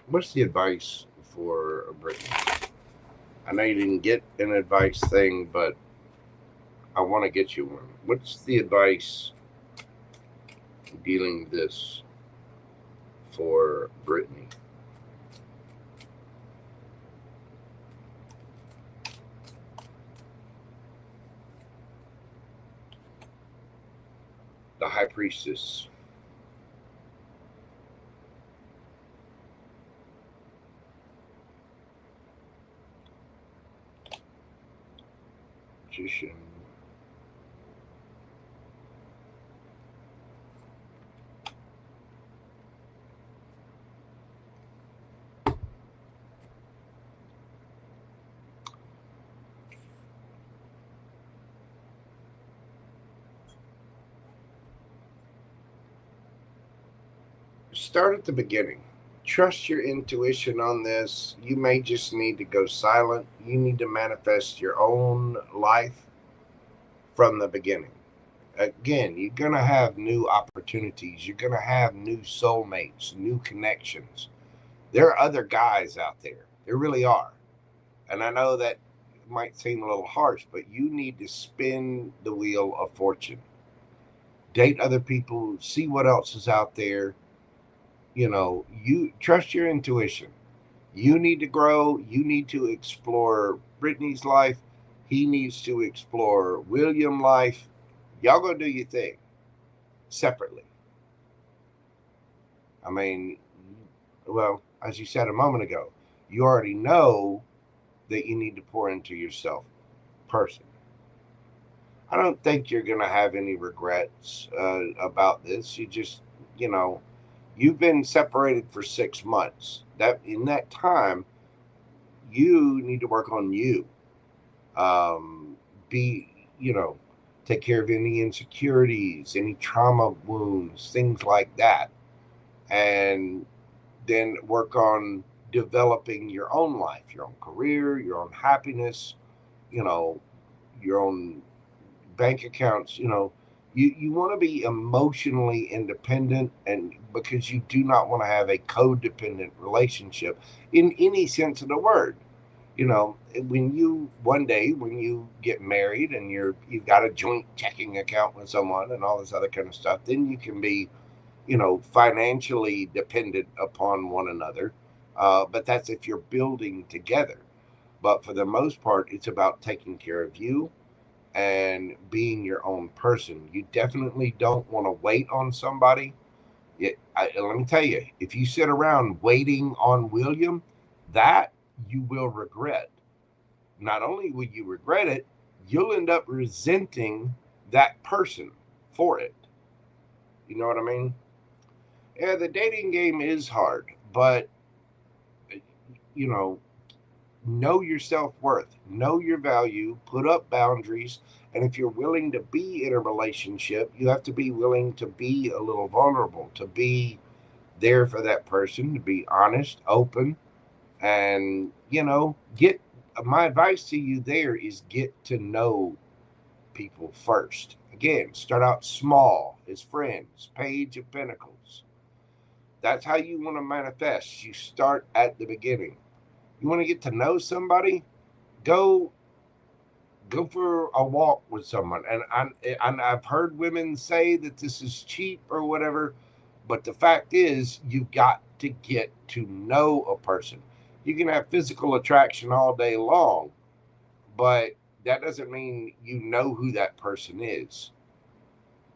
S1: What's the advice for Britney? I know you didn't get an advice thing, but I want to get you one. What's the advice dealing with this for Britney? The High Priestess. Magician. start at the beginning. Trust your intuition on this. You may just need to go silent. You need to manifest your own life from the beginning. Again, you're going to have new opportunities. You're going to have new soulmates, new connections. There are other guys out there. There really are. And I know that might seem a little harsh, but you need to spin the wheel of fortune. Date other people, see what else is out there. You trust your intuition. You need to grow. You need to explore Britney's life. He needs to explore William's life. Y'all go do your thing separately. I mean, well, as you said a moment ago, you already know that you need to pour into yourself personally. I don't think you're going to have any regrets about this. You just, you've been separated for 6 months. That in that time, you need to work on you. Be, take care of any insecurities, any trauma wounds, things like that. And then work on developing your own life, your own career, your own happiness, your own bank accounts. You want to be emotionally independent, and because you do not want to have a codependent relationship in any sense of the word. When you get married and you've got a joint checking account with someone and all this other kind of stuff, then you can be financially dependent upon one another. But that's if you're building together. But for the most part, it's about taking care of you and being your own person. You definitely don't want to wait on somebody. Let me tell you, if you sit around waiting on William, that you will regret. Not only will you regret it, you'll end up resenting that person for it. You know what I mean? Yeah, the dating game is hard, but know your self-worth, know your value, put up boundaries, and if you're willing to be in a relationship, you have to be willing to be a little vulnerable, to be there for that person, to be honest, open, and get my advice to you there is get to know people first. Again, start out small as friends, Page of Pentacles. That's how you want to manifest. You start at the beginning. You want to get to know somebody, go for a walk with someone. And I've heard women say that this is cheap or whatever, but the fact is you've got to get to know a person. You can have physical attraction all day long, but that doesn't mean you know who that person is.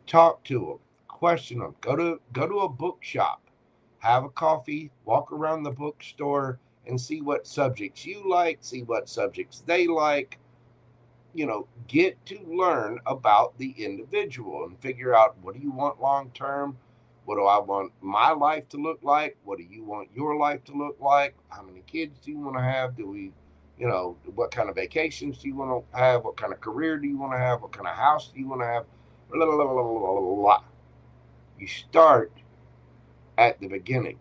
S1: Talk to them, question them, go to a bookshop, have a coffee, walk around the bookstore, and see what subjects you like, see what subjects they like. Get to learn about the individual and figure out, what do you want long term? What do I want my life to look like? What do you want your life to look like? How many kids do you want to have? What kind of vacations do you want to have? What kind of career do you want to have? What kind of house do you want to have? Blah, blah, blah, blah, blah, blah. You start at the beginning,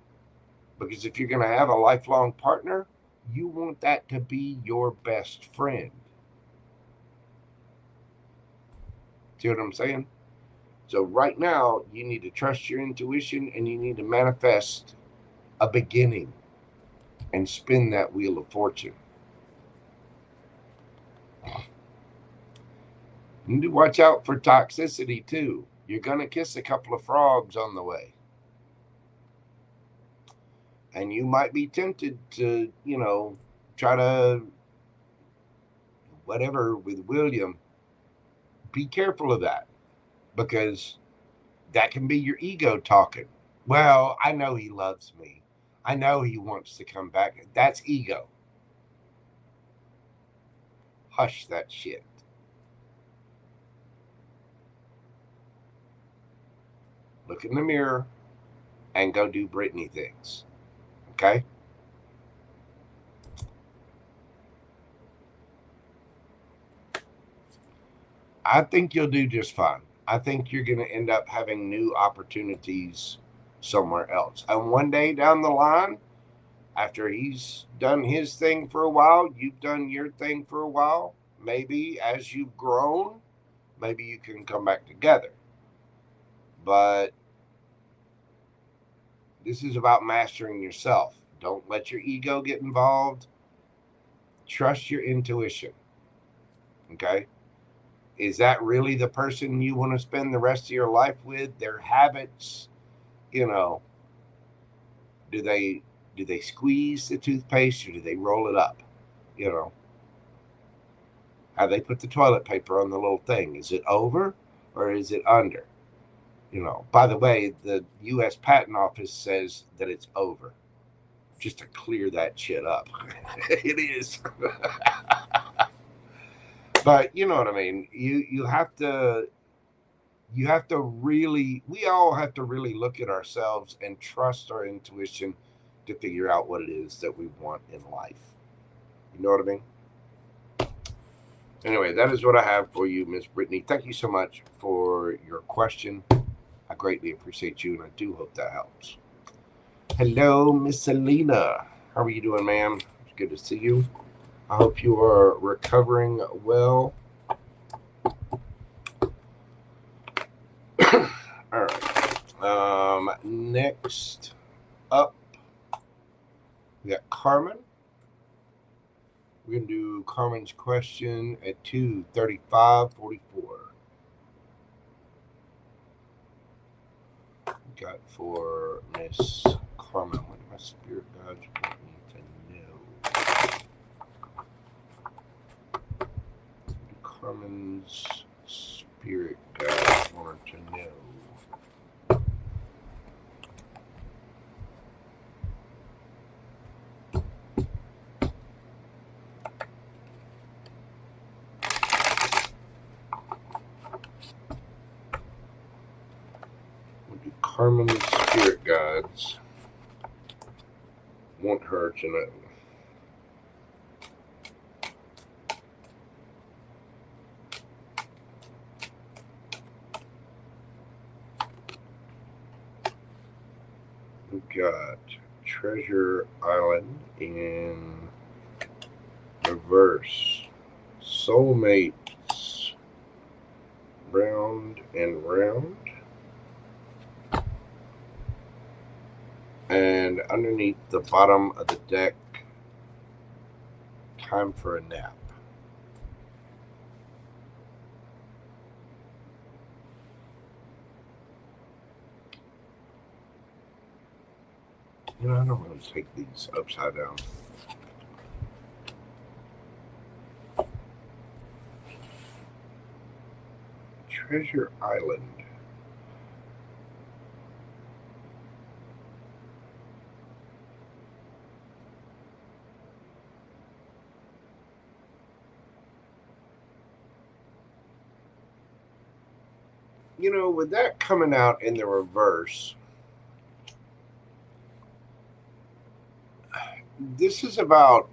S1: because if you're going to have a lifelong partner, you want that to be your best friend. See what I'm saying? So right now, you need to trust your intuition and you need to manifest a beginning and spin that wheel of fortune. You need to watch out for toxicity too. You're going to kiss a couple of frogs on the way. And you might be tempted to, try to whatever with William. Be careful of that, because that can be your ego talking. Well, I know he loves me. I know he wants to come back. That's ego. Hush that shit. Look in the mirror and go do Britney things. Okay? I think you'll do just fine. I think you're going to end up having new opportunities somewhere else. And one day down the line, after he's done his thing for a while, you've done your thing for a while, maybe as you've grown, maybe you can come back together. But this is about mastering yourself. Don't let your ego get involved. Trust your intuition. Okay? Is that really the person you want to spend the rest of your life with? Their habits, you know, do they squeeze the toothpaste or do they roll it up? You know, how they put the toilet paper on the little thing. Is it over or is it under? You know, by the way, the U.S. Patent Office says that it's over. Just to clear that shit up. It is. But you know what I mean? You have to really, we all have to really look at ourselves and trust our intuition to figure out what it is that we want in life. You know what I mean? Anyway, that is what I have for you, Miss Britney. Thank you so much for your question. I greatly appreciate you, and I do hope that helps. Hello, Miss Selena. How are you doing, ma'am? It's good to see you. I hope you are recovering well. All right. Next up, we got Carmen. We're going to do Carmen's question at 2:35:44. Got for Miss Carmen. What do my spirit guides want me to know? Carmen's spirit guides want to know. Carmen's spirit guides want her to know. We've got Treasure Island in reverse. Soulmates round and round. And underneath the bottom of the deck, time for a nap. You know, I don't really take these upside down. Treasure Island. You know, with that coming out in the reverse, this is about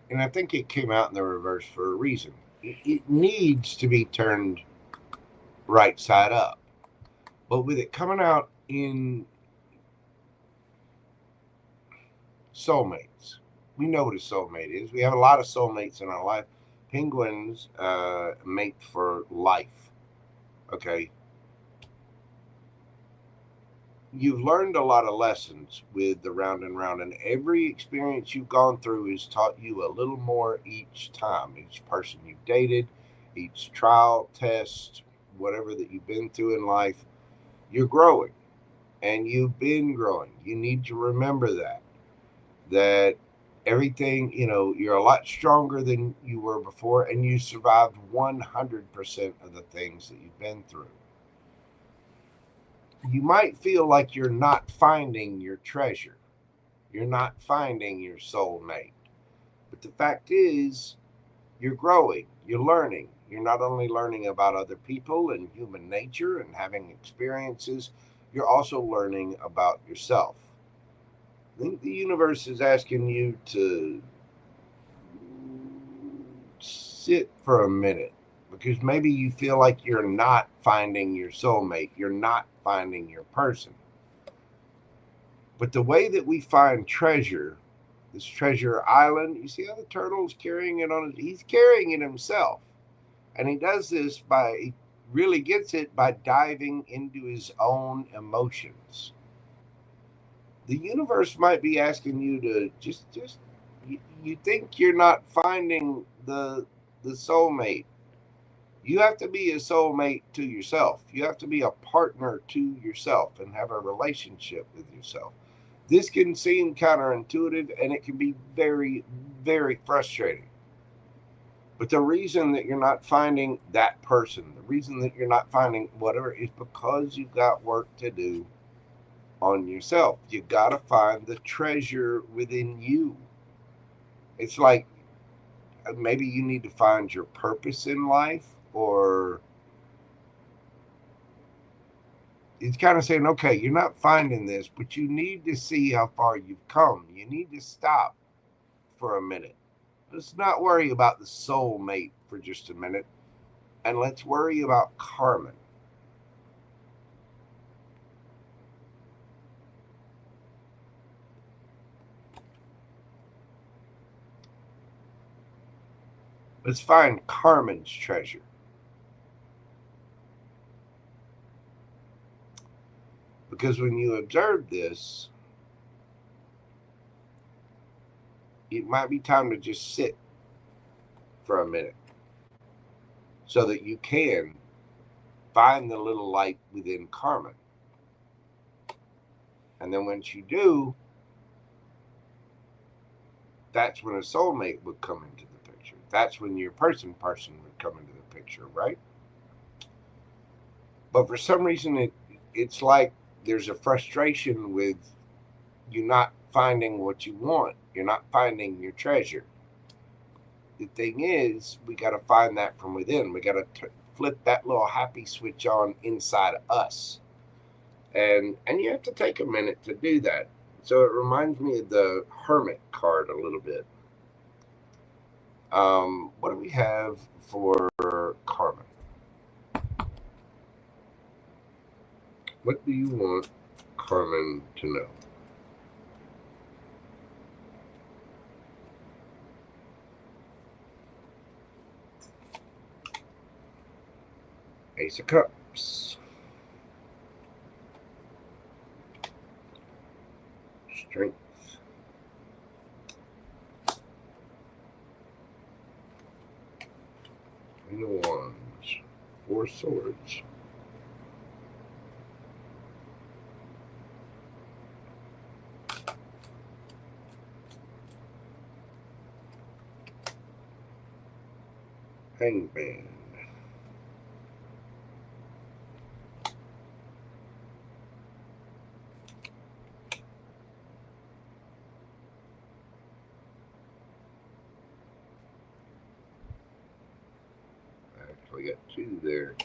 S1: and I think it came out in the reverse for a reason. It needs to be turned right side up. But with it coming out in soulmates, we know what a soulmate is. We have a lot of soulmates in our life. Penguins mate for life. Okay. You've learned a lot of lessons with the round and round, and every experience you've gone through has taught you a little more each time. Each person you've dated, each trial, test, whatever that you've been through in life, you're growing, and you've been growing. You need to remember that everything, you know, you're a lot stronger than you were before, and you survived 100% of the things that you've been through. You might feel like you're not finding your treasure. You're not finding your soulmate. But the fact is, you're growing. You're learning. You're not only learning about other people and human nature and having experiences, you're also learning about yourself. I think the universe is asking you to sit for a minute because maybe you feel like you're not finding your soulmate. You're not finding your person. But the way that we find treasure, this treasure island, you see how the turtle's carrying it on, he's carrying it himself. And he does this he really gets it by diving into his own emotions. The universe might be asking you to you think you're not finding the soulmate. You have to be a soulmate to yourself. You have to be a partner to yourself and have a relationship with yourself. This can seem counterintuitive and it can be very, very frustrating. But the reason that you're not finding that person, the reason that you're not finding whatever, is because you've got work to do on yourself. You got to find the treasure within you. It's like maybe you need to find your purpose in life, or it's kind of saying, okay, you're not finding this, but you need to see how far you've come. You need to stop for a minute. Let's not worry about the soulmate for just a minute, and let's worry about Carmen. Let's find Carmen's treasure. Because when you observe this, it might be time to just sit for a minute so that you can find the little light within Carmen. And then once you do, that's when a soulmate would come into the picture. That's when your person would come into the picture, right? But for some reason, it's like there's a frustration with you not finding what you want. You're not finding your treasure. The thing is, we got to find that from within. We got to flip that little happy switch on inside of us. And you have to take a minute to do that. So it reminds me of the Hermit card a little bit. What do we have for Carmen? What do you want Carmen to know? Ace of Cups. Strength. Queen of Wands. 4 Swords. Hangman. We got 2 there.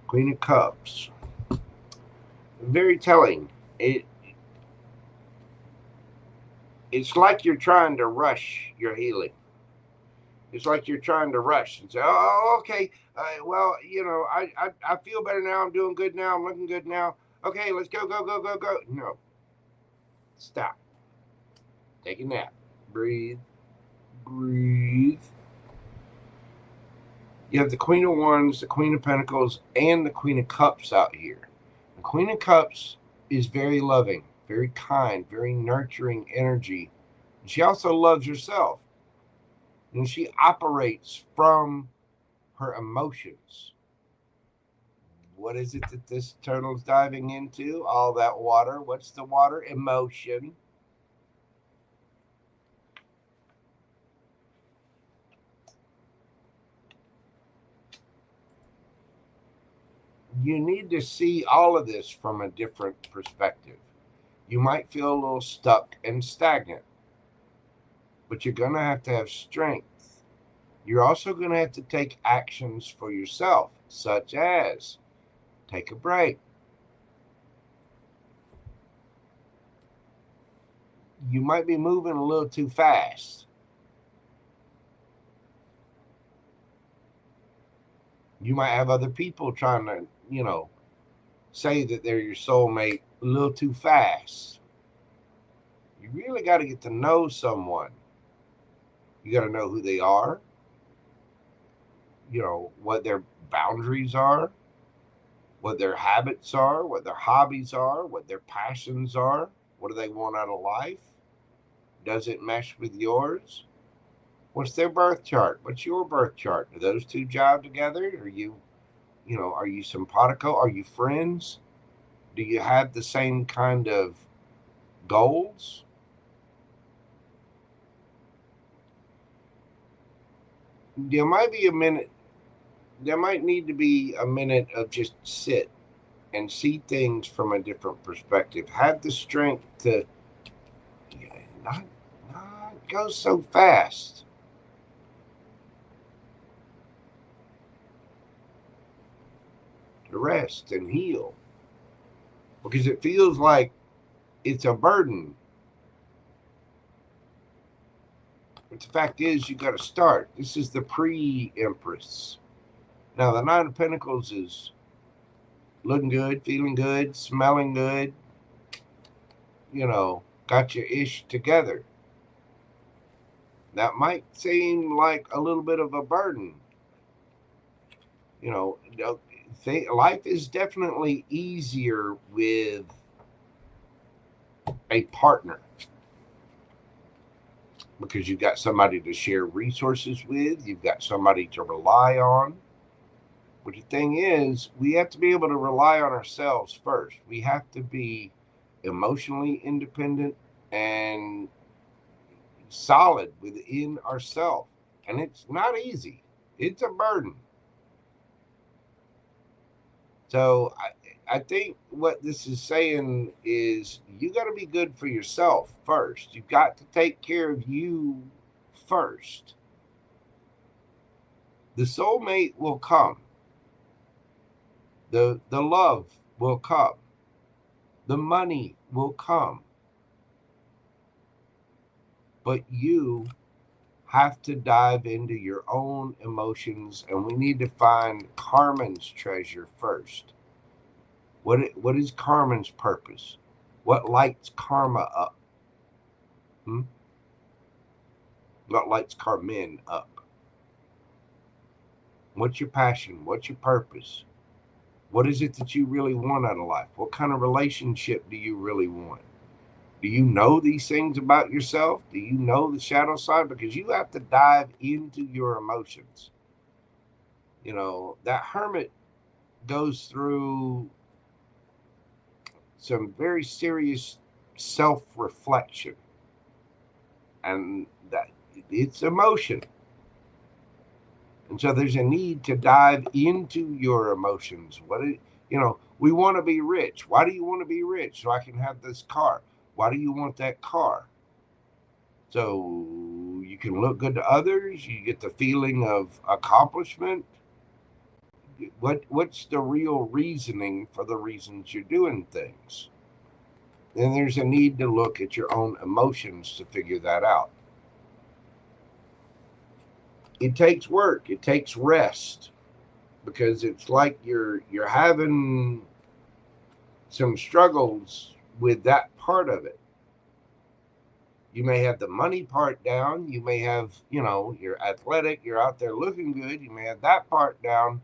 S1: Queen of Cups. Very telling. It's like you're trying to rush your healing. It's like you're trying to rush and say, oh, okay, well, you know, I feel better now. I'm doing good now. I'm looking good now. Okay, let's go. No. Stop. Take a nap. Breathe. You have the Queen of Wands, the Queen of Pentacles, and the Queen of Cups out here. The Queen of Cups is very loving, very kind, very nurturing energy. She also loves herself. And she operates from her emotions. What is it that this turtle's diving into? All that water. What's the water? Emotion. You need to see all of this from a different perspective. You might feel a little stuck and stagnant, but you're going to have strength. You're also going to have to take actions for yourself, such as take a break. you might be moving a little too fast. You might have other people trying to, say that they're your soulmate a little too fast. You really got to get to know someone. You got to know who they are, what their boundaries are, what their habits are, what their hobbies are, what their passions are. What do they want out of life? Does it mesh with yours? What's their birth chart? What's your birth chart? Do those two jive together? Are you simpatico? Are you friends? Do you have the same kind of goals? There might be a minute. There might need to be a minute of just sit and see things from a different perspective. Have the strength to not go so fast. To rest and heal. Because it feels like it's a burden. But the fact is, you got to start. This is the pre-Empress. Now, the Nine of Pentacles is looking good, feeling good, smelling good. Got your ish together. That might seem like a little bit of a burden. Life is definitely easier with a partner because you've got somebody to share resources with. You've got somebody to rely on. But the thing is, we have to be able to rely on ourselves first. We have to be emotionally independent and solid within ourselves. And it's not easy. It's a burden. So I think what this is saying is you got to be good for yourself first. You've got to take care of you first. The soulmate will come. The love will come. The money will come. But you have to dive into your own emotions, and we need to find Carmen's treasure first. What is Carmen's purpose? What lights karma up? What lights Carmen up? What's your passion? What's your purpose? What is it that you really want out of life? What kind of relationship do you really want? Do you know these things about yourself? Do you know the shadow side? Because you have to dive into your emotions. That hermit goes through some very serious self-reflection. And that it's emotion. And so there's a need to dive into your emotions. We want to be rich. Why do you want to be rich? So I can have this car. Why do you want that car? So you can look good to others. You get the feeling of accomplishment. What's the real reasoning for the reasons you're doing things? Then there's a need to look at your own emotions to figure that out. It takes work. It takes rest, because it's like you're having some struggles with that part of it. You may have the money part down. You may have, you're athletic. You're out there looking good. You may have that part down.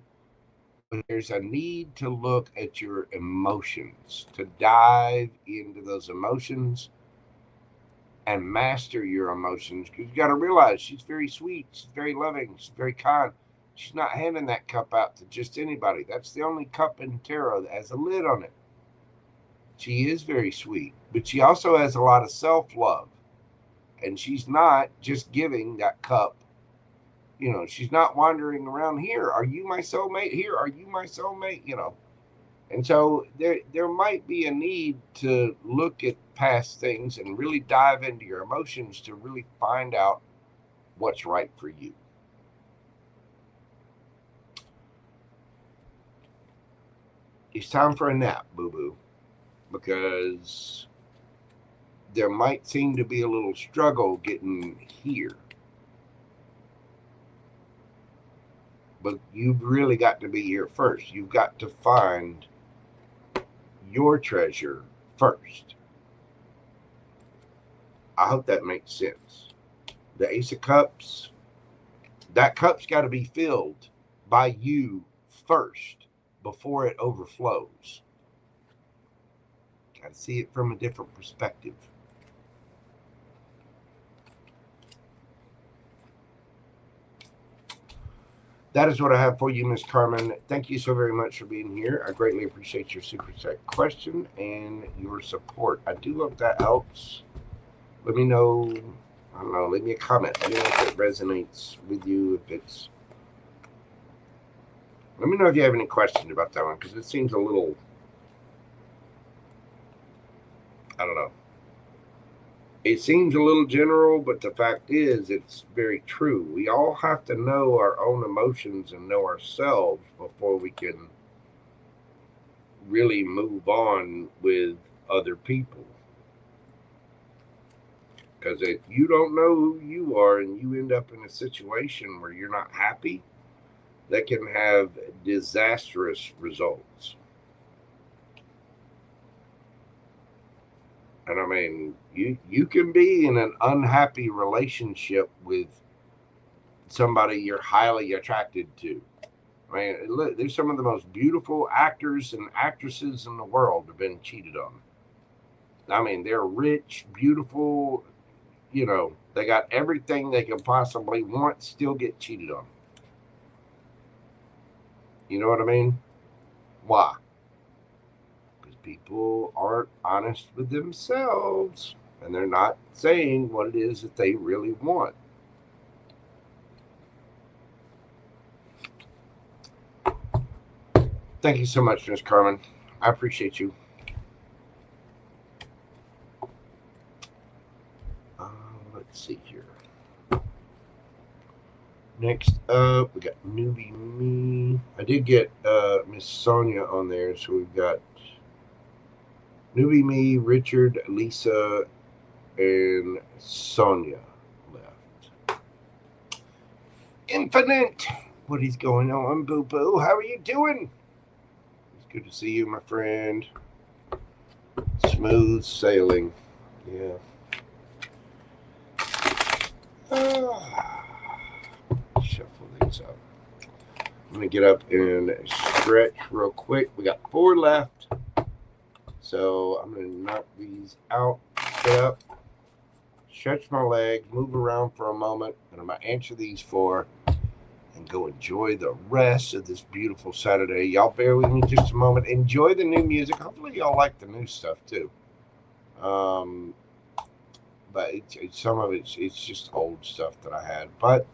S1: But there's a need to look at your emotions, to dive into those emotions and master your emotions. Because you got to realize she's very sweet. She's very loving. She's very kind. She's not handing that cup out to just anybody. That's the only cup in tarot that has a lid on it. She is very sweet, but she also has a lot of self-love. And she's not just giving that cup. She's not wandering around, here, are you my soulmate? Here, are you my soulmate? And so there might be a need to look at past things and really dive into your emotions to really find out what's right for you. It's time for a nap, boo-boo, because there might seem to be a little struggle getting here. But you've really got to be here first. You've got to find your treasure first. I hope that makes sense. The Ace of Cups, that cup's got to be filled by you first before it overflows. Got to see it from a different perspective. That is what I have for you, Miss Carmen. Thank you so very much for being here. I greatly appreciate your super chat question and your support. I do hope that helps. Let me know. I don't know. Leave me a comment. Let me know if it resonates with you. Let me know if you have any questions about that one, because it seems a little, I don't know. It seems a little general, but the fact is, it's very true. We all have to know our own emotions and know ourselves before we can really move on with other people. Because if you don't know who you are and you end up in a situation where you're not happy, that can have disastrous results. And I mean, you can be in an unhappy relationship with somebody you're highly attracted to. I mean, look, there's some of the most beautiful actors and actresses in the world have been cheated on. I mean, they're rich, beautiful, you know, they got everything they can possibly want, still get cheated on. You know what I mean? Why? Because people aren't honest with themselves and they're not saying what it is that they really want. Thank you so much, Miss Carmen. I appreciate you. Let's see here. Next up, we got Newbie Me. I did get Miss Sonia on there, so we've got Newbie Me, Richard, Lisa, and Sonia left. Infinite, what is going on, Boo Boo? How are you doing? It's good to see you, my friend. Smooth sailing. Yeah. Shuffle these up. I'm going to get up and stretch real quick. We got 4 left. So I'm going to knock these out, sit up, stretch my legs, move around for a moment, and I'm going to answer these 4 and go enjoy the rest of this beautiful Saturday. Y'all bear with me just a moment. Enjoy the new music. Hopefully y'all like the new stuff too. But some of it's just old stuff that I had. But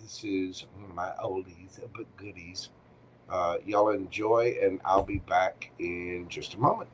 S1: this is one of my oldies but goodies. Y'all enjoy, and I'll be back in just a moment.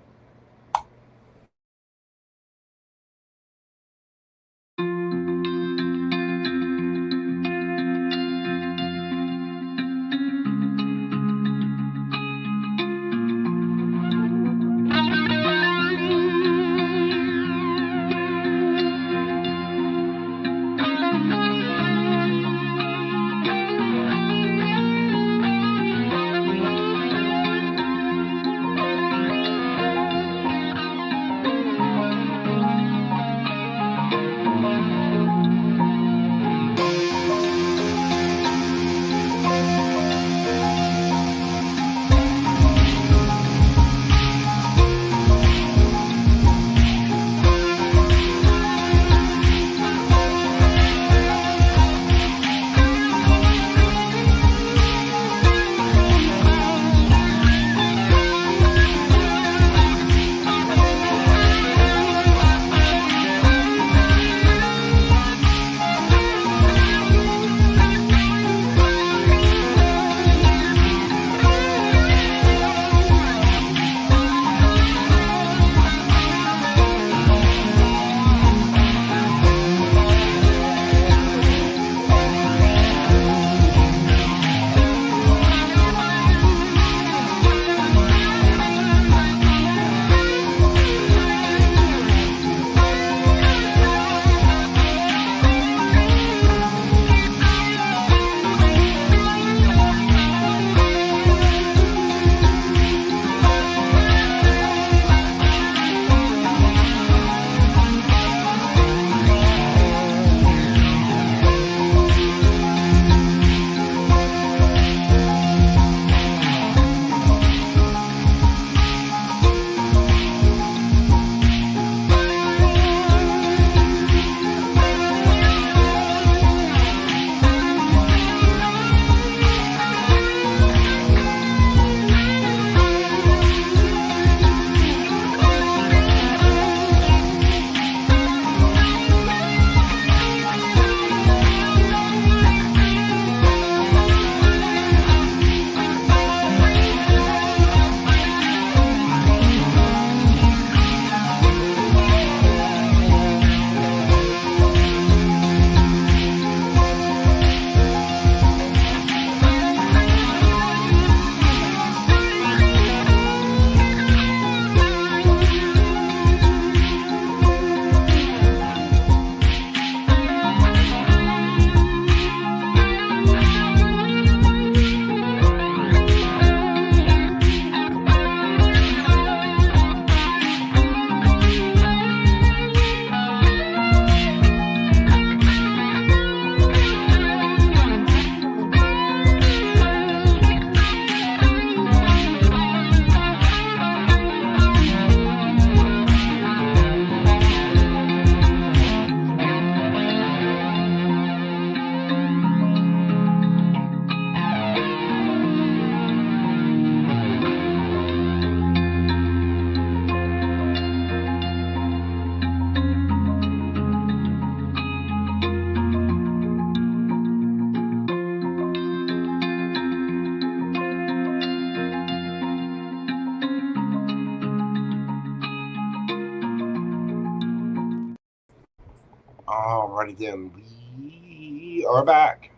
S1: Alrighty then, we are back.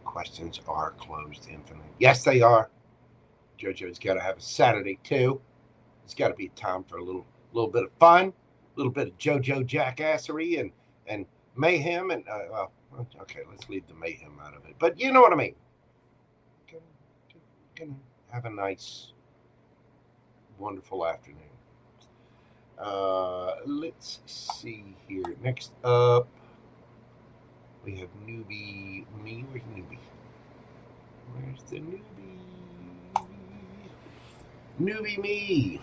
S1: Questions are closed infinite. Yes, they are. JoJo's got to have a Saturday too. It's got to be time for a little bit of fun, a little bit of JoJo jackassery and mayhem. And okay, let's leave the mayhem out of it. But you know what I mean. Gonna have a nice, wonderful afternoon. Let's see here. Next up, we have Newbie Me. Where's Newbie? Where's the Newbie? Newbie Me.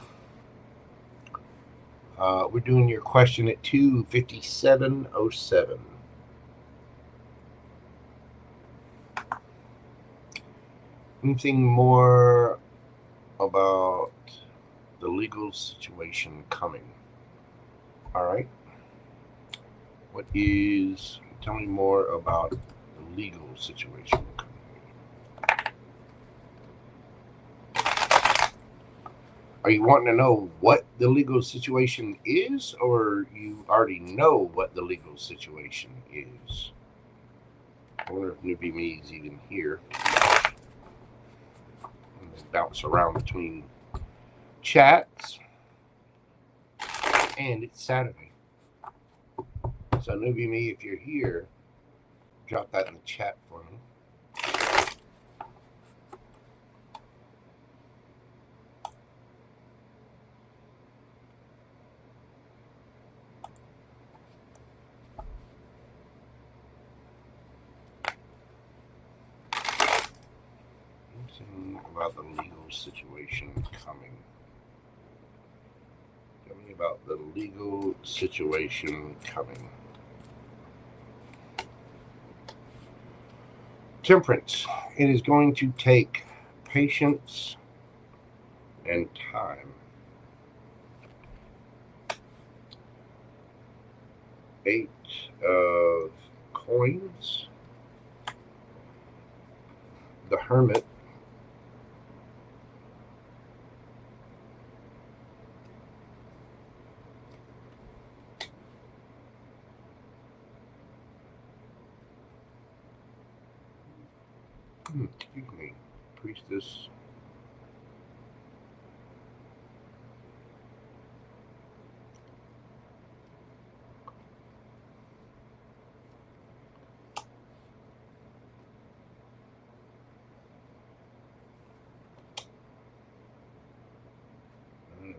S1: We're doing your question at 2:57:07. Anything more about the legal situation coming? All right. Tell me more about the legal situation coming. Are you wanting to know what the legal situation is, or you already know what the legal situation is? I wonder if Newbie Me is even here. Bounce around between chats, and it's Saturday. So Newbie Me, if you're here, drop that in the chat for me. Something about the legal situation coming. Tell me about the legal situation coming. Temperance. It is going to take patience and time. 8 of coins. The Hermit. Excuse me. Priestess.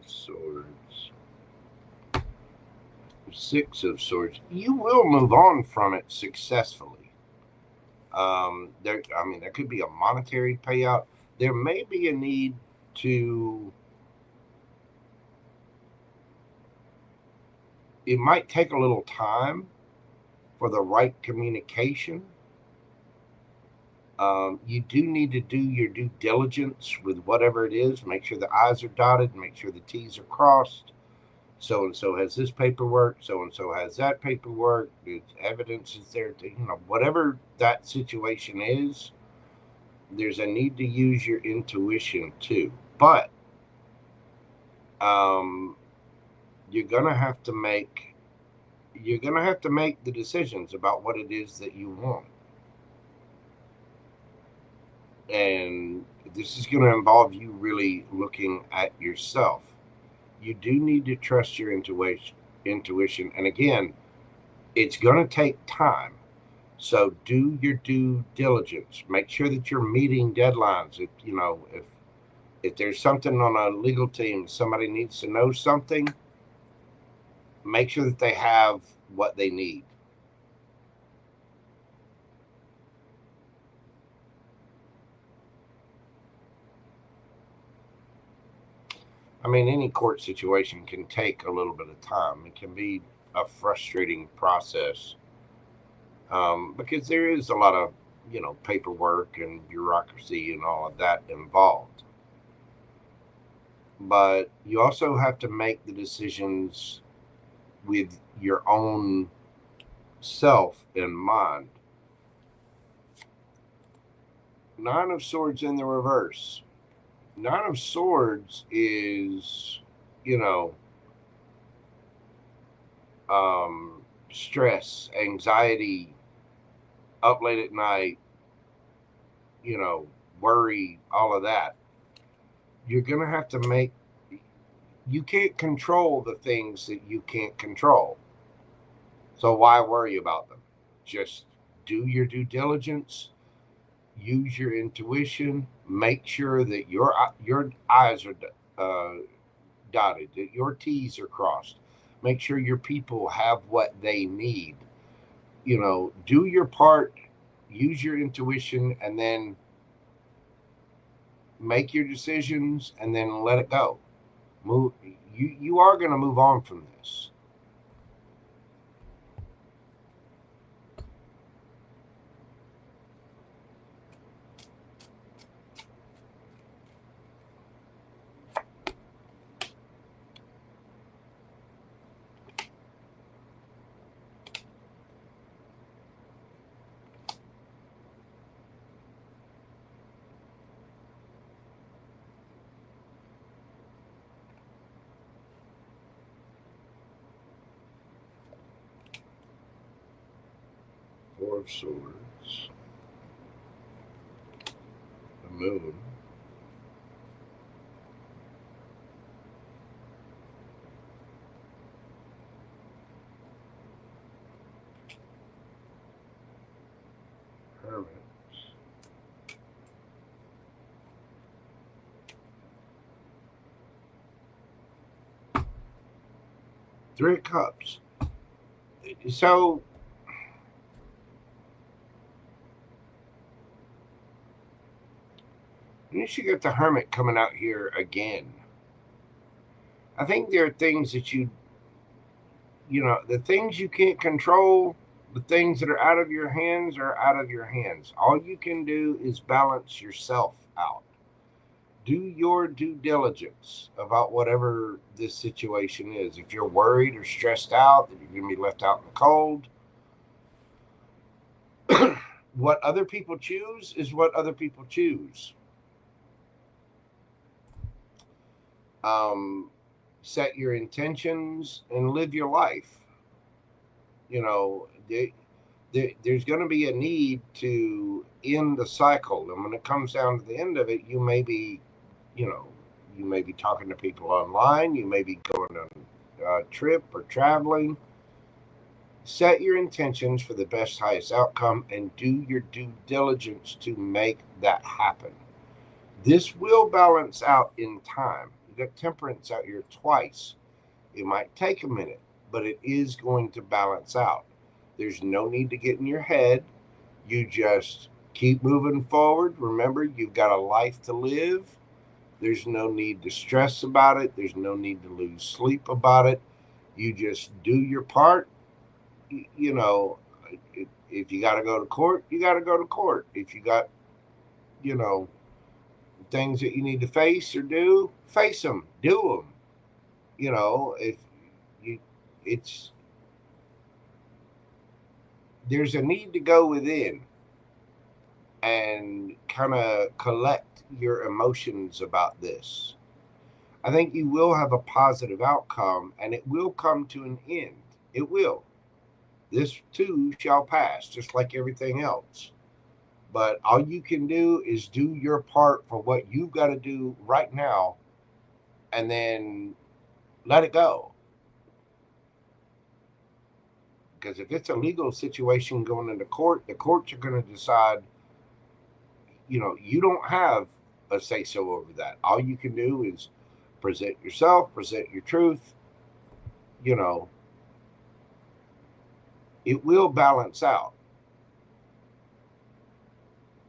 S1: Swords. 6 of Swords. You will move on from it successfully. There could be a monetary payout. There may be a need to. It might take a little time for the right communication. You do need to do your due diligence with whatever it is. Make sure the I's are dotted. Make sure the T's are crossed. So-and-so has this paperwork. So-and-so has that paperwork. The evidence is there. Whatever that situation is, there's a need to use your intuition too. But you're gonna have to make the decisions about what it is that you want. And this is going to involve you really looking at yourself. You do need to trust your intuition. And again, it's going to take time. So do your due diligence. Make sure that you're meeting deadlines. If there's something on a legal team, somebody needs to know something, make sure that they have what they need. Any court situation can take a little bit of time. It can be a frustrating process because there is a lot of, paperwork and bureaucracy and all of that involved. But you also have to make the decisions with your own self in mind. 9 of Swords in the reverse. 9 of Swords is, stress, anxiety, up late at night, worry, all of that. You're going to have to you can't control the things that you can't control. So why worry about them? Just do your due diligence, use your intuition, make sure that your I's are dotted, that your T's are crossed. Make sure your people have what they need. Do your part, use your intuition, and then make your decisions, and then let it go. Move. You are going to move on from this. Four of Swords, the Moon, Hermit, Three of Cups. So you should get the Hermit coming out here again. I think there are things that the things you can't control, the things that are out of your hands are out of your hands. All you can do is balance yourself out. Do your due diligence about whatever this situation is. If you're worried or stressed out that you're going to be left out in the cold, what other people choose is what other people choose. Set your intentions and live your life. There's going to be a need to end the cycle, and when it comes down to the end of it, you may be talking to people online, you may be going on a trip or traveling. Set your intentions for the best, highest outcome, and do your due diligence to make that happen. This will balance out in time. You got Temperance out here twice. It might take a minute, but it is going to balance out. There's no need to get in your head. You just keep moving forward. Remember, you've got a life to live. There's no need to stress about it. There's no need to lose sleep about it. You just do your part. If you got to go to court, you got to go to court. If you got, things that you need to face or do, face them, do them. If there's a need to go within and kind of collect your emotions about this. I think you will have a positive outcome, and it will come to an end. It will. This too shall pass, just like everything else. But all you can do is do your part for what you've got to do right now, and then let it go. Because if it's a legal situation going into court, the courts are going to decide, you don't have a say-so over that. All you can do is present yourself, present your truth. It will balance out.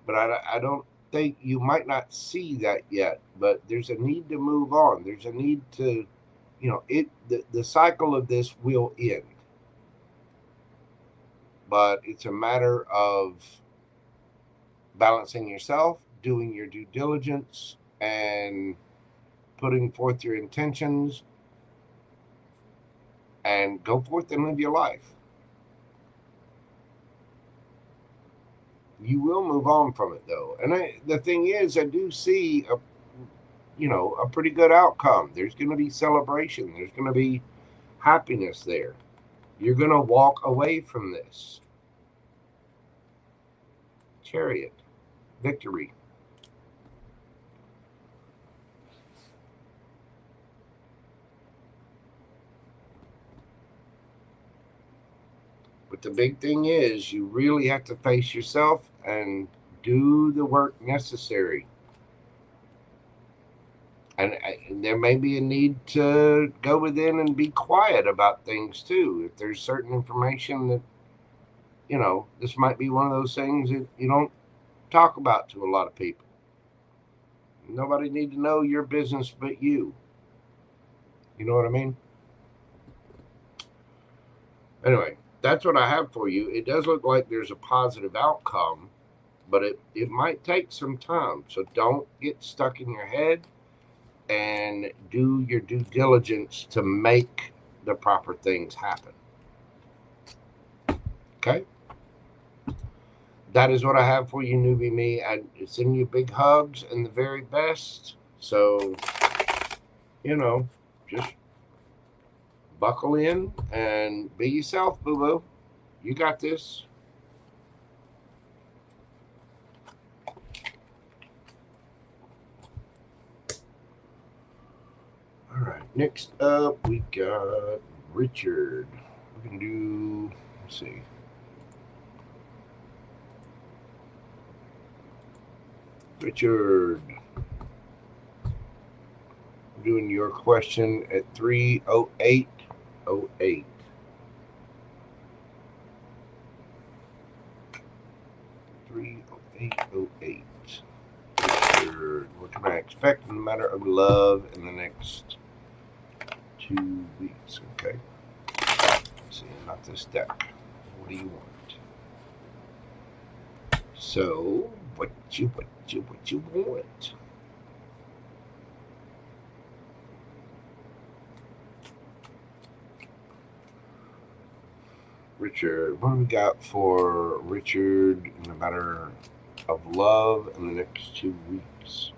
S1: But I don't think, you might not see that yet, but there's a need to move on. There's a need to, the cycle of this will end. But it's a matter of balancing yourself, doing your due diligence, and putting forth your intentions, and go forth and live your life. You will move on from it, though. And the thing is, I do see a pretty good outcome. There's going to be celebration. There's going to be happiness there. You're going to walk away from this. Chariot. Victory. But the big thing is you really have to face yourself and do the work necessary. And there may be a need to go within and be quiet about things too. If there's certain information that, this might be one of those things that you don't talk about to a lot of people. Nobody need to know your business but you. You know what I mean? Anyway, that's what I have for you. It does look like there's a positive outcome, but it might take some time. So don't get stuck in your head and do your due diligence to make the proper things happen. Okay? That is what I have for you, Newbie Me. I send you big hugs and the very best. So, just buckle in and be yourself, boo-boo. You got this. All right. Next up, we got Richard. We can do, let's see. Richard. I'm doing your question at 30808. Richard, what can I expect in the matter of love in the next 2 weeks? Okay. Let's see, not this deck. What do you want? So, what you want? Richard, what do we got for Richard in the matter of love in the next 2 weeks?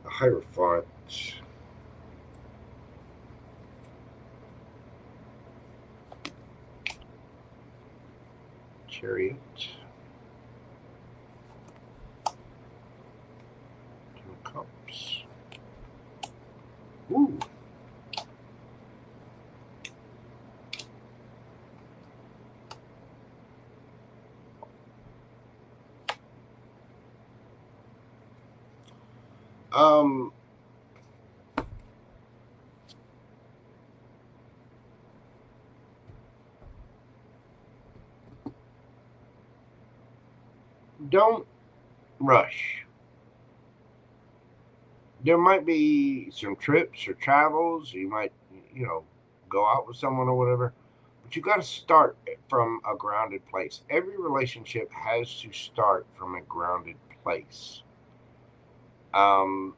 S1: The Hierophant. Chariot. Two of Cups. Ooh. Don't rush. There might be some trips or travels. You might, go out with someone or whatever. But you got to start from a grounded place. Every relationship has to start from a grounded place. And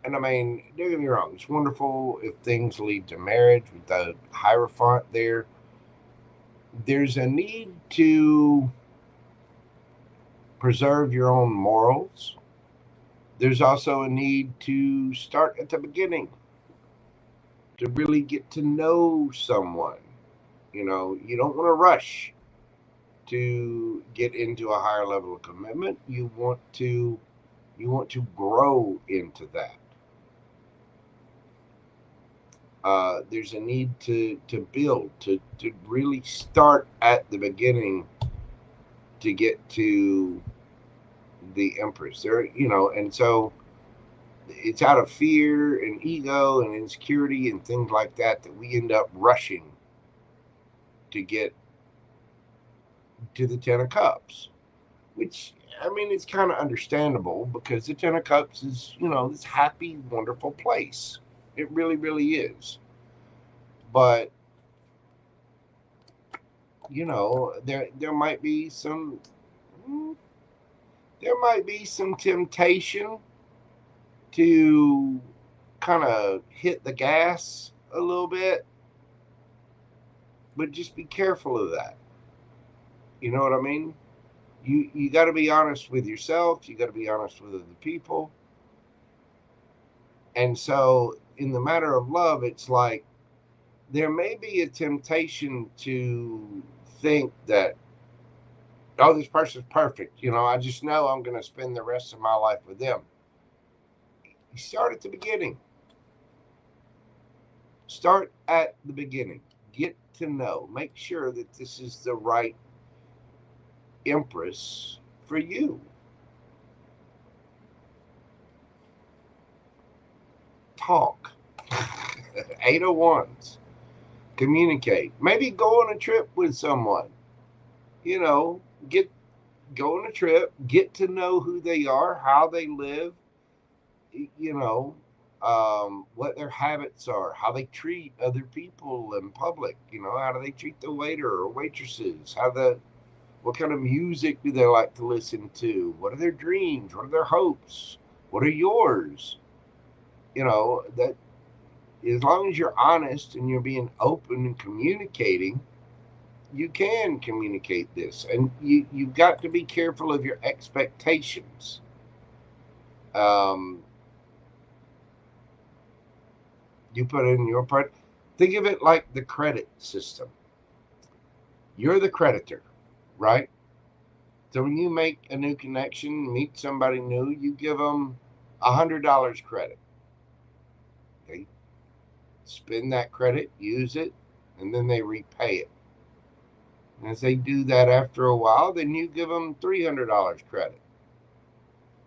S1: I mean, don't get me wrong. It's wonderful if things lead to marriage with the Hierophant there. There's a need to preserve your own morals. There's also a need to start at the beginning to really get to know someone. You don't want to rush to get into a higher level of commitment. You want to grow into that. There's a need to build, to really start at the beginning to get to the Empress. And so it's out of fear and ego and insecurity and things like that we end up rushing to get to the Ten of Cups, which, I mean, it's kind of understandable because the Ten of Cups is, this happy, wonderful place. It really, really is. But, there might be some temptation to kind of hit the gas a little bit, but just be careful of that. You know what I mean? You got to be honest with yourself. You got to be honest with other people. And so in the matter of love, it's like there may be a temptation to think that, oh, this person's perfect. I just know I'm going to spend the rest of my life with them. You start at the beginning. Start at the beginning. Get to know. Make sure that this is the right empress for you. Talk. 801s. Communicate. Maybe go on a trip with someone. Go on a trip, get to know who they are, how they live, what their habits are, how they treat other people in public, how do they treat the waiter or waitresses, what kind of music do they like to listen to, what are their dreams, what are their hopes, what are yours, that as long as you're honest and you're being open and communicating, you can communicate this. And you've got to be careful of your expectations. You put in your part. Think of it like the credit system. You're the creditor, right? So when you make a new connection, meet somebody new, you give them $100 credit. They spend that credit, use it, and then they repay it. And as they do that after a while, then you give them $300 credit.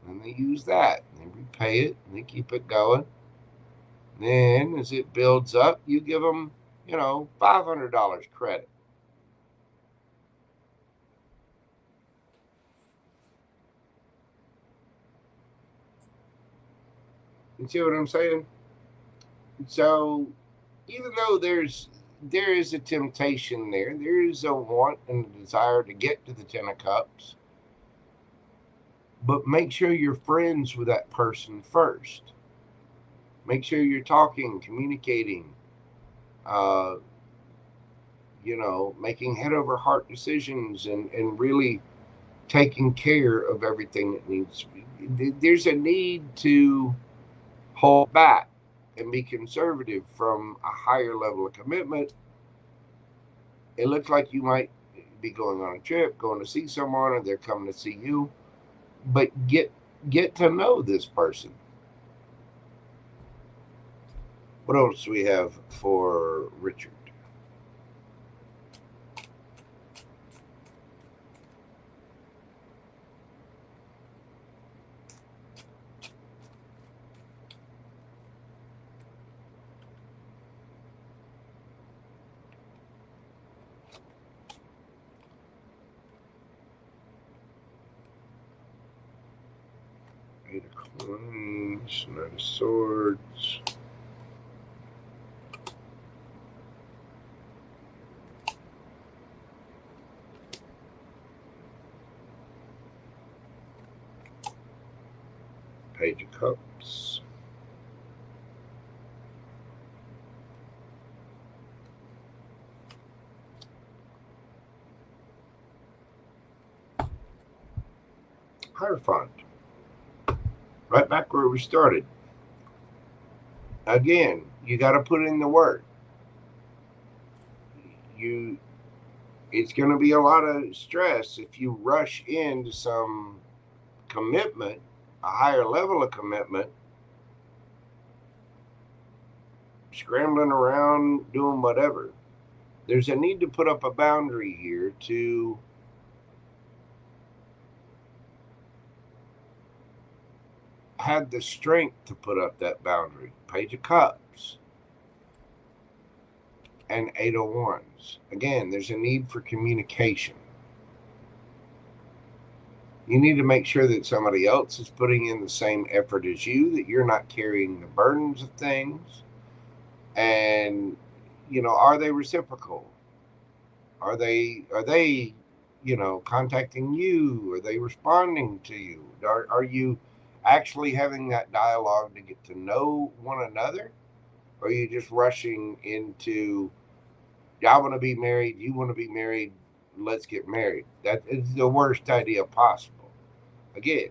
S1: And they use that, and they repay it, and they keep it going. Then as it builds up, you give them, $500 credit. You see what I'm saying? So even though there is a temptation there is a want and a desire to get to the 10 of cups, but make sure you're friends with that person first. Make sure you're talking, communicating, making head over heart decisions and really taking care of everything that needs to be. There's a need to hold back and be conservative from a higher level of commitment. It looks like you might be going on a trip, going to see someone, or they're coming to see you. But get to know this person. What else do we have for Richard? Eight of Coins, Knight of Swords. Page of Cups. Hierophant. Right back where we started. Again, you got to put in the work. It's going to be a lot of stress if you rush into some commitment, a higher level of commitment, scrambling around, doing whatever. There's a need to put up a boundary here to have the strength to put up that boundary. Page of Cups and 8 of Wands. Again, there's a need for communication. You need to make sure that somebody else is putting in the same effort as you, that you're not carrying the burdens of things. And, are they reciprocal? Are they, contacting you? Are they responding to you? Are you actually having that dialogue to get to know one another? Or are you just rushing into, I want to be married, you want to be married, let's get married. That is the worst idea possible. Again,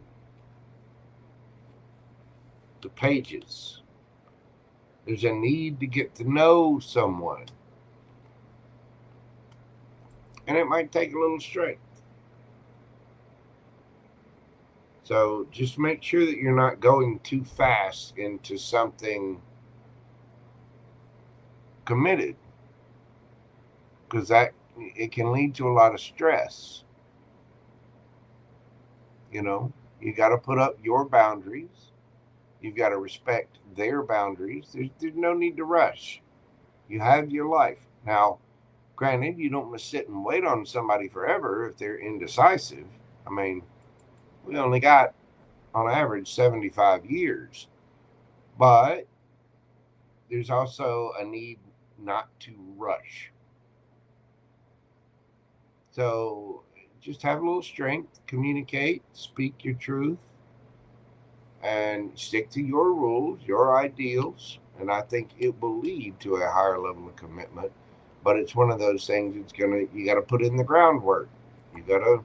S1: the pages. There's a need to get to know someone. And it might take a little strength. So just make sure that you're not going too fast into something committed, because it can lead to a lot of stress. You know, you got to put up your boundaries. You've got to respect their boundaries. There's no need to rush. You have your life. Now, granted, you don't want to sit and wait on somebody forever if they're indecisive. I mean, we only got, on average, 75 years. But there's also a need not to rush. So just have a little strength, communicate, speak your truth, and stick to your rules, your ideals. And I think it will lead to a higher level of commitment. But it's one of those things you got to put in the groundwork. You got to,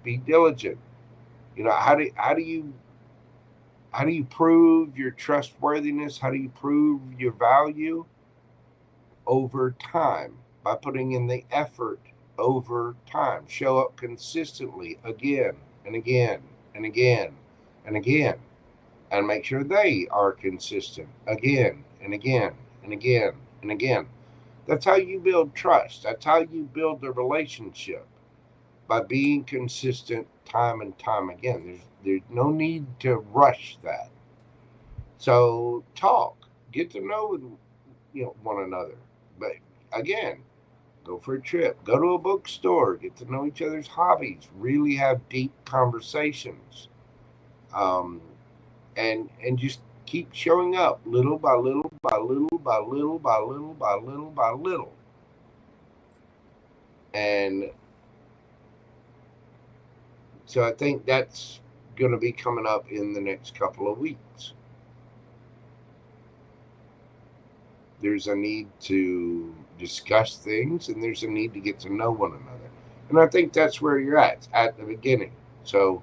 S1: be diligent. How do you prove your trustworthiness? How do you prove your value? Over time, by putting in the effort over time. Show up consistently again and again and again and again, and make sure they are consistent again and again and again and again. That's how you build trust. That's how you build the relationship, by being consistent time and time again. There's no need to rush that. So talk, get to know one another. But again, go for a trip, go to a bookstore, get to know each other's hobbies, really have deep conversations, and just keep showing up little by little by little by little by little by little by little. And so I think that's going to be coming up in the next couple of weeks. There's a need to discuss things, and there's a need to get to know one another. And I think that's where you're at the beginning. So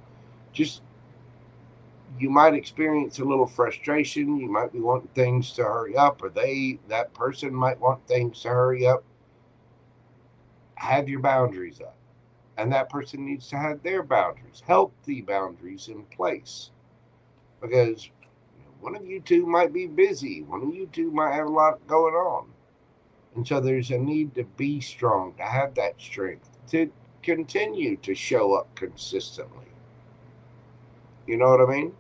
S1: you might experience a little frustration. You might be wanting things to hurry up, or that person might want things to hurry up. Have your boundaries up. And that person needs to have their boundaries, healthy boundaries in place. Because one of you two might be busy. One of you two might have a lot going on. And so there's a need to be strong, to have that strength, to continue to show up consistently. You know what I mean?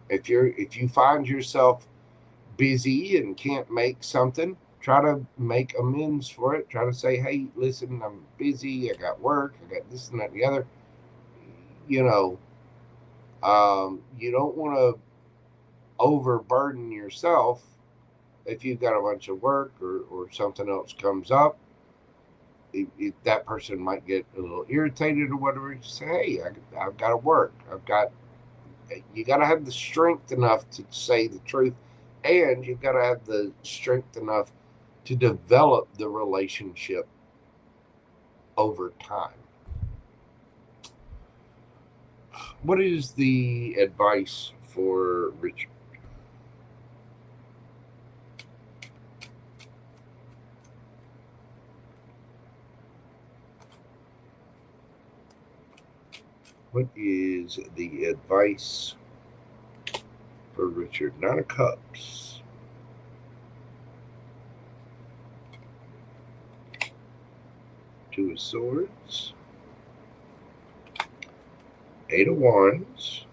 S1: If you find yourself busy and can't make something, try to make amends for it. Try to say, hey, listen, I'm busy. I got work. I got this and that and the other. You don't want to overburden yourself if you've got a bunch of work or something else comes up. If that person might get a little irritated or whatever, you say, hey, I've got to work. You got to have the strength enough to say the truth, and you've got to have the strength enough to develop the relationship over time. What is the advice for Richard? What is the advice for Richard? Nine of Cups. Two of Swords. Eight of Wands.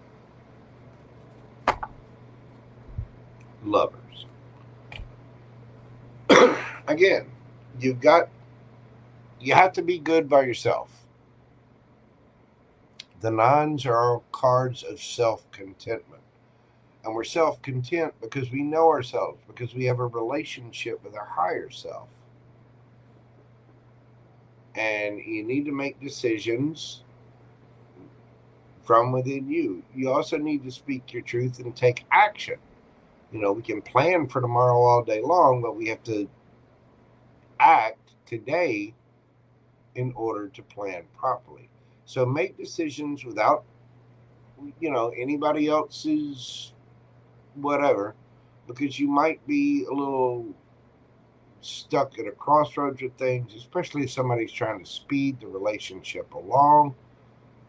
S1: Lovers. Again, you have to be good by yourself. The nines are all cards of self-contentment. And we're self-content because we know ourselves, because we have a relationship with our higher self. And you need to make decisions from within you. You also need to speak your truth and take action. We can plan for tomorrow all day long, but we have to act today in order to plan properly. So make decisions without, anybody else's whatever, because you might be a little stuck at a crossroads with things, especially if somebody's trying to speed the relationship along,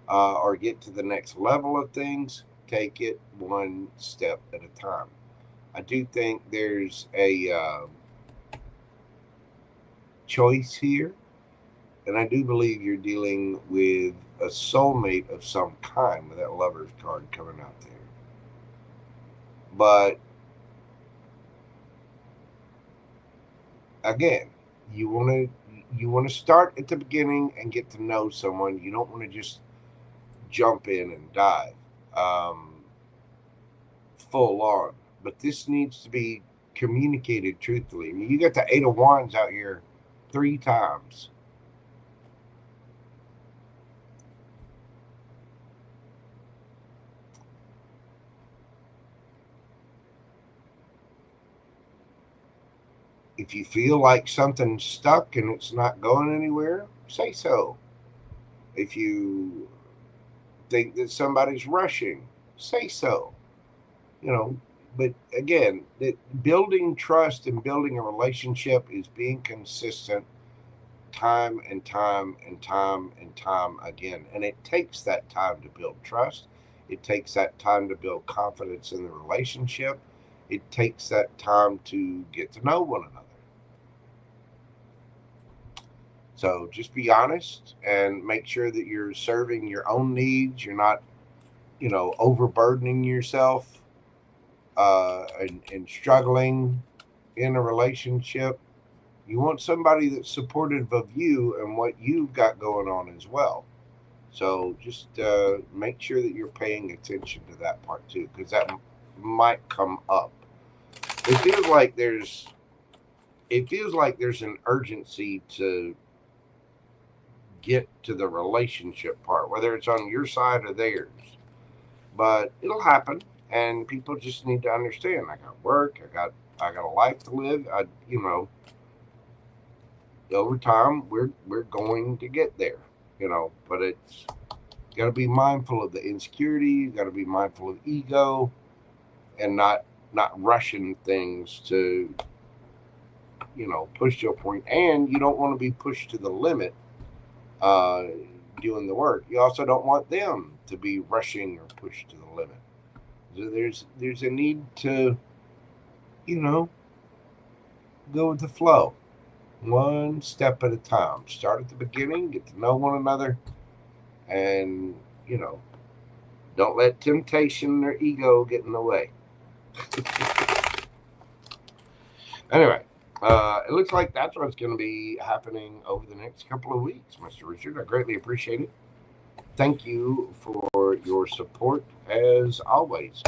S1: or get to the next level of things. Take it one step at a time. I do think there's a choice here, and I do believe you're dealing with a soulmate of some kind with that Lover's card coming out there. But again, you want to start at the beginning and get to know someone. You don't want to just jump in and dive full on. But this needs to be communicated truthfully. I mean, you got the Eight of Wands out here 3 times. If you feel like something's stuck and it's not going anywhere, say so. If you think that somebody's rushing, say so. But again, building trust and building a relationship is being consistent time and time and time and time again. And it takes that time to build trust. It takes that time to build confidence in the relationship. It takes that time to get to know one another. So just be honest and make sure that you're serving your own needs. You're not, overburdening yourself and struggling in a relationship. You want somebody that's supportive of you and what you've got going on as well. So just make sure that you're paying attention to that part too, because that might come up. It feels like there's an urgency to get to the relationship part, whether it's on your side or theirs. But it'll happen, and people just need to understand. I got work. I got a life to live. Over time we're going to get there. But it's got to be mindful of the insecurity. You got to be mindful of ego, and not rushing things to push to a point. And you don't want to be pushed to the limit uh, doing the work. You also don't want them to be rushing or pushed to the limit. So there's a need to go with the flow, one step at a time. Start at the beginning, get to know one another, and don't let temptation or ego get in the way. Anyway, it looks like that's what's going to be happening over the next couple of weeks, Mr. Richard. I greatly appreciate it. Thank you for your support as always.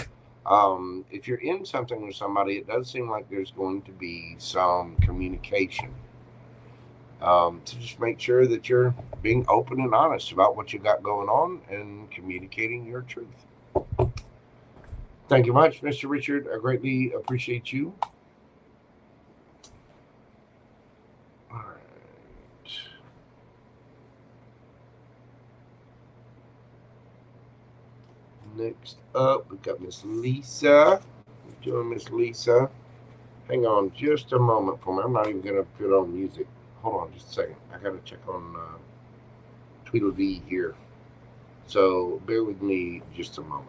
S1: If you're in something with somebody, it does seem like there's going to be some communication. To just make sure that you're being open and honest about what you got going on and communicating your truth. Thank you much, Mr. Richard. I greatly appreciate you. All right. Next up, we've got Miss Lisa. We're doing Miss Lisa. Hang on just a moment for me. I'm not even going to put on music. Hold on just a second. I got to check on Tweedledee here. So bear with me just a moment.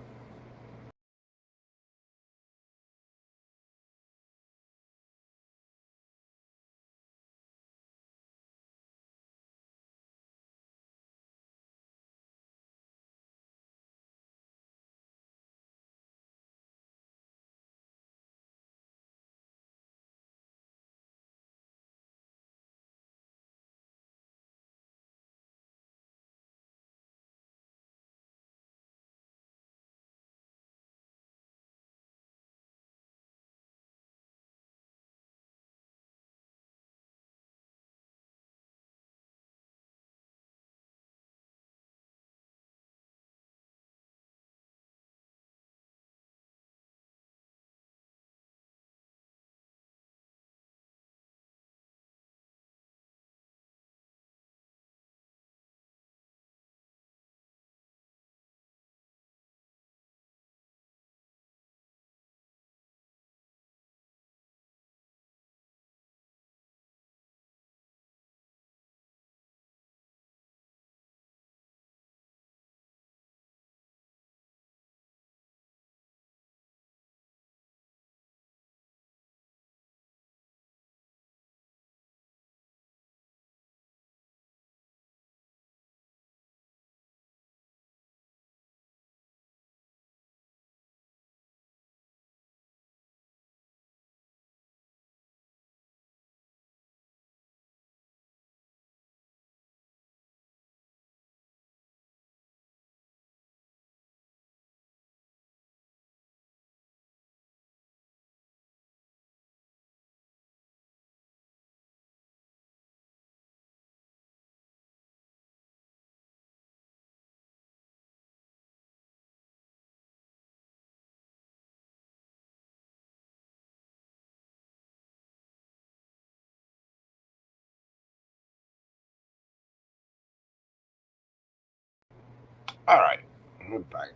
S1: All right. I'm back.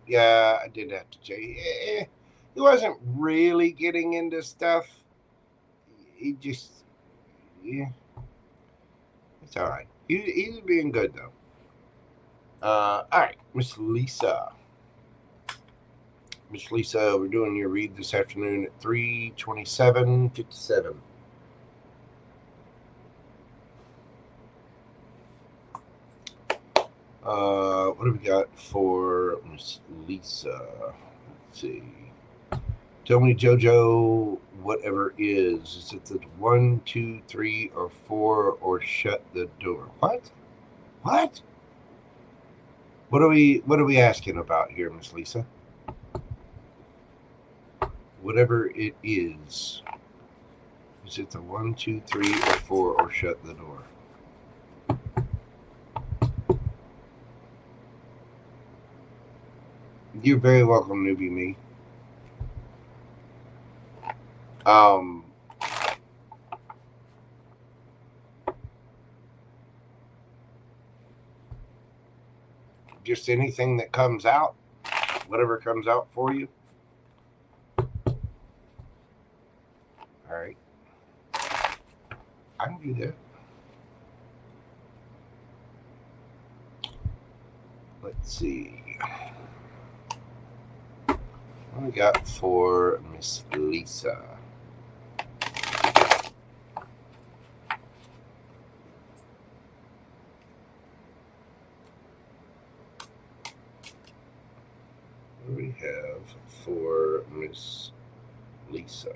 S1: Yeah, I did have to tell you. He wasn't really getting into stuff. He just, yeah, it's all right. He's being good though. All right, Miss Lisa. Miss Lisa, we're doing your read this afternoon at 3:27:57. What do we got for Miss Lisa? Let's see. Tell me, JoJo, whatever is it the 1, 2, 3, or 4, or shut the door? What? What? What are we asking about here, Miss Lisa? Whatever it is it the 1, 2, 3, or 4, or shut the door? You're very welcome, Newbie Me. Just anything that comes out, whatever comes out for you. All right. I can do that. Let's see. What we got for Miss Lisa? What do we have for Miss Lisa?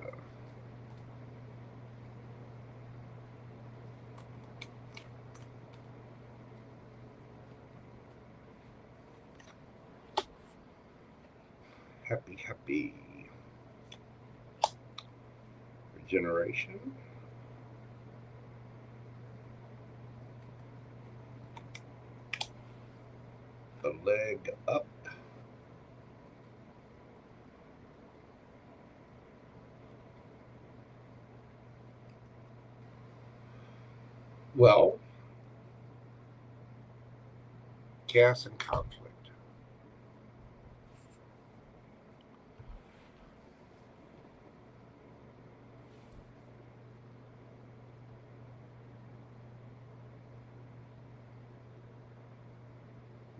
S1: Happy. Regeneration. The leg up. Well, chaos and conflict.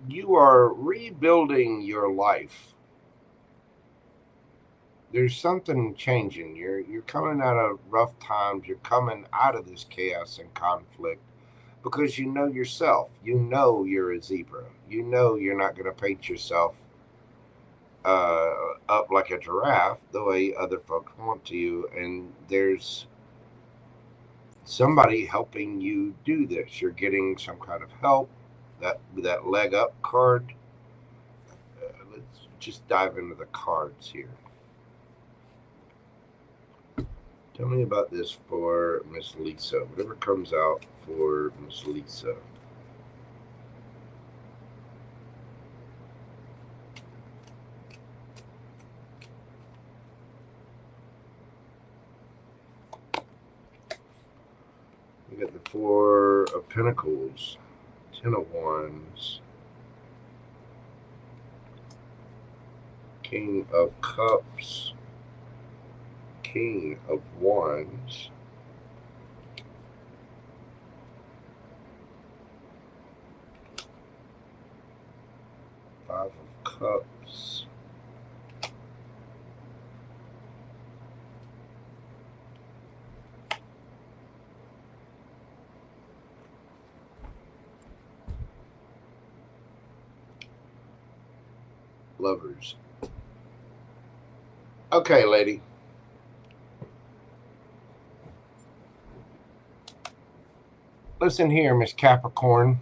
S1: You are rebuilding your life. There's something changing. You're coming out of rough times. You're coming out of this chaos and conflict because you know yourself. You know you're a zebra. You know you're not going to paint yourself up like a giraffe the way other folks want to. And there's somebody helping you do this. You're getting some kind of help. That leg up card. Let's just dive into the cards here. Tell me about this for Miss Lisa. Whatever comes out for Miss Lisa. We got the Four of Pentacles, Ten of Wands, King of Cups, King of Wands, Five of Cups, Lovers. Okay, lady. Listen here, Miss Capricorn.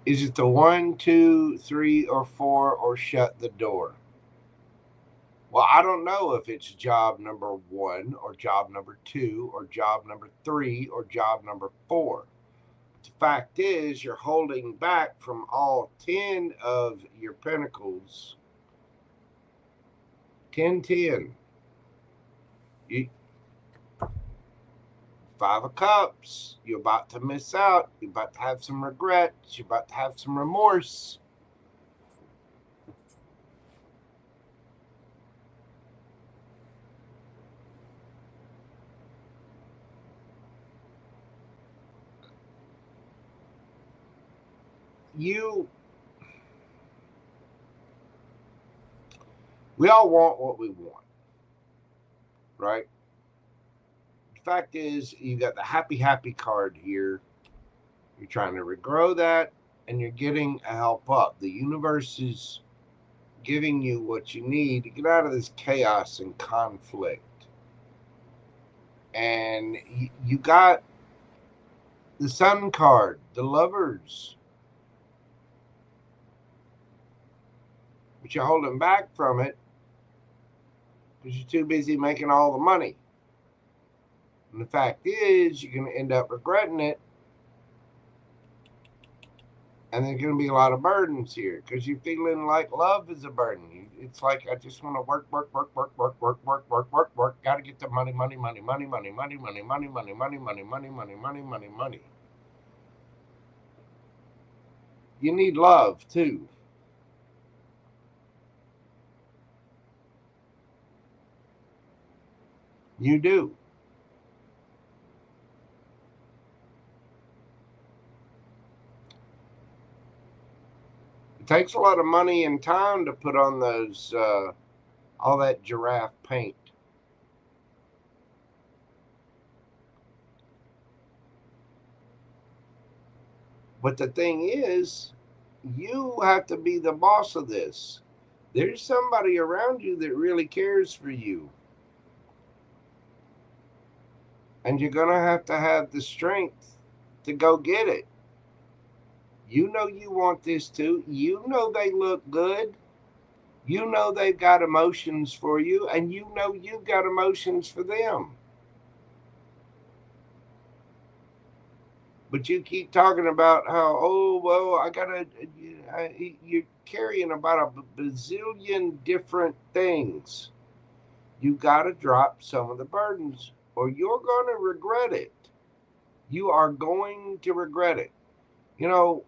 S1: Is it the 1, 2, 3, or 4, or shut the door? Well, I don't know if it's job number 1 or job number 2 or job number 3 or job number 4. The fact is, you're holding back from all 10 of your pentacles. 10, 10. Five of Cups. You're about to miss out. You're about to have some regrets. You're about to have some remorse. We all want what we want, right? The fact is, you got the happy card here. You're trying to regrow that, and you're getting a help up. The universe is giving you what you need to get out of this chaos and conflict. And you got the Sun card, the Lovers. But you're holding back from it because you're too busy making all the money. And the fact is, you're going to end up regretting it. And there's going to be a lot of burdens here because you're feeling like love is a burden. It's like, I just want to work. Got to get the money. You need love too. You do. It takes a lot of money and time to put on those, all that giraffe paint. But the thing is, you have to be the boss of this. There's somebody around you that really cares for you. And you're going to have the strength to go get it. You know you want this too. You know they look good. You know they've got emotions for you, and you know you've got emotions for them. But you keep talking about how, oh, well, you're carrying about a bazillion different things. You got to drop some of the burdens, or you're going to regret it. You are going to regret it. You know,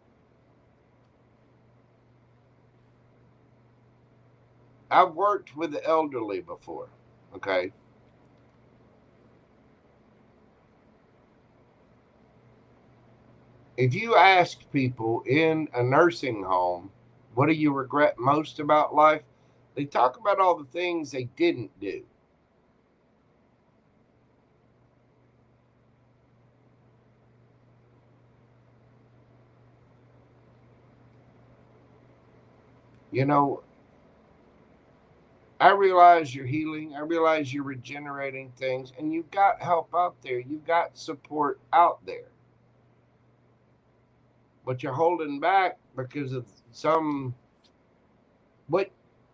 S1: I've worked with the elderly before, okay? If you ask people in a nursing home, what do you regret most about life? They talk about all the things they didn't do. You know, I realize you're healing. I realize you're regenerating things, and you've got help out there. You've got support out there. But you're holding back because of some. What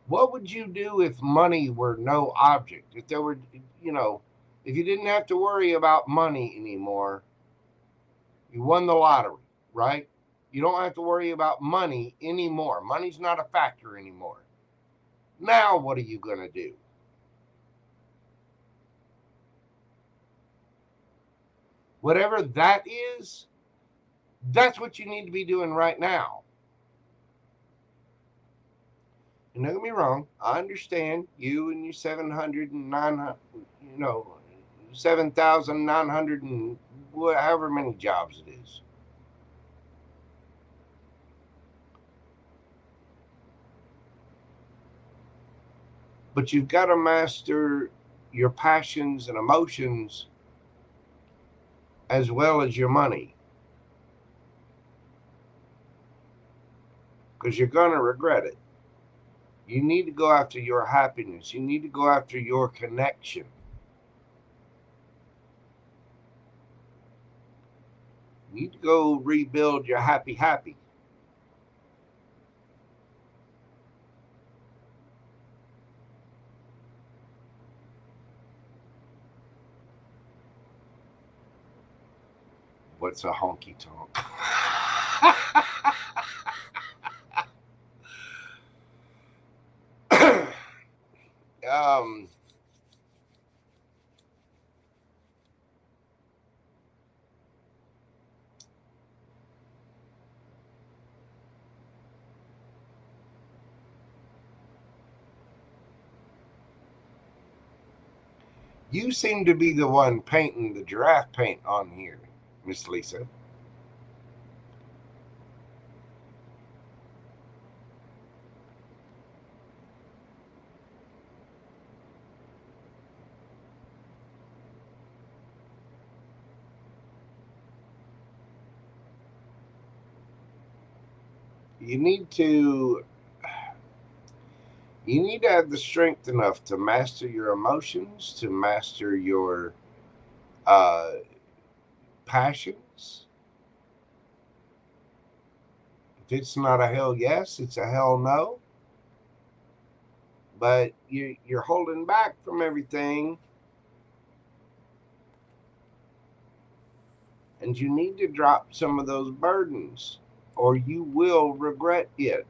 S1: would you do if money were no object? If there were, if you didn't have to worry about money anymore, you won the lottery, right? You don't have to worry about money anymore. Money's not a factor anymore. Now, what are you going to do? Whatever that is, that's what you need to be doing right now. And don't get me wrong, I understand you and your 700 and 900, 7,900 and however many jobs it is. But you've got to master your passions and emotions as well as your money. Because you're going to regret it. You need to go after your happiness. You need to go after your connection. You need to go rebuild your happy. What's a honky tonk? um, You seem to be the one painting the giraffe paint on here, Miss Lisa. You need to have the strength enough to master your emotions, to master your passions. If it's not a hell yes, it's a hell no. But you're holding back from everything, and you need to drop some of those burdens, or you will regret it.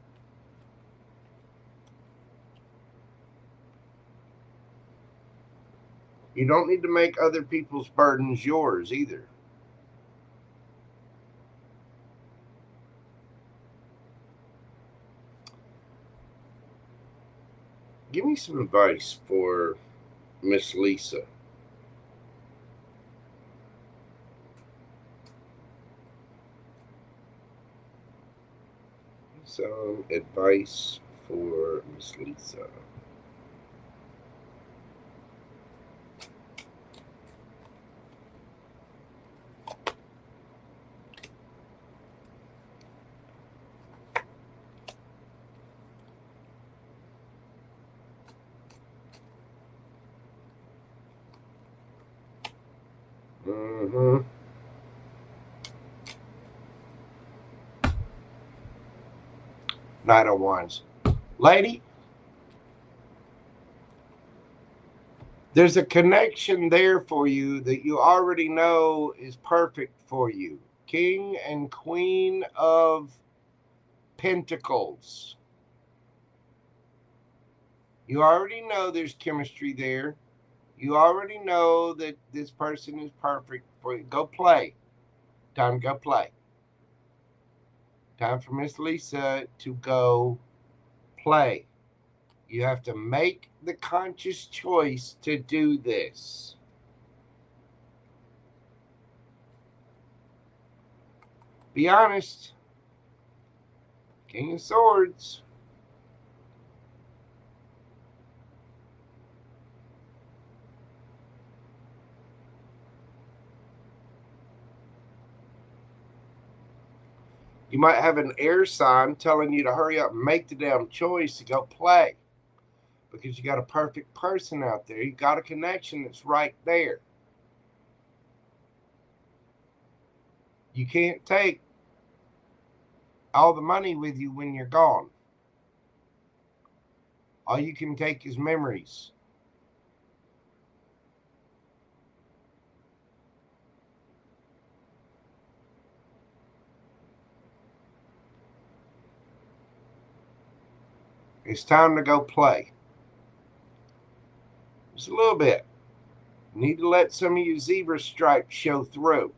S1: You don't need to make other people's burdens yours either. Give me some advice for Miss Lisa. Some advice for Miss Lisa. Knight of Wands. Lady, there's a connection there for you that you already know is perfect for you. King and Queen of Pentacles. You already know there's chemistry there. You already know that this person is perfect for you. Go play. Time to go play. Time for Miss Lisa to go play. You have to make the conscious choice to do this. Be honest. King of Swords. You might have an air sign telling you to hurry up and make the damn choice to go play. Because you got a perfect person out there. You got a connection that's right there. You can't take all the money with you when you're gone. All you can take is memories. It's time to go play. Just a little bit. You need to let some of your zebra stripes show through.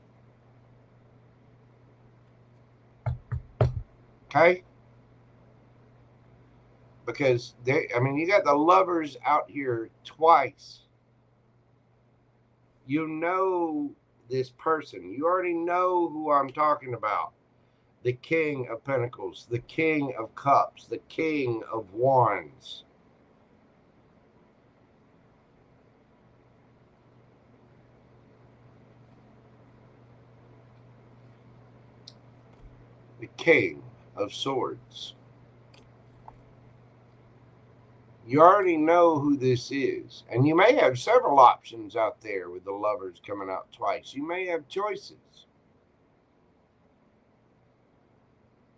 S1: Okay? Because you got the lovers out here twice. You know this person. You already know who I'm talking about. The King of Pentacles, the King of Cups, the King of Wands. The King of Swords. You already know who this is. And you may have several options out there with the lovers coming out twice. You may have choices.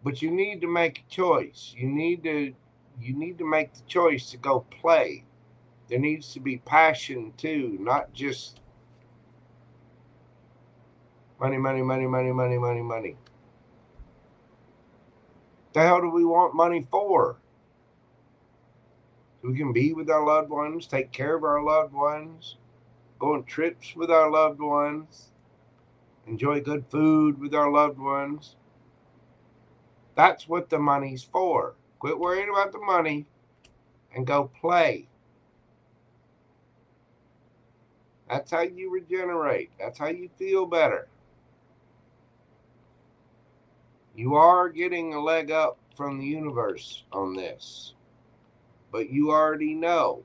S1: But you need to make a choice. You need to make the choice to go play. There needs to be passion too, not just money, money, money, money, money, money, money. The hell do we want money for? So we can be with our loved ones, take care of our loved ones, go on trips with our loved ones, enjoy good food with our loved ones. That's what the money's for. Quit worrying about the money and go play. That's how you regenerate. That's how you feel better. You are getting a leg up from the universe on this, but you already know.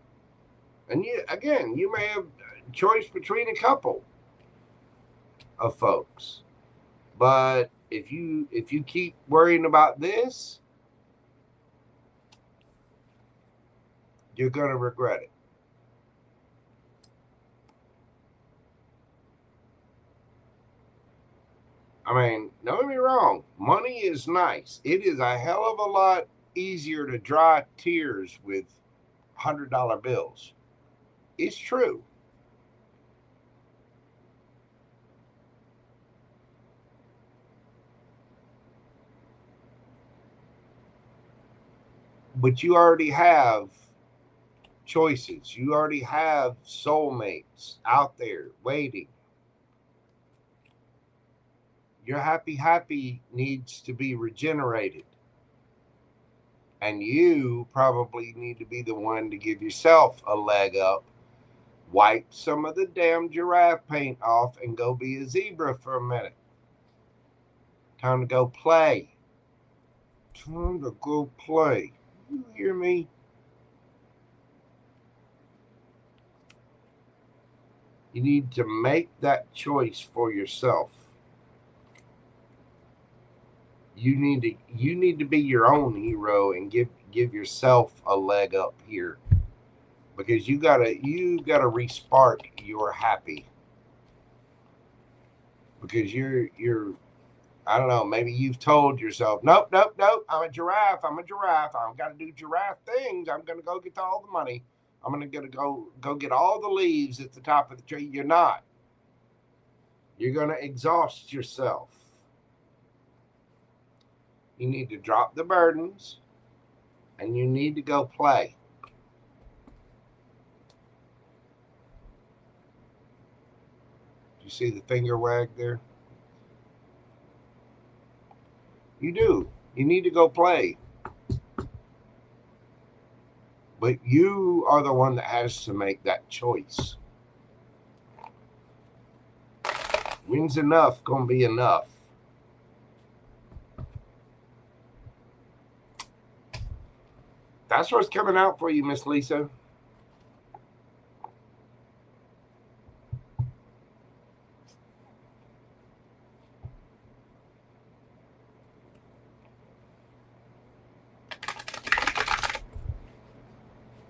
S1: And you may have a choice between a couple of folks. But if you keep worrying about this, you're going to regret it. I mean, don't get me wrong. Money is nice. It is a hell of a lot easier to dry tears with $100 bills. It's true. But you already have choices. You already have soulmates out there waiting. Your happy needs to be regenerated. And you probably need to be the one to give yourself a leg up. Wipe some of the damn giraffe paint off and go be a zebra for a minute. Time to go play. Time to go play. You hear me? You need to make that choice for yourself. You need to be your own hero and give yourself a leg up here. Because you gotta respark your happy. Because you're I don't know, maybe you've told yourself, nope, I'm a giraffe. I've got to do giraffe things. I'm going to go get all the money. I'm going to go get all the leaves at the top of the tree. You're not. You're going to exhaust yourself. You need to drop the burdens and you need to go play. Do you see the finger wag there? You do. You need to go play. But you are the one that has to make that choice. When's enough gonna be enough? That's what's coming out for you, Miss Lisa.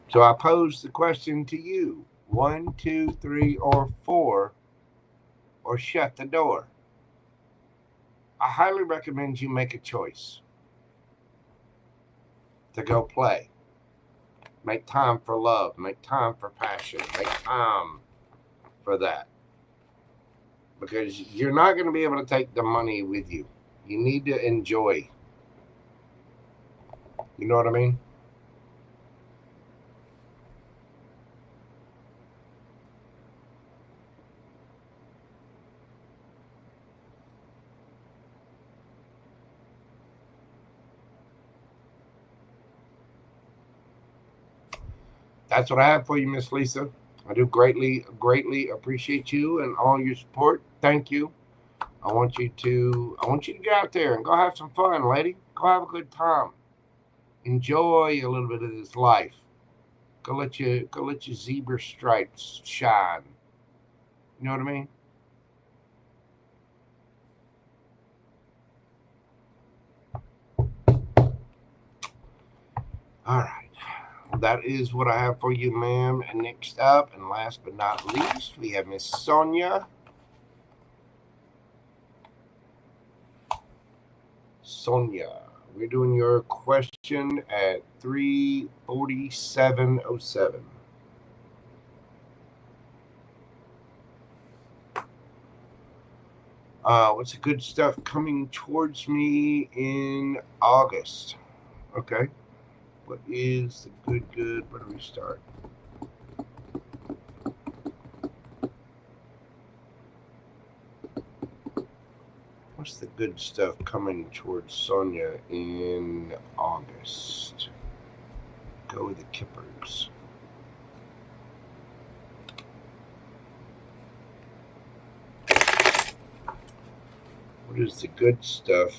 S1: So I pose the question to you. 1, 2, 3, or 4, or shut the door. I highly recommend you make a choice to go play. Make time for love. Make time for passion. Make time for that. Because you're not going to be able to take the money with you. You need to enjoy. You know what I mean? That's what I have for you, Miss Lisa. I do greatly appreciate you and all your support. Thank you. I want you to get out there and go have some fun, lady. Go have a good time. Enjoy a little bit of this life. Go let your zebra stripes shine. You know what I mean? All right. That is what I have for you, ma'am. And next up, and last but not least, we have Miss Sonia. Sonia, we're doing your question at 3:47:07. What's the good stuff coming towards me in August? Okay. What is the good? Where do we start? What's the good stuff coming towards Sonia in August? Go with the Kippers. What is the good stuff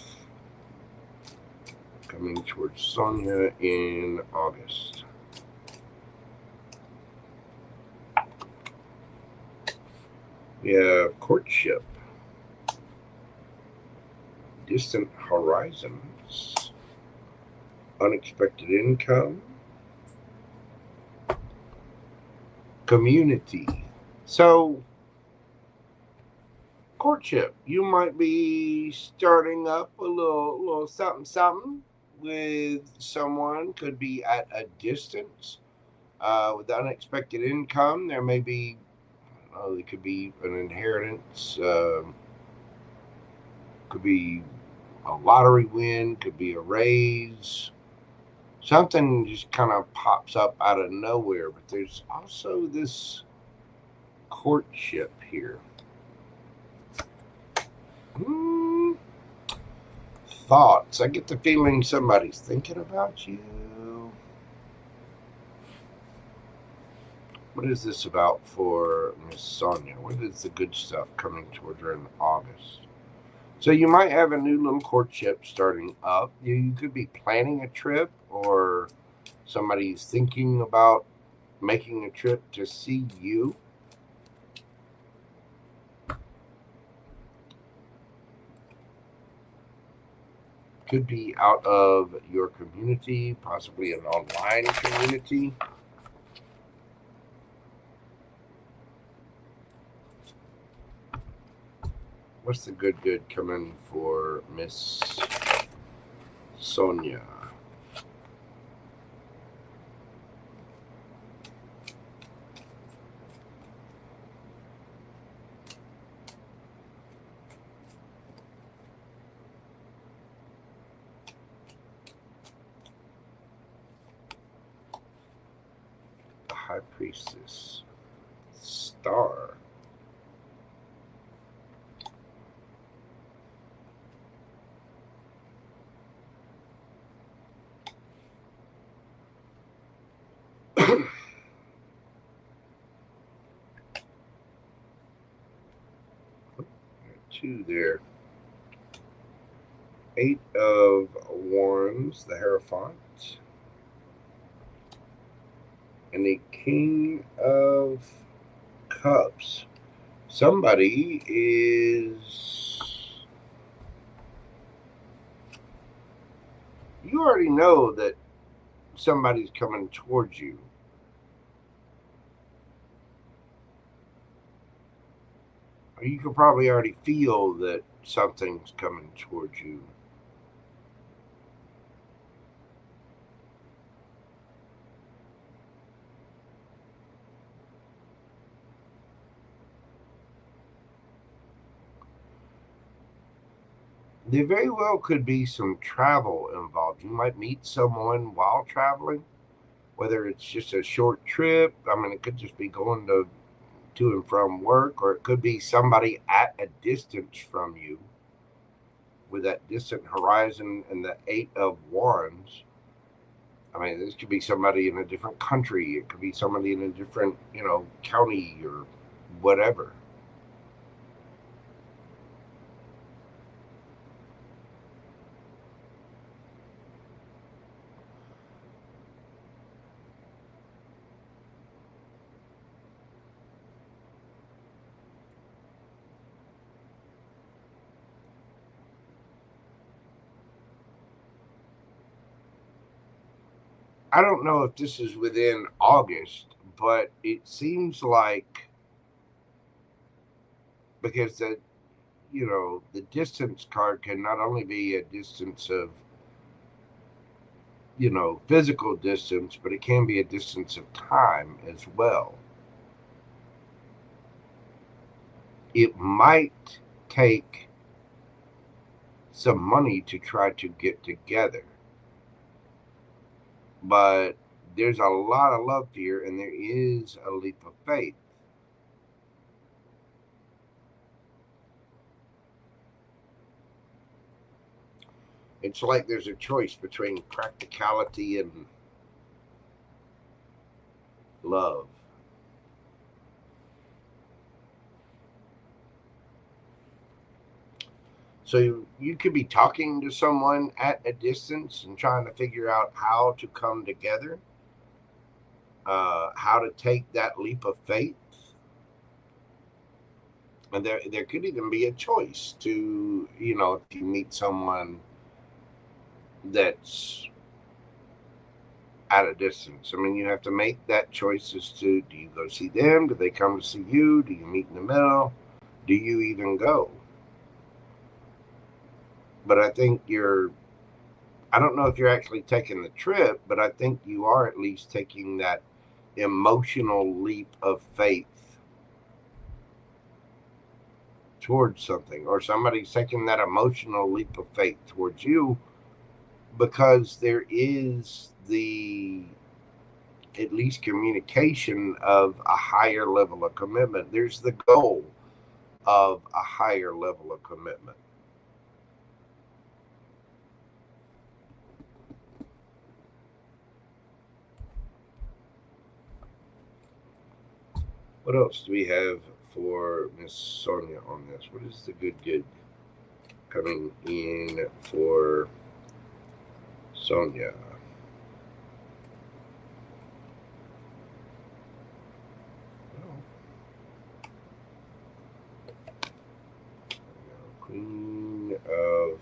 S1: coming towards Sonia in August? We have courtship, distant horizons, unexpected income, community. So, courtship, you might be starting up a little something with someone. Could be at a distance with unexpected income. There may be, it could be an inheritance, could be a lottery win, could be a raise. Something just kind of pops up out of nowhere. But there's also this courtship here. Thoughts. I get the feeling somebody's thinking about you. What is this about for Miss Sonia? What is the good stuff coming towards her in August? So you might have a new little courtship starting up. You could be planning a trip, or somebody's thinking about making a trip to see you. Could be out of your community, possibly an online community. What's the good coming for Miss Sonia? The High Priestess. Star. Two there. 8 of Wands, the Hierophant. And the King of Cups. Somebody is... You already know that somebody's coming towards you. Or you can probably already feel that something's coming towards you. There very well could be some travel involved. You might meet someone while traveling, whether it's just a short trip. I mean, it could just be going to and from work, or it could be somebody at a distance from you with that distant horizon and the 8 of Wands. I mean, this could be somebody in a different country. It could be somebody in a different, county or whatever. I don't know if this is within August, but it seems like, because the distance card can not only be a distance of, physical distance, but it can be a distance of time as well. It might take some money to try to get together, but there's a lot of love here, and there is a leap of faith. It's like there's a choice between practicality and love. So you could be talking to someone at a distance and trying to figure out how to come together, how to take that leap of faith. And there could even be a choice to, you know, if you meet someone that's at a distance. I mean, you have to make that choice as to, do you go see them? Do they come to see you? Do you meet in the middle? Do you even go? But I think I don't know if you're actually taking the trip, but I think you are at least taking that emotional leap of faith towards something, or somebody's taking that emotional leap of faith towards you, because there is at least communication of a higher level of commitment. There's the goal of a higher level of commitment. What else do we have for Miss Sonia on this? What is the good coming in for Sonia? Queen of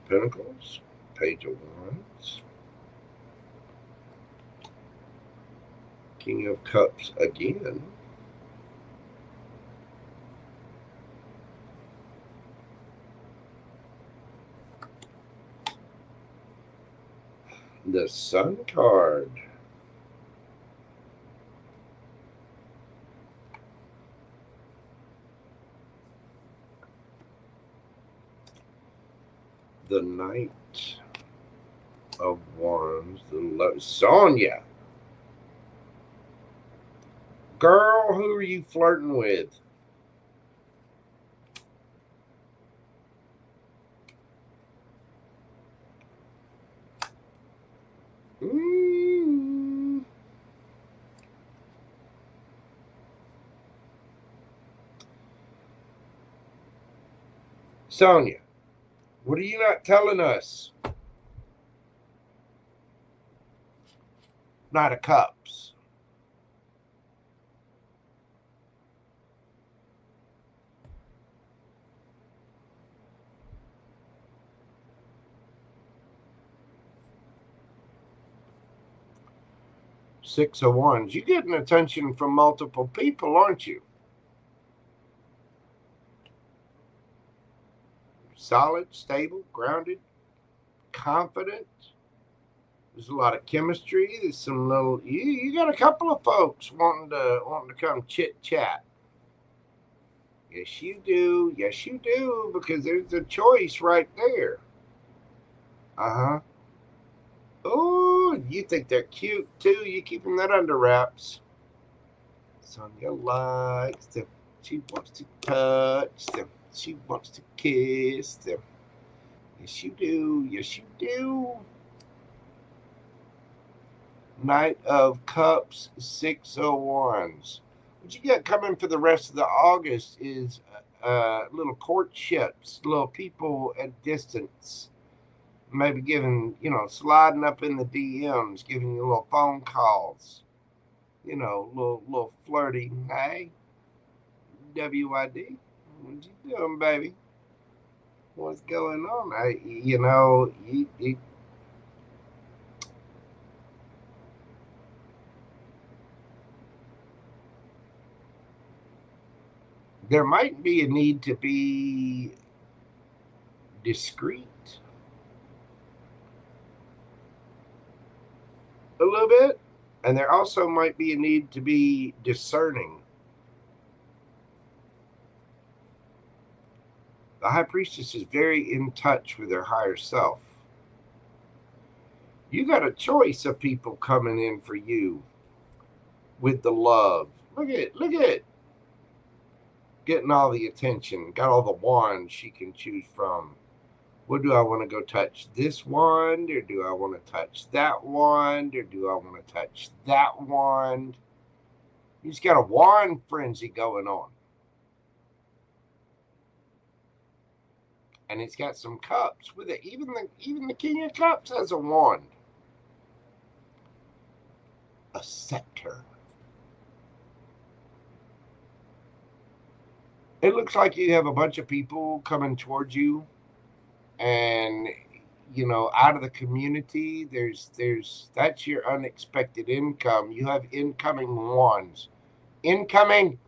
S1: Pentacles, Page of Wands, King of Cups again, the Sun card, the Knight of Wands, Sonia. Girl, who are you flirting with? Sonia, what are you not telling us? Knight of Cups. Six of Wands. You're getting attention from multiple people, aren't you? Solid, stable, grounded, confident. There's a lot of chemistry. There's some little. You got a couple of folks wanting to come chit chat. Yes, you do. Yes, you do. Because there's a choice right there. Oh, you think they're cute too? You keeping that under wraps. Sonia likes them. She wants to touch them. She wants to kiss them. Yes, you do. Yes, you do. Knight of Cups, Six of Wands. What you got coming for the rest of the August is little courtships, little people at distance. Maybe giving, sliding up in the DMs, giving you little phone calls. Little flirty. Hey, WID, what you doing, baby? What's going on? There might be a need to be discreet a little bit, and there also might be a need to be discerning. The High Priestess is very in touch with her higher self. You got a choice of people coming in for you with the love. Look at it. Getting all the attention, got all the wands she can choose from. What do I want to go touch? This wand, or do I want to touch that wand, or do I want to touch that wand? He's got a wand frenzy going on. And it's got some cups with it. Even the King of Cups has a wand. A scepter. It looks like you have a bunch of people coming towards you, and out of the community, that's your unexpected income. You have incoming wands. Incoming.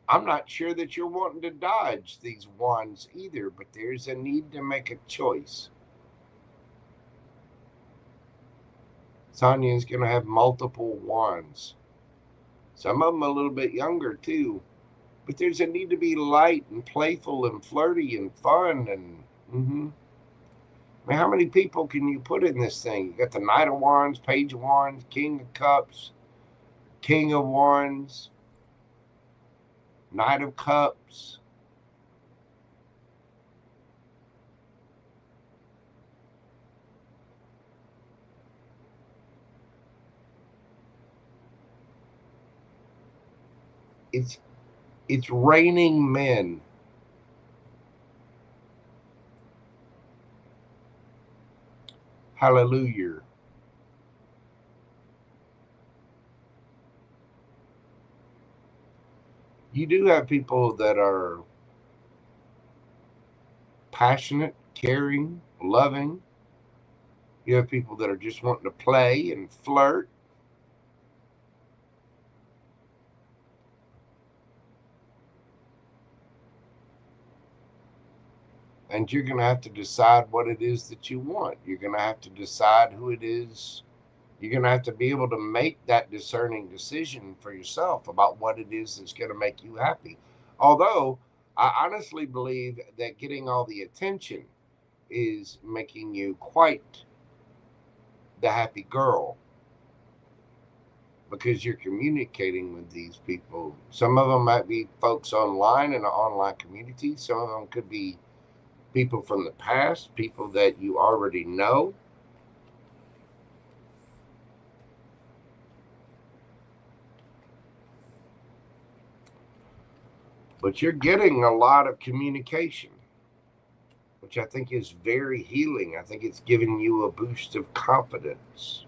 S1: I'm not sure that you're wanting to dodge these wands either, but there's a need to make a choice. Sonia is going to have multiple wands. Some of them a little bit younger too. But there's a need to be light and playful and flirty and fun. And I mean, how many people can you put in this thing? You got the Knight of Wands, Page of Wands, King of Cups, King of Wands, Knight of Cups. It's raining men. Hallelujah. You do have people that are passionate, caring, loving. You have people that are just wanting to play and flirt. And you're going to have to decide what it is that you want. You're going to have to decide who it is. You're going to have to be able to make that discerning decision for yourself about what it is that's going to make you happy. Although, I honestly believe that getting all the attention is making you quite the happy girl, because you're communicating with these people. Some of them might be folks online in an online community. Some of them could be people from the past, people that you already know. But you're getting a lot of communication, which I think is very healing. I think it's giving you a boost of confidence.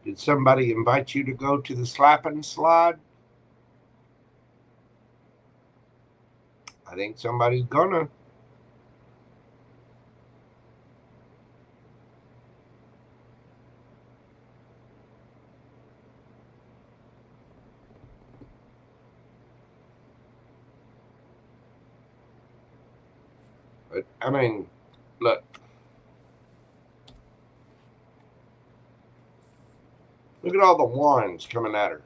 S1: Did somebody invite you to go to the slap and slide? I think somebody's gonna. But I mean, look. Look at all the wands coming at her.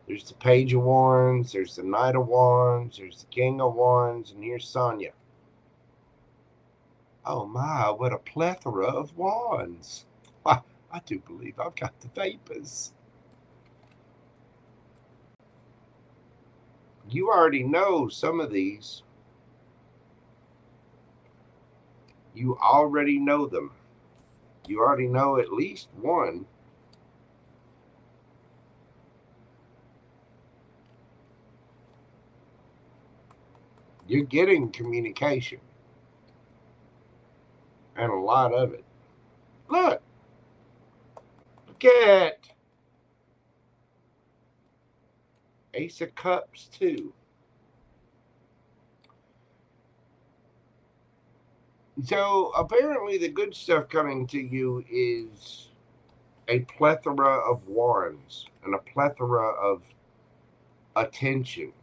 S1: There's the Page of Wands, there's the Knight of Wands, there's the King of Wands, and here's Sonia. Oh my, what a plethora of wands. I do believe I've got the vapors. You already know some of these. You already know them. You already know at least one. You're getting communication. And a lot of it. Look at Ace of Cups too. So apparently the good stuff coming to you is a plethora of wands and a plethora of attention.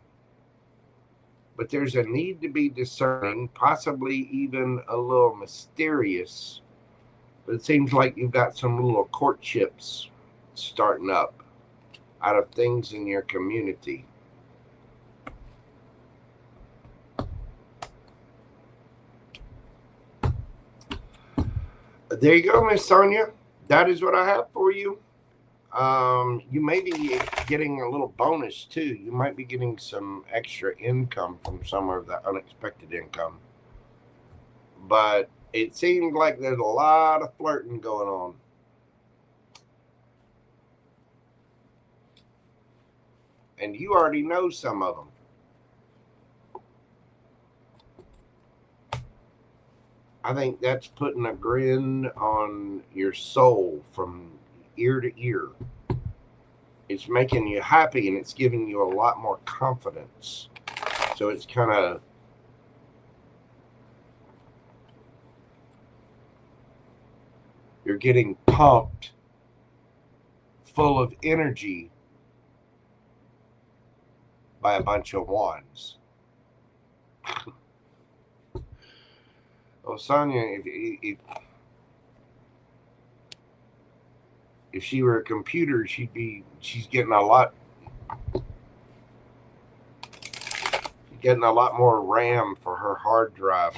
S1: But there's a need to be discerning, possibly even a little mysterious. But it seems like you've got some little courtships starting up out of things in your community. There you go, Miss Sonia. That is what I have for you. You may be getting a little bonus too. You might be getting some extra income from somewhere of that unexpected income. But It seems like there's a lot of flirting going on. And you already know some of them. I think that's putting a grin on your soul from ear to ear. It's making you happy and it's giving you a lot more confidence. So it's kind of, you're getting pumped, full of energy by a bunch of wands. Well, Sonia, if she were a computer, she's getting a lot more RAM for her hard drive.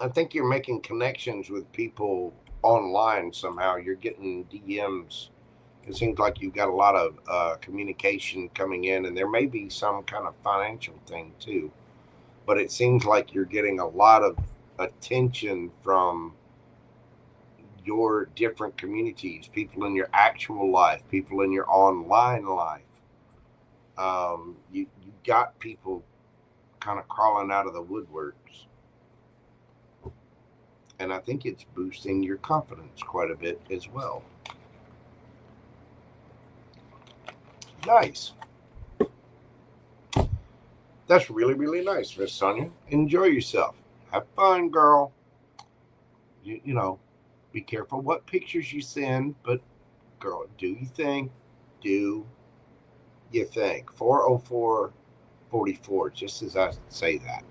S1: I think you're making connections with people online somehow. You're getting DMs. It seems like you've got a lot of communication coming in, and there may be some kind of financial thing too. But it seems like you're getting a lot of attention from your different communities, people in your actual life, people in your online life. You got people kind of crawling out of the woodworks. And I think it's boosting your confidence quite a bit as well. Nice. That's really, really nice, Miss Sonia. Enjoy yourself. Have fun, girl. You know, be careful what pictures you send, but girl, do you think? Do you think? 40444, just as I say that.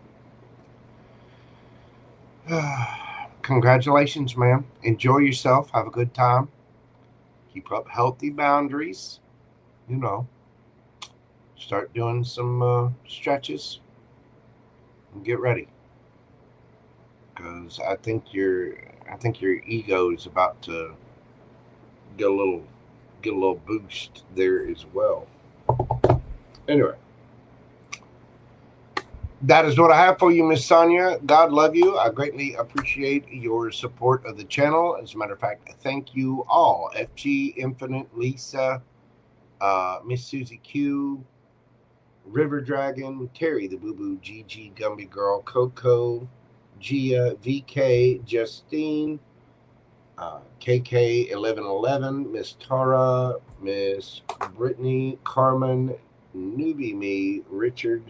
S1: Congratulations, ma'am. Enjoy yourself. Have a good time. Keep up healthy boundaries. You know, start doing some stretches and get ready. Because I think your ego is about to get a little boost there as well. Anyway, that is what I have for you, Miss Sonia. God love you. I greatly appreciate your support of the channel. As a matter of fact, thank you all. FG, Infinite, Lisa, Miss Susie Q, River Dragon, Terry the Boo Boo, GG Gumby Girl, Coco, Gia, VK, Justine, KK1111, Miss Tara, Miss Britney, Carmen, Newbie Me, Richard,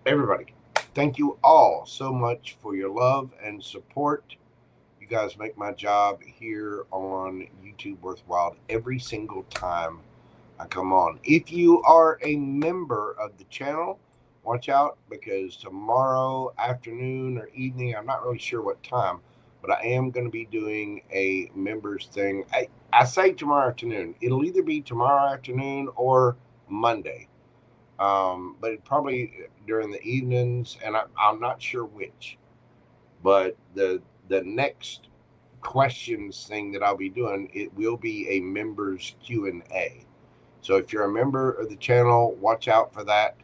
S1: everybody. Thank you all so much for your love and support. You guys make my job here on YouTube worthwhile every single time I come on. If you are a member of the channel, watch out, because tomorrow afternoon or evening, I'm not really sure what time, but I am going to be doing a members thing. I say tomorrow afternoon. It'll either be tomorrow afternoon or Monday. But probably during the evenings, and I'm not sure which. But the next questions thing that I'll be doing, it will be a members Q&A. So if you're a member of the channel, watch out for that.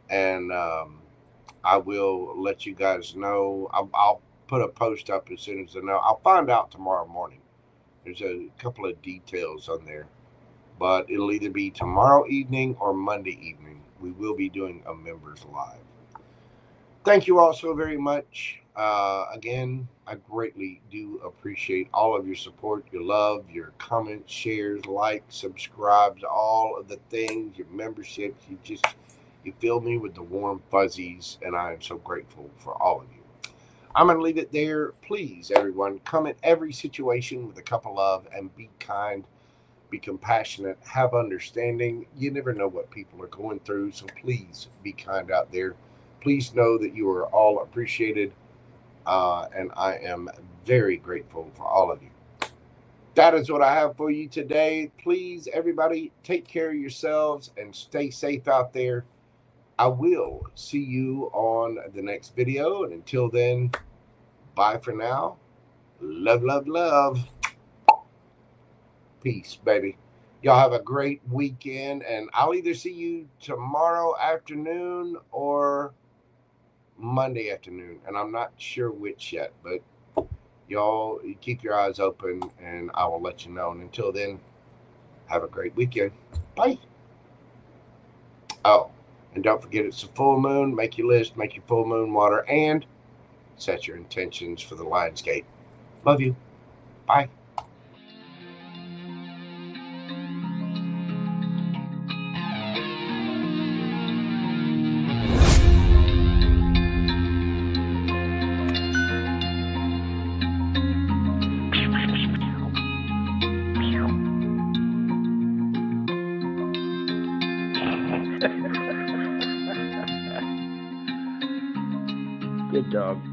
S1: And I will let you guys know. I'll put a post up as soon as I know. I'll find out tomorrow morning. There's a couple of details on there. But it'll either be tomorrow evening or Monday evening. We will be doing a members live. Thank you all so very much. Again, I greatly do appreciate all of your support, your love, your comments, shares, likes, subscribes, all of the things, your memberships. You fill me with the warm fuzzies, and I am so grateful for all of you. I'm going to leave it there. Please, everyone, come at every situation with a cup of love and be kind. Be compassionate, have understanding. You never know what people are going through, so please be kind out there. Please know that you are all appreciated, and I am very grateful for all of you. That is what I have for you today. Please, everybody, take care of yourselves and stay safe out there. I will see you on the next video, and until then, bye for now. Love, love, love. Peace, baby. Y'all have a great weekend, and I'll either see you tomorrow afternoon or Monday afternoon, and I'm not sure which yet, but y'all keep your eyes open, and I will let you know. And until then, have a great weekend. Bye. Oh, and don't forget it's a full moon. Make your list, make your full moon water, and set your intentions for the Lionsgate. Love you. Bye.
S2: Good dog.